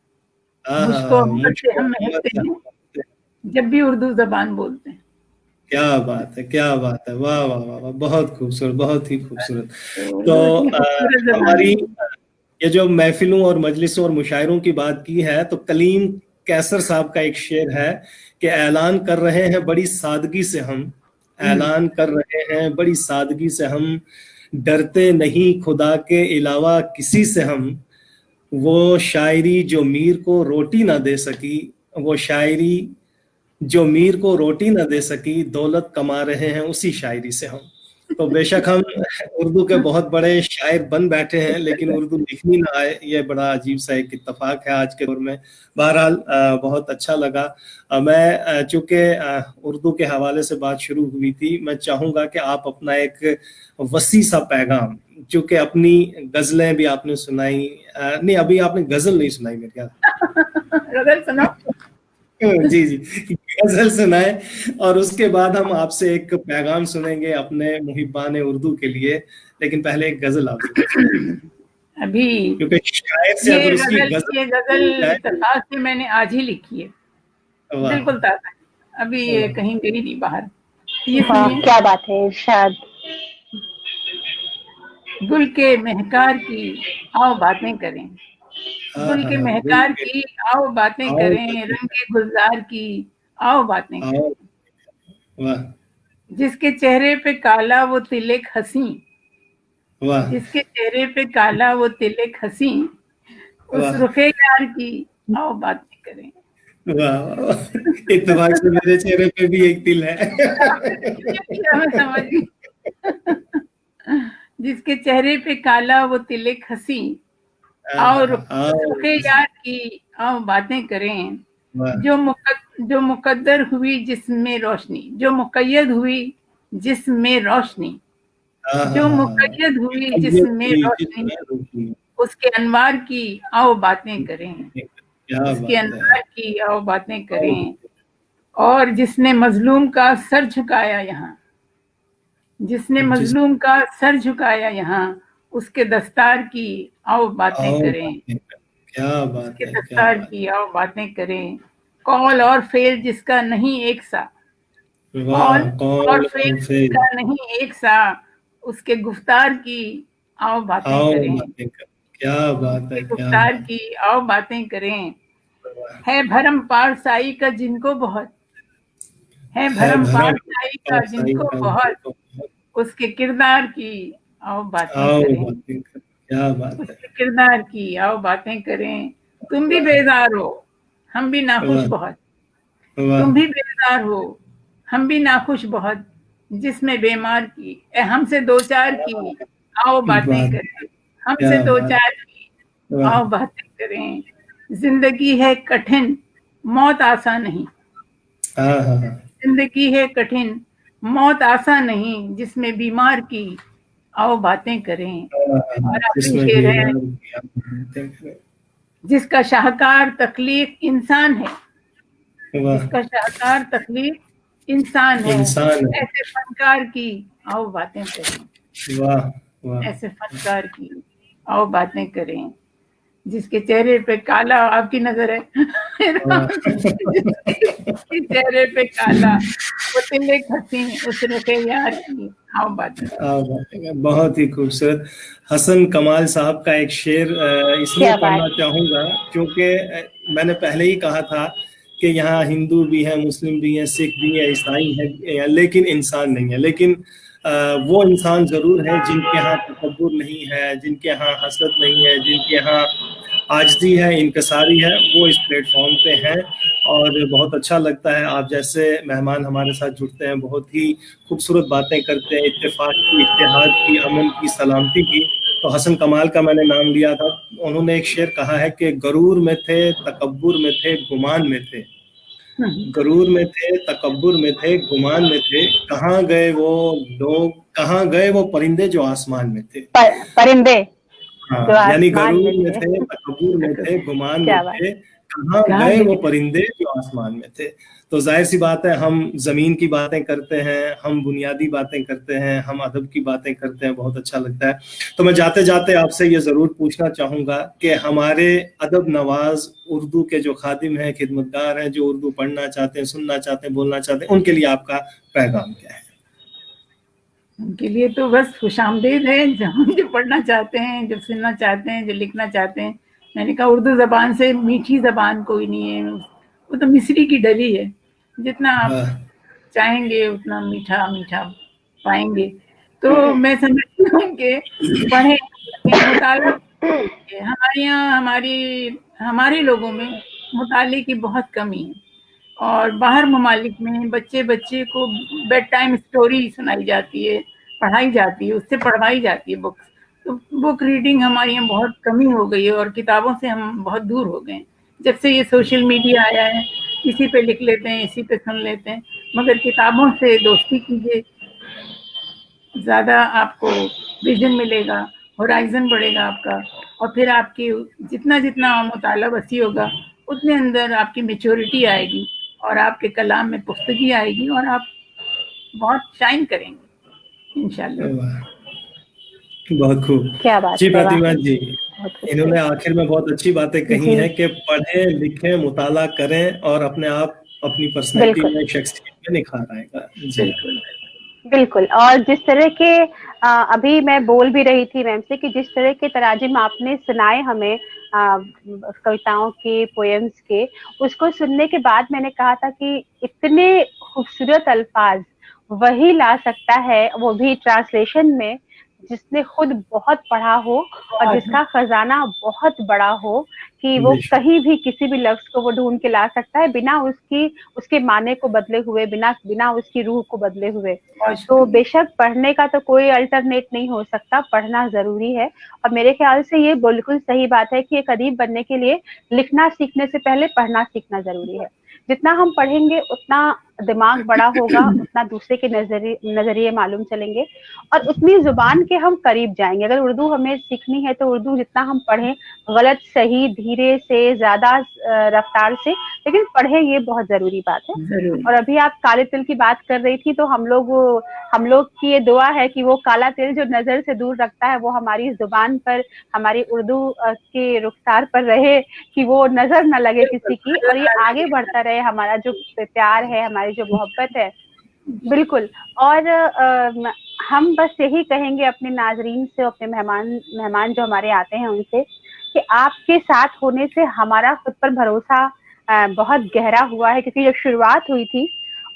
मुझको अंबर से हम महकते हैं, जब भी उर्दू जबान बोलते हैं। क्या बात है, क्या बात है, वाह वाह वाह वाह, बहुत खूबसूरत, बहुत ही खूबसूरत। तो तो उर्दू इतनी खूबसूरत जबान हमारी है। ये जो महफिलों और मजलिसों और मुशायरों की बात की है, तो कलीम कैसर साहब का एक शेर है कि ऐलान कर रहे हैं बड़ी सादगी से हम, ऐलान कर रहे हैं बड़ी सादगी से हम, डरते नहीं खुदा के अलावा किसी से हम, वो शायरी जो मीर को रोटी ना दे सकी, वो शायरी जो मीर को रोटी ना दे सकी, दौलत कमा रहे हैं उसी शायरी से हम। तो बेशक हम उर्दू के बहुत बड़े शायर बन बैठे हैं, लेकिन उर्दू लिखनी ना आए, ये बड़ा अजीब सा एक इत्तेफाक है आज के दौर में। बहरहाल बहुत अच्छा लगा। मैं चूंकि उर्दू के हवाले से बात शुरू हुई थी, मैं चाहूंगा कि आप अपना एक वसी सा पैगाम, चूंकि अपनी गजलें भी आपने सुनाई, नहीं अभी आपने गजल नहीं सुनाई मेरे ख्याल। गजल सुनाओ। जी जी, गजल सुनाए, और उसके बाद हम आपसे एक पैगाम सुनेंगे अपने मुहिब्बान उर्दू के लिए, लेकिन पहले एक गजल आप जरूर सुनाइए, अभी क्योंकि शायर से अगर उसकी ये गजल गजल जाए। इत्तेफाक से मैंने आज ही लिखी है, वाह बिल्कुल ताज़ा है, अभी ये वाह, कहीं गई नहीं बाहर। ये वाह, सुनिए। क्या बात है इरशाद। गुल के महकार की आओ बातें करें, हाँ गुल हाँ के हाँ, महकार की आओ बातें आओ करें, रंग के गुलजार की आओ बातें आओ, करें, वाह जिसके चेहरे पे काला वो तिलक हंसी, वाह जिसके चेहरे पे काला वो तिलक हंसी, उस वाह रुखे यार की आओ बातें करें। वाह, इत्तेफाक से मेरे चेहरे पे भी एक तिल है। मैं समझ गई। जिसके चेहरे पे काला वो तिलक हंसी, आओ आओ, रुखे यार की आओ बातें करें, वाह, जो मुकद्दर हुई जिसमें रोशनी, जो मुकय्यद हुई जिसमें रोशनी, जो मुकय्यद हुई जिसमें रोशनी, उसके अनवार की आओ बातें करें, क्या उसके बात है, अनवार की आओ बातें करें। और जिसने मजलूम का सर झुकाया यहाँ, जिसने जिस मजलूम का सर झुकाया यहाँ, उसके दस्तार की आओ बातें आओ करें, बातें कर, क्या बात उसके है, क्या दस्तार बात, की आओ बातें करें। कौल और फेल जिसका नहीं एक सा, वाह, कौल और कौन फेल फिर, जिसका नहीं एक सा, उसके गुफ्तार की आओ बातें आओ करें, बातें कर, क्या बात है, उसके क्या गुफ्तार बात की आओ बातें करें। है, वाह है भरम पार साई का जिनको बहुत, है है भरम भरम पाठशाही का पाठशाही जिनको का बहुत, जिनको बहुत। उसके किरदार की आओ बातें आओ करें, बातें करें, क्या बात है। उसके किरदार की आओ बातें करें। तुम भी वाह बेजार हो, हम भी नाखुश वाह बहुत, वाह तुम भी बेजार हो, हम भी नाखुश बहुत, जिसमें बेमार की हमसे दो चार की आओ बातें बात, करें, हमसे क्या दो बात, चार की वाह। आओ बातें करें। जिंदगी है कठिन, मौत आसान नहीं, हाँ हाँ हाँ जिंदगी है कठिन, मौत आसान नहीं, जिसमें बीमार की आओ बातें करें। हाँ, हाँ, और आखिरी जिसमें शेर है, बीमार की आप बातें करें। जिसका शाहकार तकलीफ इंसान है, वाह, जिसका शाहकार तकलीफ इंसान है, इंसान है। ऐसे फनकार की आओ बातें करें, वाह वाह ऐसे फनकार की आओ बातें करें। जिसके चेहरे पे काला, आपकी नजर है वाह। जिसके चेहरे पे काला, वो तिलक हंसी उस रखे यार की आओ बातें करें। क्या बात है, बहुत ही खूबसूरत। हसन कमाल साहब का एक शेर इसलिए क्या बात। पढ़ना चाहूंगा क्योंकि मैंने पहले ही कहा था कि यहाँ हिंदू भी है, मुस्लिम भी है, सिख भी है, ईसाई है, लेकिन इंसान नहीं है। लेकिन वो इंसान जरूर है जिनके यहाँ तकब्बुर नहीं है, जिनके यहाँ हसद नहीं है, जिनके यहाँ आजिज़ी है, इनकसारी है, वो इस प्लेटफॉर्म पे हैं। और बहुत अच्छा लगता है आप जैसे मेहमान हमारे साथ जुड़ते हैं, बहुत ही खूबसूरत बातें करते हैं, इत्तेफाक की, इत्तेहाद की, अमन की, सलामती की। तो हसन कमाल का मैंने नाम लिया था, उन्होंने एक शेर कहा है कि गरूर में थे, तकब्बुर में थे, गुमान में थे। गरूर में थे, तकब्बुर में थे, गुमान में थे, कहाँ गए वो लोग, कहाँ गए वो परिंदे जो आसमान में थे। परिंदे जो हाँ, यानी आसमान गरूर में में थे। थे, तकब्बुर में थे, गुमान में क्या बात। थे, कहाँ कहाँ गए वो गए, परिंदे जो आसमान में थे। तो जाहिर सी बात है, हम जमीन की बातें करते हैं, हम बुनियादी बातें करते हैं, हम अदब की बातें करते हैं, बहुत अच्छा लगता है। तो मैं जाते जाते आपसे ये जरूर पूछना चाहूंगा कि हमारे अदब नवाज उर्दू के जो खादिम हैं, खिदमतगार हैं, जो उर्दू पढ़ना चाहते हैं, सुनना चाहते हैं, बोलना चाहते हैं, उनके लिए आपका पैगाम क्या है? उनके लिए तो बस खुशामदीद है, जो पढ़ना चाहते हैं, जो सुनना चाहते हैं, जो लिखना चाहते हैं। मैंने कहा उर्दू जबान से मीठी जबान कोई नहीं है, वो तो मिस्री की डली है, जितना आप वाह चाहेंगे उतना मीठा मीठा पाएंगे। तो मैं समझती हूँ कि पढ़ें, मुताला करें। हमारे यहाँ हमारे लोगों में मुताले की बहुत कमी है, और बाहर ममालिक में बच्चे बच्चे को बेड टाइम स्टोरी सुनाई जाती है, पढ़ाई जाती है, उससे पढ़वाई जाती है बुक्स। तो बुक रीडिंग हमारे यहाँ बहुत कमी हो गई है, और किताबों से हम बहुत दूर हो गए हैं। जब से ये सोशल मीडिया आया है, इसी पे लिख लेते हैं, इसी पे सुन लेते हैं। मगर किताबों से दोस्ती कीजिए, ज़्यादा आपको विजन मिलेगा, होराइजन बढ़ेगा आपका, और फिर आपकी जितना जितना मुताला वसी होगा, उतने अंदर आपकी मेच्योरिटी आएगी, और आपके कलाम में पुख्तगी आएगी, और आप बहुत शाइन करेंगे इंशाल्लाह। वाह, बहुत खूब। क्या बात जी है, वाह। प्रतिमा जी, बहुत इन्होंने खूबसूरत। आखिर में बहुत अच्छी बातें कही जी हैं कि पढ़ें, लिखें, मुताला करें और अपने आप अपनी पर्सनैलिटी बिल्कुल में, शख्सियत में निखार आएगा। जी बिल्कुल। बिल्कुल। और जिस तरह के अभी मैं बोल भी रही थी मैम से कि जिस तरह के तराजिम आपने सुनाए हमें कविताओं के, पोएम्स के, उसको सुनने के बाद मैंने कहा था कि इतने खूबसूरत अल्फाज वही ला सकता है, वो भी ट्रांसलेशन में, जिसने खुद बहुत पढ़ा हो और जिसका खजाना बहुत बड़ा हो, कि वो बेशक, कहीं भी किसी भी लफ्ज को वो ढूंढ के ला सकता है, बिना उसकी उसके माने को बदले हुए, बिना बिना उसकी रूह को बदले हुए। बहुत तो शुक्रिया। बेशक पढ़ने का तो कोई अल्टरनेट नहीं हो सकता, पढ़ना जरूरी है। और मेरे ख्याल से ये बिल्कुल सही बात है कि एक अदीब बनने के लिए लिखना सीखने से पहले पढ़ना सीखना जरूरी है। जितना हम पढ़ेंगे उतना दिमाग बड़ा होगा, उतना दूसरे के नजरिए मालूम चलेंगे, और उतनी जुबान के हम करीब जाएंगे। अगर उर्दू हमें सीखनी है तो उर्दू जितना हम पढ़ें, गलत सही, धीरे से, ज्यादा रफ्तार से, लेकिन पढ़ें, ये बहुत जरूरी बात है। जरूर। और अभी आप काले तिल की बात कर रही थी, तो हम लोग की ये दुआ है कि वो काला तिल जो नजर से दूर रखता है, वो हमारी जुबान पर, हमारी उर्दू के रुखसार पर रहे, कि वो नजर न लगे किसी की, और ये आगे बढ़ता रहे, हमारा जो प्यार है, हमारी जो मोहब्बत है। बिल्कुल। और हम बस यही कहेंगे अपने नाजरीन से, अपने मेहमान जो हमारे आते हैं उनसे, कि आपके साथ होने से हमारा खुद पर भरोसा बहुत गहरा हुआ है, क्योंकि जब शुरुआत हुई थी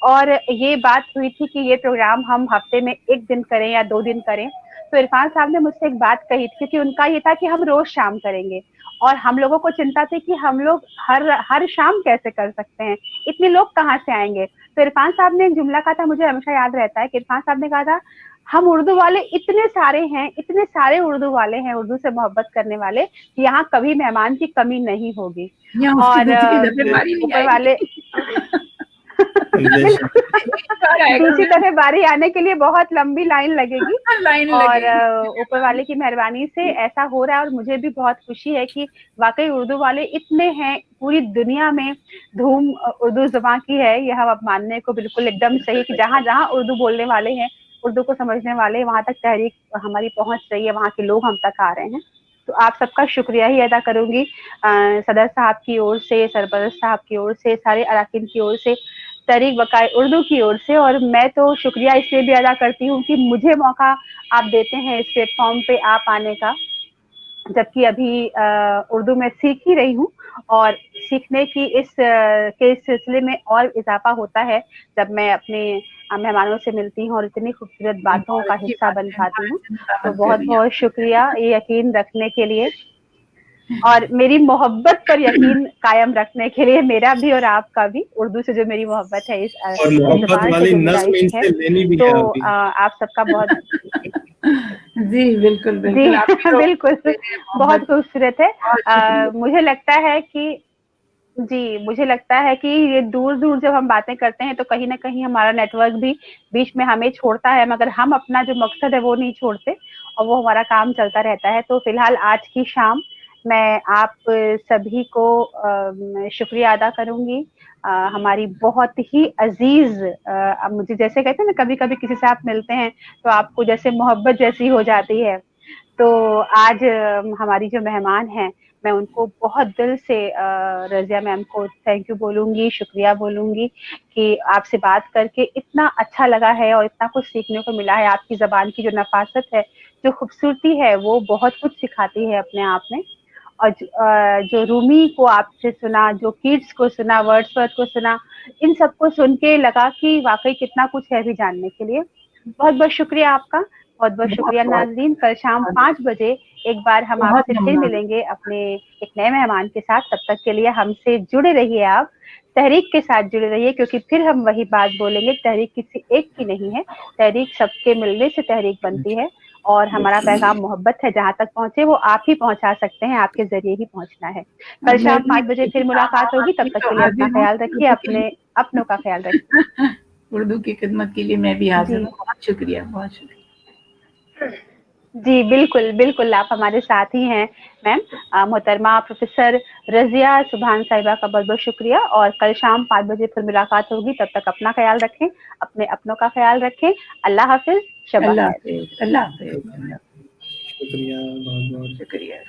और ये बात हुई थी कि ये प्रोग्राम हम हफ्ते में 1 दिन करें या 2 दिन करें, तो इरफान साहब ने मुझसे एक बात कही थी, क्योंकि उनका ये था कि हम रोज शाम करेंगे, और हम लोगों को चिंता थी कि हम लोग हर शाम कैसे कर सकते हैं, इतने लोग कहाँ से आएंगे। तो इरफान साहब ने एक जुमला कहा था, मुझे हमेशा याद रहता है कि इरफान साहब ने कहा था, हम उर्दू वाले इतने सारे हैं, इतने सारे उर्दू वाले हैं, उर्दू से मोहब्बत करने वाले, यहाँ कभी मेहमान की कमी नहीं होगी। और ऊपर वाले दूसरी दफे बारी आने के लिए बहुत लंबी लाइन लगेगी, और ऊपर वाले की मेहरबानी से ऐसा हो रहा है। और मुझे भी बहुत खुशी है कि वाकई उर्दू वाले इतने हैं, पूरी दुनिया में धूम उर्दू जुबान की है, यह हम अब मानने को बिल्कुल एकदम सही कि जहाँ जहाँ उर्दू बोलने वाले हैं, उर्दू को समझने वाले, वहां तक तहरीक हमारी पहुंच रही है, वहाँ के लोग हम तक आ रहे हैं। तो आप सबका शुक्रिया ही अदा करूंगी, सदर साहब की ओर से, सरपरस्त साहब की ओर से, सारे अरकान की ओर से, तहरीक बकाए उर्दू की ओर से। और मैं तो शुक्रिया इसलिए भी अदा करती हूँ कि मुझे मौका आप देते हैं इस प्लेटफॉर्म पे आप आने का, जबकि अभी उर्दू में सीख ही रही हूँ, और सीखने की के सिलसिले में और इजाफा होता है जब मैं अपने मेहमानों से मिलती हूँ और इतनी खूबसूरत बातों का हिस्सा बन पाती हूँ। तो बहुत बहुत शुक्रिया ये यकीन रखने के लिए, और मेरी मोहब्बत पर यकीन कायम रखने के लिए, मेरा भी और आपका भी, उर्दू से जो मेरी मोहब्बत है, इस मोहब्बत वाली नस्म इनसे लेनी भी तो है आप सबका बहुत जी बिल्कुल बिल्कुल, जी बिल्कुल, बहुत खूबसूरत है। मुझे लगता है कि मुझे लगता है कि ये दूर दूर जब हम बातें करते हैं तो कहीं ना कहीं हमारा नेटवर्क भी बीच में हमें छोड़ता है, मगर हम अपना जो मकसद है वो नहीं छोड़ते, और वो हमारा काम चलता रहता है। तो फिलहाल आज की शाम मैं आप सभी को शुक्रिया अदा करूंगी, हमारी बहुत ही अजीज, मुझे जैसे कहते हैं ना, कभी कभी किसी से आप मिलते हैं तो आपको जैसे मोहब्बत जैसी हो जाती है। तो आज हमारी जो मेहमान हैं, मैं उनको बहुत दिल से रज़िया मैम को थैंक यू बोलूंगी, शुक्रिया बोलूंगी कि आपसे बात करके इतना अच्छा लगा है और इतना कुछ सीखने को मिला है। आपकी ज़बान की जो नफासत है, जो खूबसूरती है, वो बहुत कुछ सिखाती है अपने आप में। और जो रूमी को आपसे सुना, जो कीट्स को सुना, वर्ड्सवर्थ को सुना, इन सबको सुन के लगा कि वाकई कितना कुछ है भी जानने के लिए। बहुत बहुत शुक्रिया आपका, बहुत बहुत शुक्रिया नाज़रीन। कल शाम 5 बजे एक बार हम आपसे फिर मिलेंगे अपने एक नए मेहमान के साथ। तब तक के लिए हमसे जुड़े रहिए, आप तहरीक के साथ जुड़े रहिए, क्योंकि फिर हम वही बात बोलेंगे, तहरीक किसी एक की नहीं है, तहरीक सबके मिलने से तहरीक बनती है, और हमारा पैगाम मोहब्बत है, जहां तक पहुंचे वो आप ही पहुंचा सकते हैं, आपके जरिए ही पहुंचना है। कल शाम 5 बजे फिर मुलाकात होगी, तब तक के लिए अपना ख्याल रखिए, अपने अपनों का ख्याल रखिए। उर्दू की खिदमत के लिए मैं भी हाजिर हूँ। बहुत शुक्रिया, बहुत शुक्रिया। जी बिल्कुल बिल्कुल, आप हमारे साथ ही हैं मैम। मोहतरमा प्रोफेसर रज़िया सुभान साहिबा का बहुत बहुत शुक्रिया, और कल शाम 5 बजे फिर मुलाकात होगी। तब तक अपना ख्याल रखें, अपने अपनों का ख्याल रखें। अल्लाह हाफिज, शबा खैर। अल्लाह हाफिज, अल्लाह हाफिज, शुक्रिया, बहुत बहुत शुक्रिया।